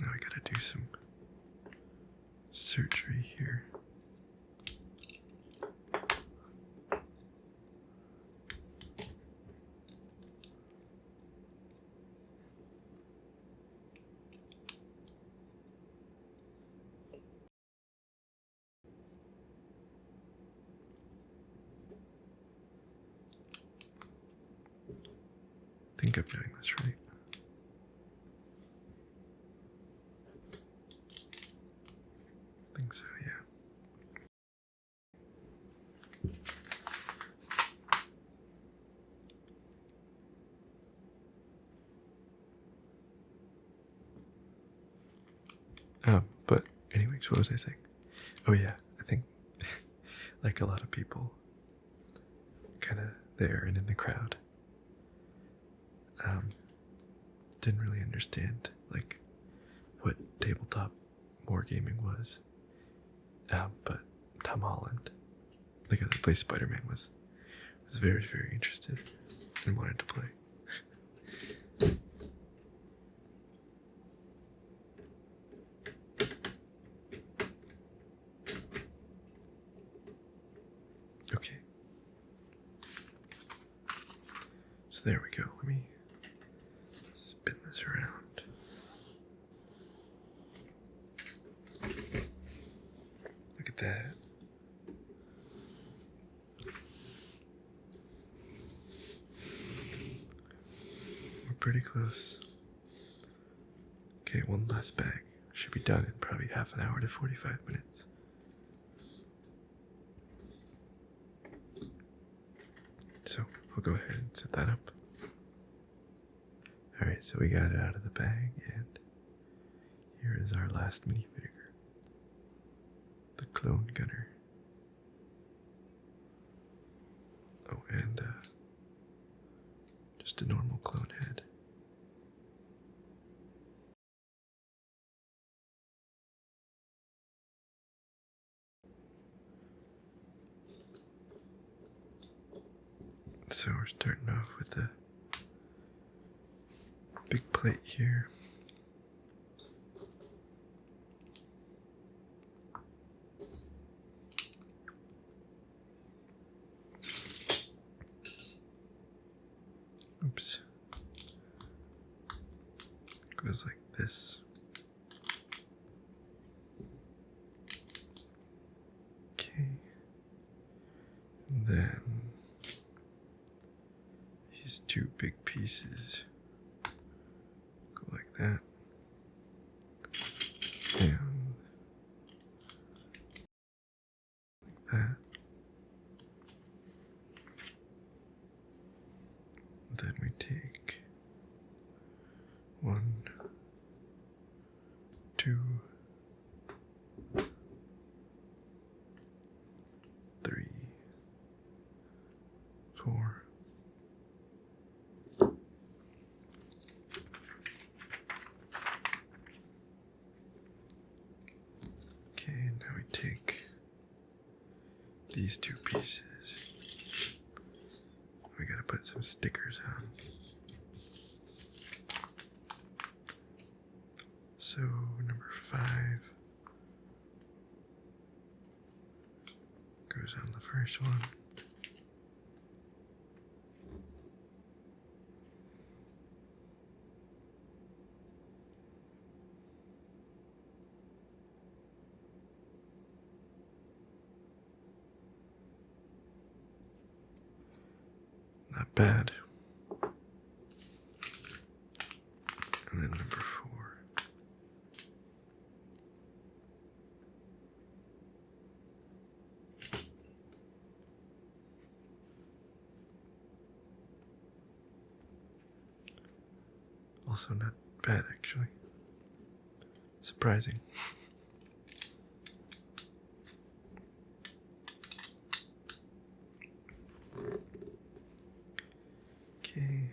Now I gotta do some surgery here. I think I'm doing this right. I think so, yeah. But anyways, what was I saying? Oh yeah, I think like a lot of people kind of there and in the crowd didn't really understand like what tabletop wargaming was. But Tom Holland, the guy that plays Spider-Man, was very, very interested and wanted to play. Okay. So there we go. Let me spin this around. Look at that. We're pretty close. Okay, one last bag. Should be done in probably half an hour to 45 minutes. So I'll go ahead and set that up. Alright, so we got it out of the bag, and here is our last minifigure. The Clone Gunner. Oh, and just a normal clone head. So we're starting off with the big plate here. Oops. Goes like this. Okay. And then these two big pieces go like that. And like that. Then we take 1, 2, 3, 4. Okay, now we take these two pieces. We gotta put some stickers on. So number 5 goes on the first one. Not bad. And then number 4. Also not bad, actually. Surprising. Okay.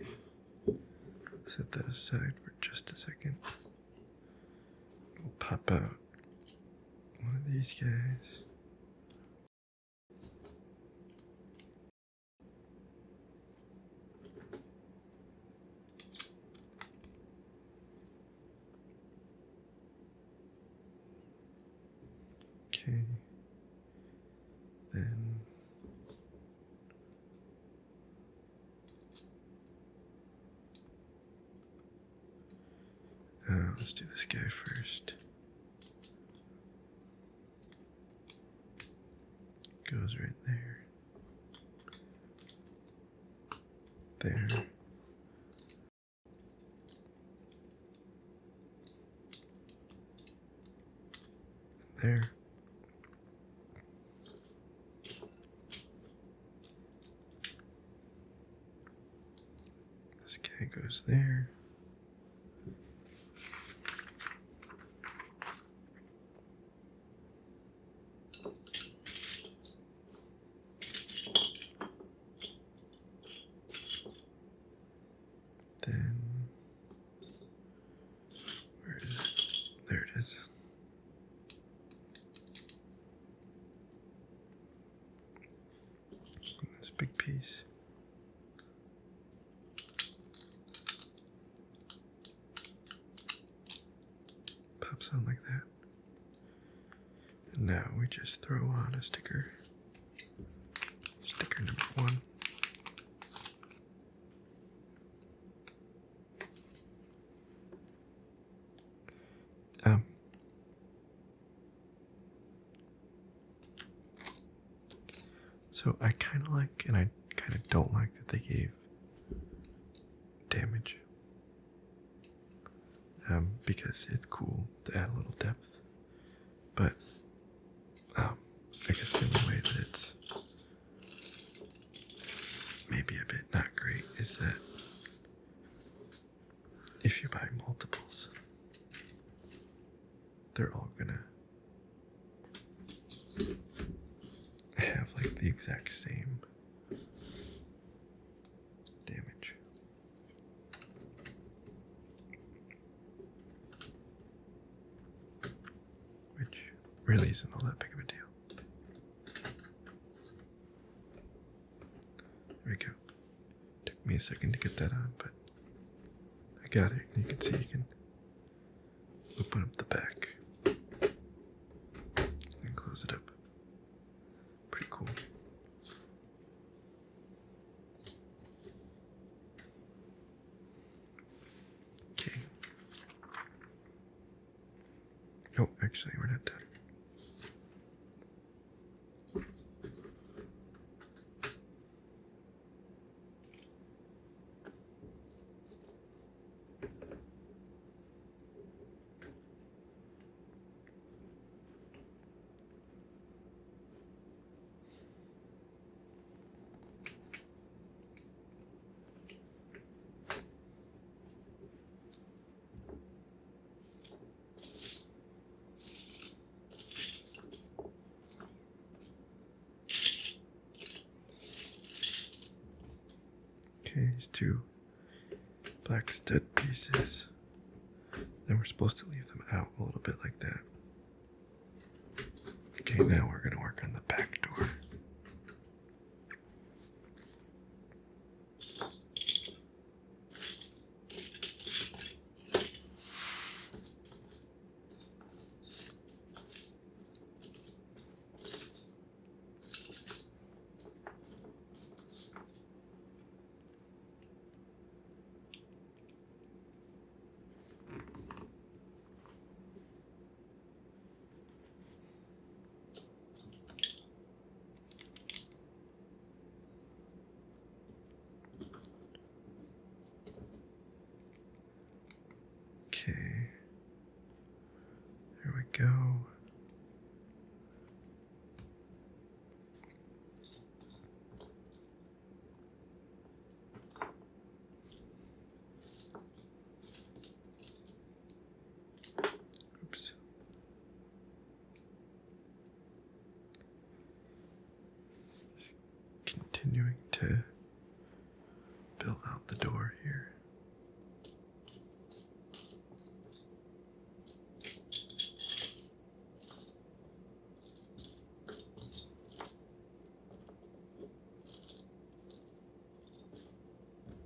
Set that aside for just a second. We'll pop out one of these guys. let's do this guy first. Goes right there. There. There. This guy goes there. Then, where is it? There it is. This big piece. Pops on like that. And now we just throw on a sticker. Sticker number 1. So I kind of like, and I kind of don't like that they gave damage. Because it's cool to add a little depth. But, I guess the only way that it's maybe a bit not great is that if you buy multiples, they're all gonna have like the exact same damage. Which really isn't all that big of a deal. There we go. Took me a second to get that on, but I got it. You can see you can open up the back and close it up. Pretty cool. Okay. Oh, actually, we're not done. Okay, these 2 black stud pieces. Then we're supposed to leave them out a little bit like that. Okay, now we're going to work on the back door. Okay, there we go. Oops. Just continuing to build out the door here.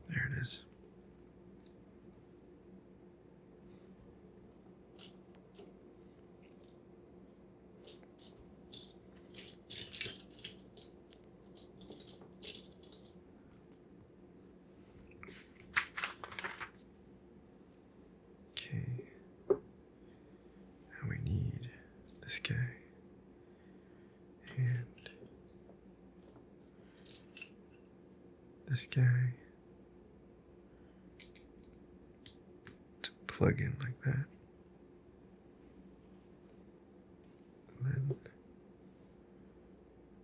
There it is. Okay. guy, and this guy to plug in like that. And then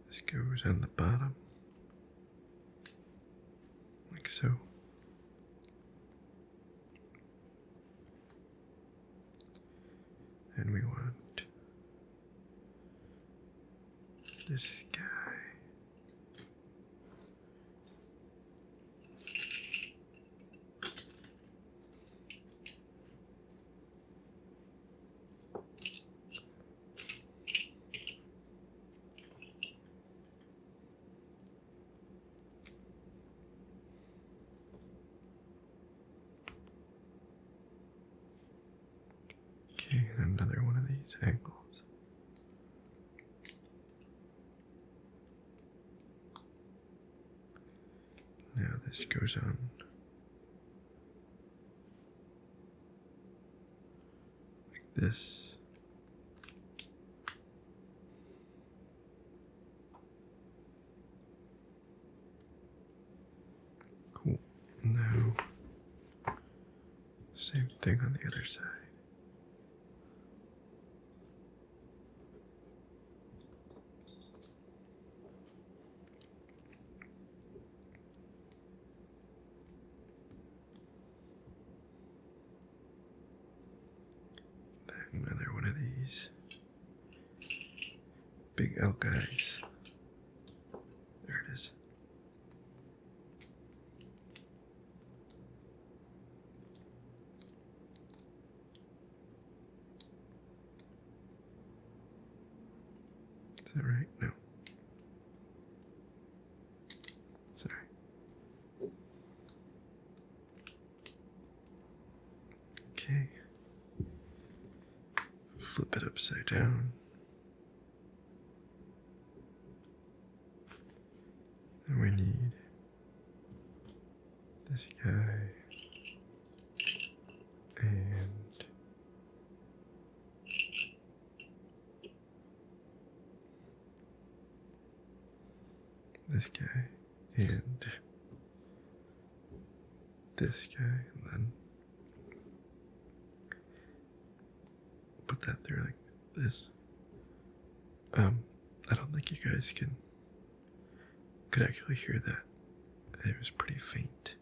this goes on the bottom, like so. And we want this guy. Okay, and another one of these angles. Now this goes on like this. Cool. Now, same thing on the other side. Another one of these big L guys. There it is. Is that right? No. Sorry. Okay. Flip it upside down. And we need this guy and this guy and this guy, and then put that through like this. I don't think you guys could actually hear that. It was pretty faint.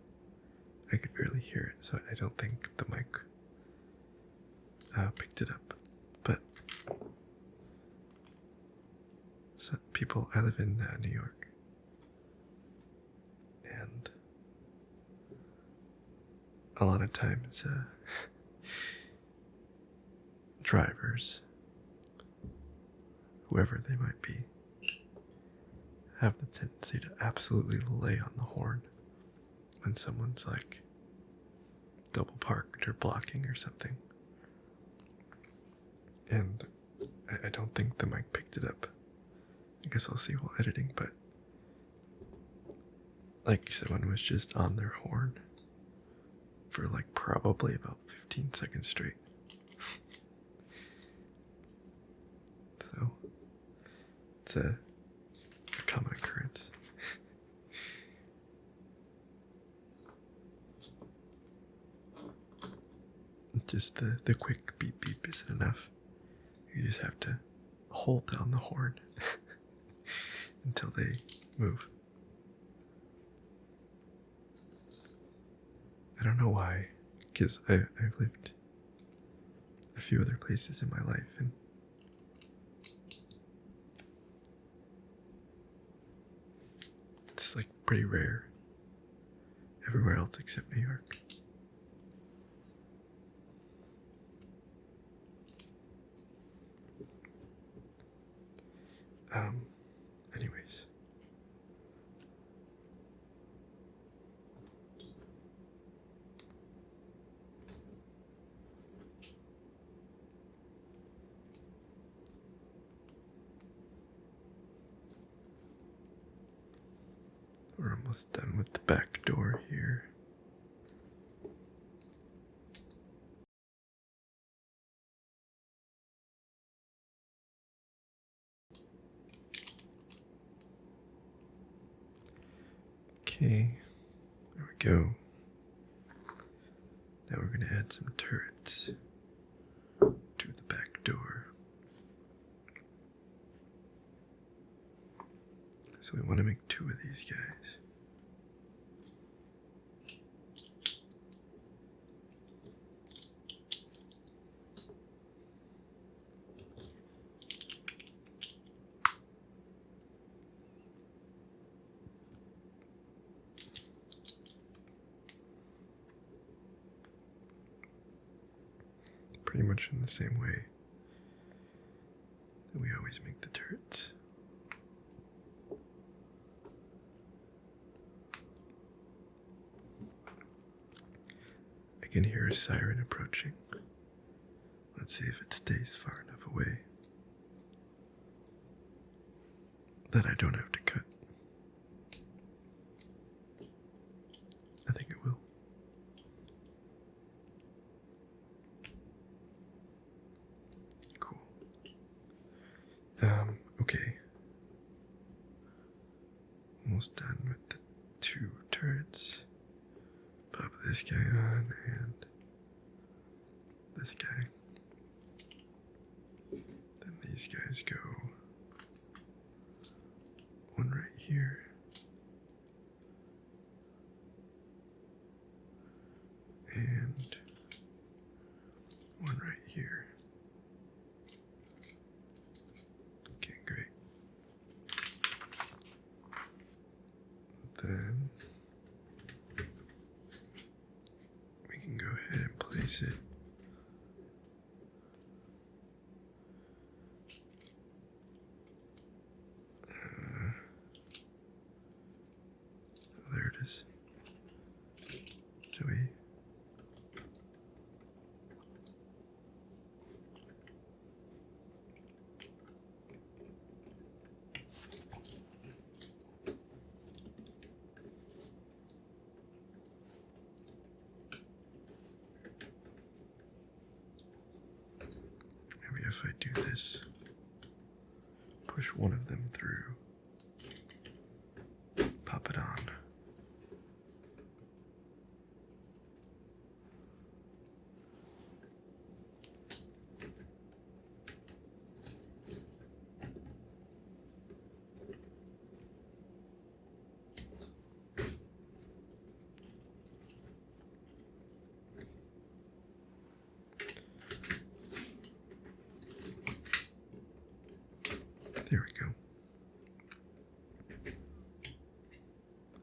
I could barely hear it, so I don't think the mic picked it up. But some people, I live in New York, and a lot of times drivers, whoever they might be, have the tendency to absolutely lay on the horn when someone's like double parked or blocking or something. And I don't think the mic picked it up. I guess I'll see while editing, but like someone was just on their horn for like probably about 15 seconds straight. So it's a common occurrence. Just the quick beep beep isn't enough. You just have to hold down the horn until they move. I don't know why, because I've lived a few other places in my life, and it's like pretty rare everywhere else except New York. Anyways. We're almost done with the back door here. Okay, there we go. Now we're going to add some turrets to the back door. So we want to make 2 of these guys. Pretty much in the same way that we always make the turrets. I can hear a siren approaching. Let's see if it stays far enough away that I don't have to cut. I think it will. Cool. Okay. Almost done with the 2 turrets. Pop this guy on and this guy. Then these guys go one right here. And one right here. Okay, great. Then we can go ahead and place it there it is. Shall we? Maybe if I do this, push one of them through, pop it on. There we go.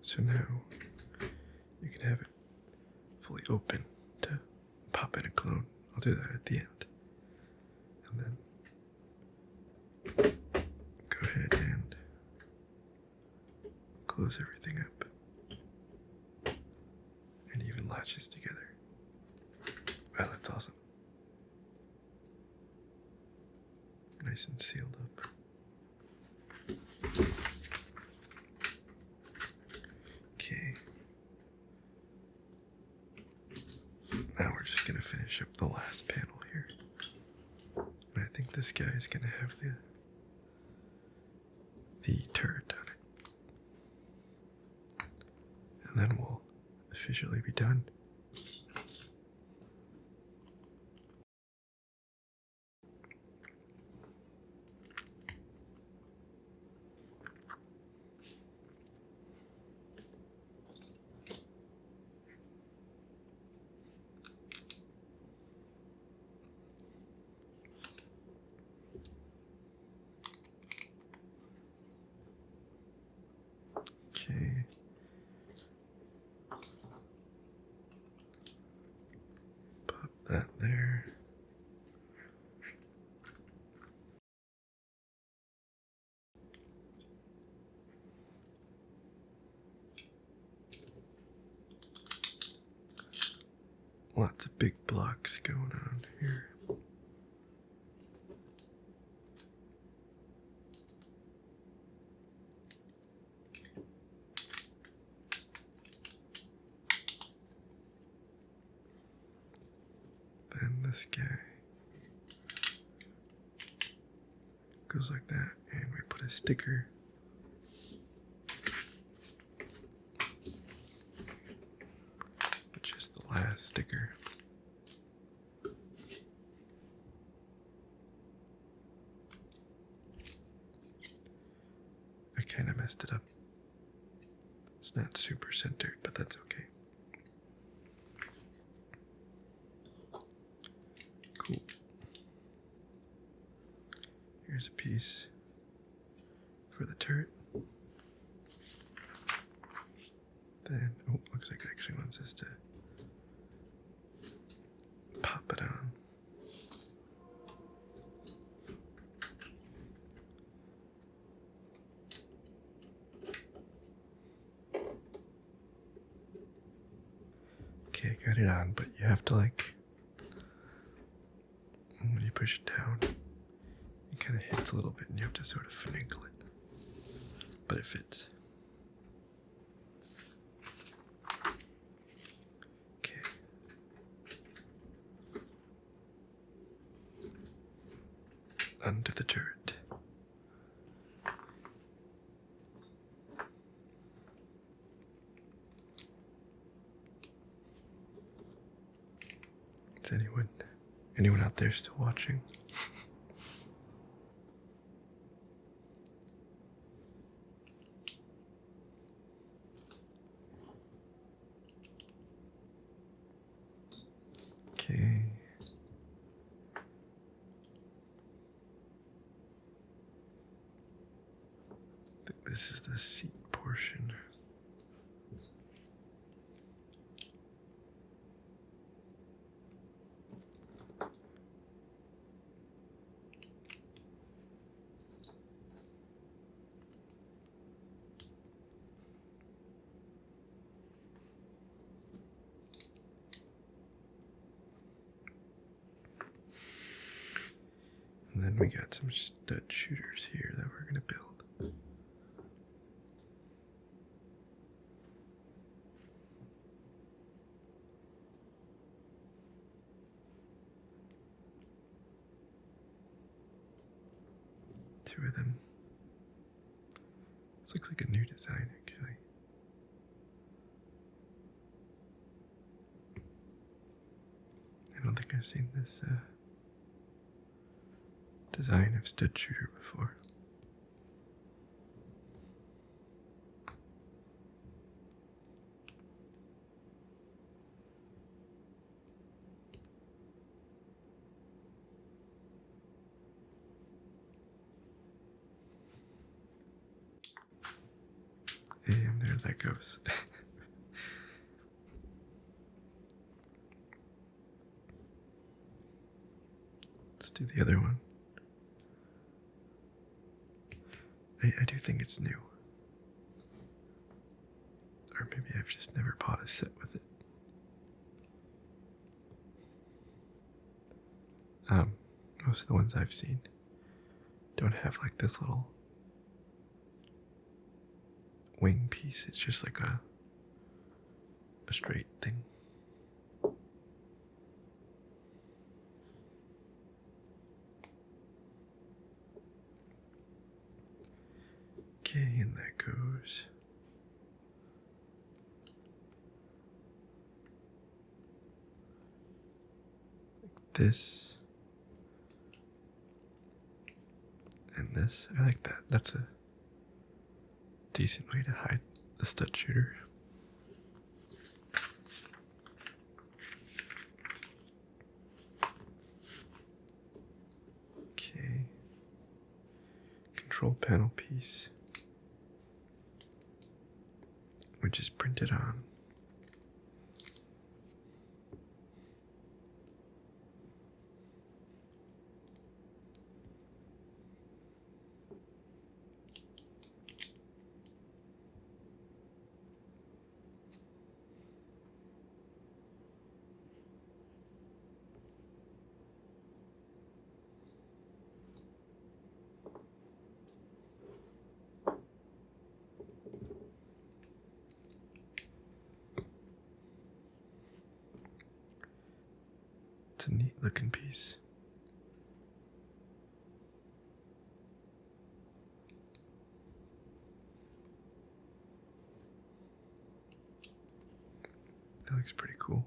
So now you can have it fully open to pop in a clone. I'll do that at the end. And then go ahead and close everything up. And even latches together. Wow, that's awesome. Nice and sealed up. Okay. Now we're just gonna finish up the last panel here. And I think this guy is gonna have the turret on it. And then we'll officially be done. Okay. Pop that there. Lots of big blocks going on here. Then this guy goes like that, and we put a sticker last sticker. I kind of messed it up. It's not super centered, but that's okay. Cool. Here's a piece for the turret. Then, oh, looks like it actually wants us to pop it on. Okay, got it on, but you have to like, when you push it down, it kind of hits a little bit and you have to sort of finagle it. But it fits. Okay. Under the turret. Is anyone out there still watching? Okay. I think this is the seat portion. And then we got some stud shooters here that we're going to build. Two of them. This looks like a new design, actually. I don't think I've seen this design of stud shooter before. And there that goes. Let's do the other one. I do think it's new. Or maybe I've just never bought a set with it. Most of the ones I've seen don't have like this little wing piece. It's just like a straight thing. Okay, and that goes. Like this. And this. I like that. That's a decent way to hide the stud shooter. Okay. Control panel piece, which is printed on. It's a neat looking piece. That looks pretty cool.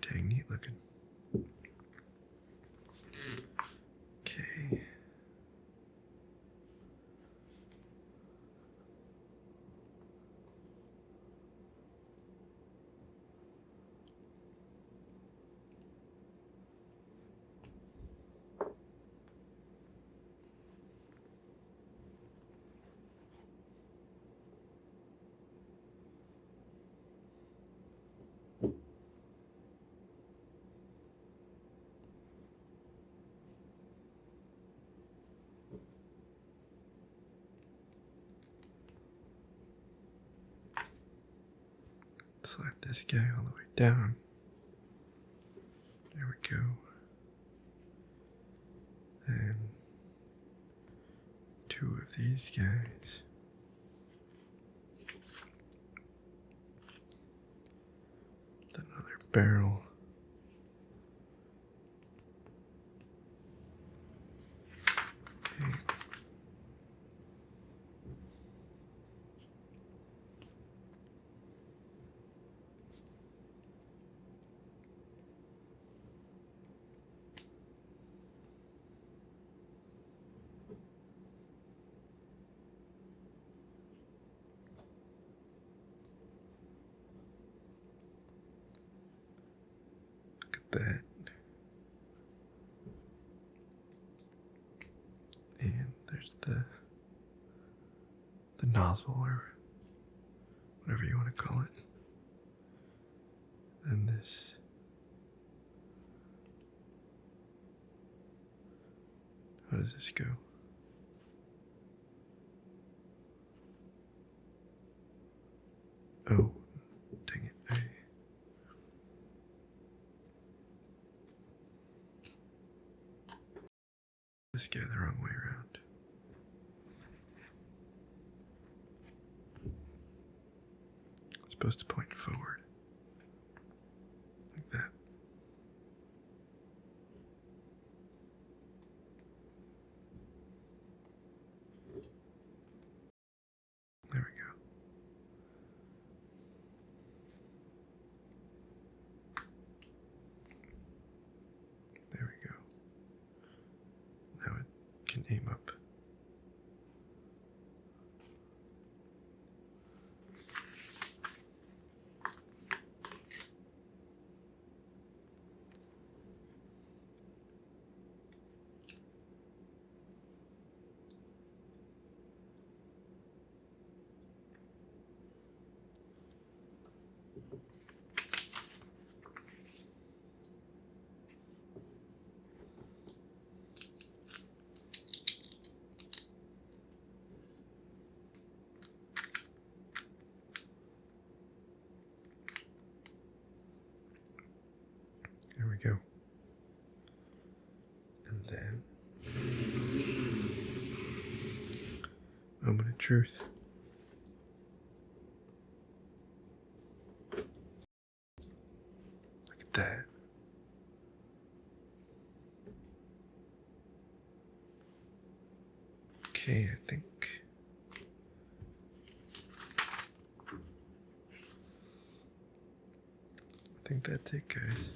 dang neat looking. Okay. Slide this guy all the way down. There we go. And two of these guys. Then another barrel. Okay. That. And there's the nozzle or whatever you want to call it. And this. How does this go? Oh, dang it. This guy the wrong way around. It's supposed to point forward. Like that. There we go. There we go. Now it can aim up. There we go. And then, moment of truth. Look at that. Okay, I think that's it, guys.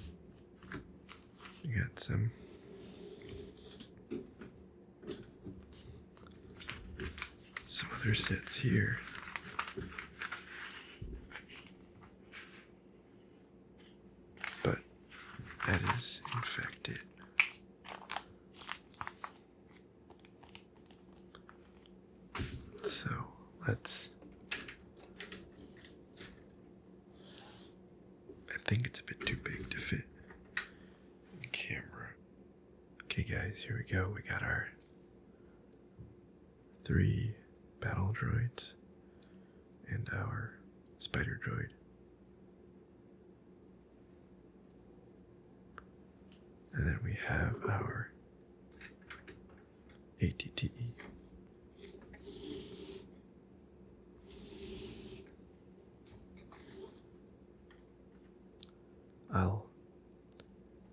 We got some other sets here. But that is in fact it. So let's, I think it's a bit too big to fit in the camera. Okay guys, here we go. We got our 3 battle droids and our spider droid. And then we have our ATTE. I'll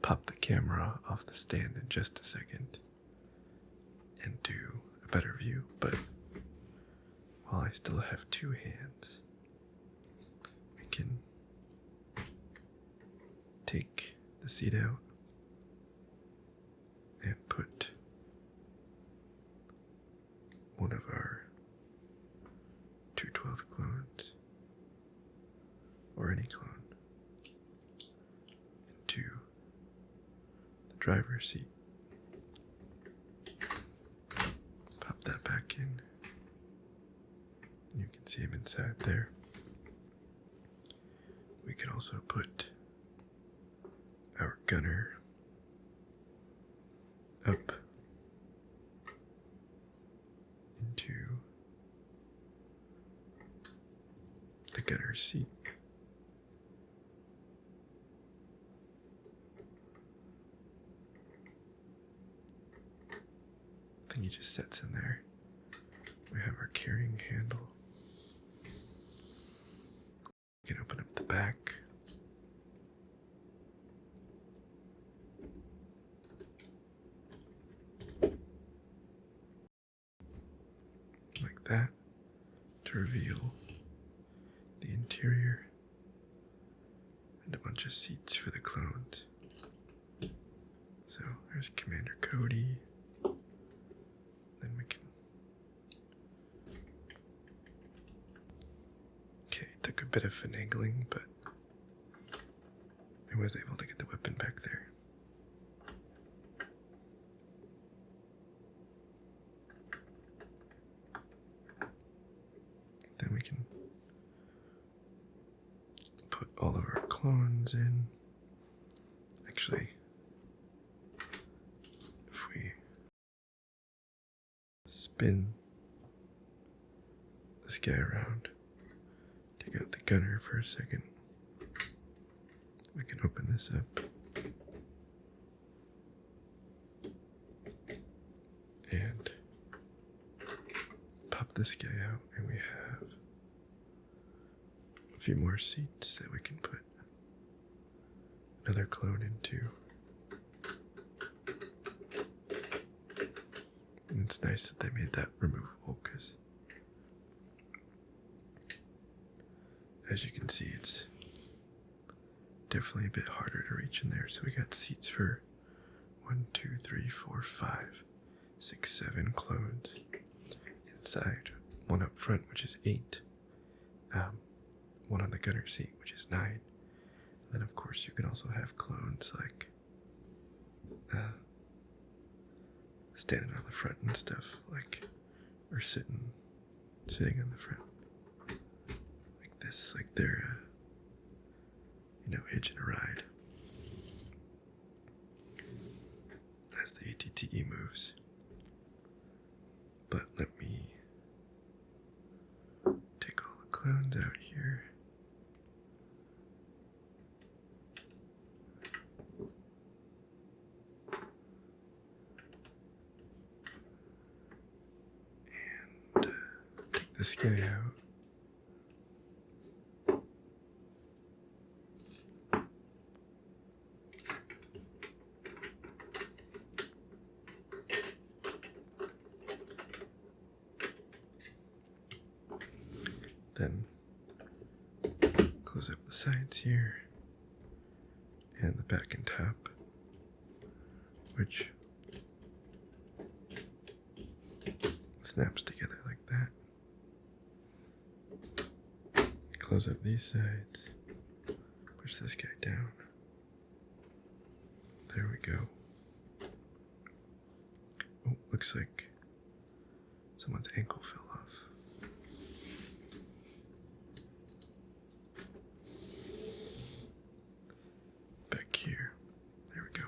pop the camera off the stand in just a second and do a better view, but while I still have 2 hands, we can take the seat out and put one of our 2/12 clones, or any clone, into the driver's seat. Pop that back in. You can see him inside there. We can also put our gunner up into the gunner's seat. Then he just sits in there. We have our carrying handle. We can open up the back. Like that, to reveal the interior and a bunch of seats for the clones. So there's Commander Cody. Then we can... Okay, it took a bit of finagling, but I was able to get the weapon back there. Then we can put all of our clones in. Actually, if we spin this guy around, take out the gunner for a second, we can open this up. And pop this guy out, and we have a few more seats that we can put another clone into. And it's nice that they made that removable, because as you can see, it's definitely a bit harder to reach in there. So we got seats for 1, 2, 3, 4, 5, 6, 7 clones inside. One up front, which is 8. One on the gunner seat, which is 9. And then, of course, you can also have clones like standing on the front and stuff, like, or sitting on the front, like this, like they're, hitching a ride as the ATTE moves. But let me take all the clones out here. And take this guy out. Then close up the sides here and the back and top, which snaps together like that. Close up these sides, push this guy down. There we go. Oh, looks like someone's ankle fell off. Here. There we go.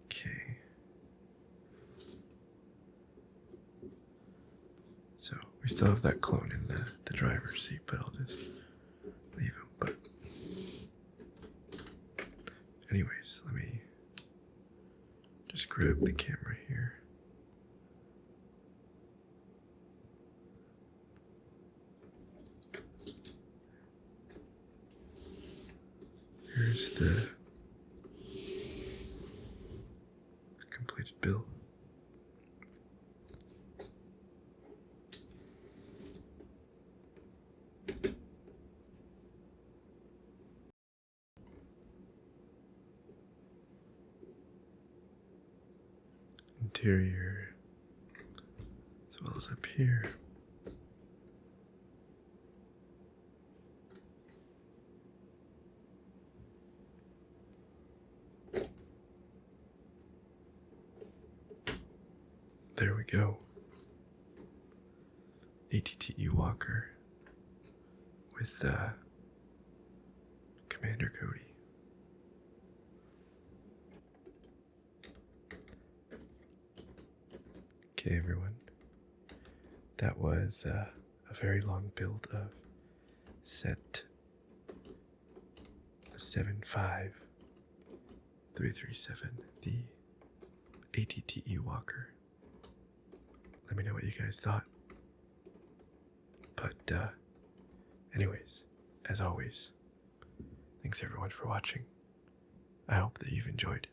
Okay. So we still have that clone in the driver's seat, but I'll just leave him. But anyways, let me just grab the camera here. Here's the completed build. interior as well as up here. There we go. ATTE Walker with Commander Cody. Okay, everyone. That was a very long build of set 75337, the ATTE Walker. Let me know what you guys thought. But, anyways, as always, thanks everyone for watching. I hope that you've enjoyed.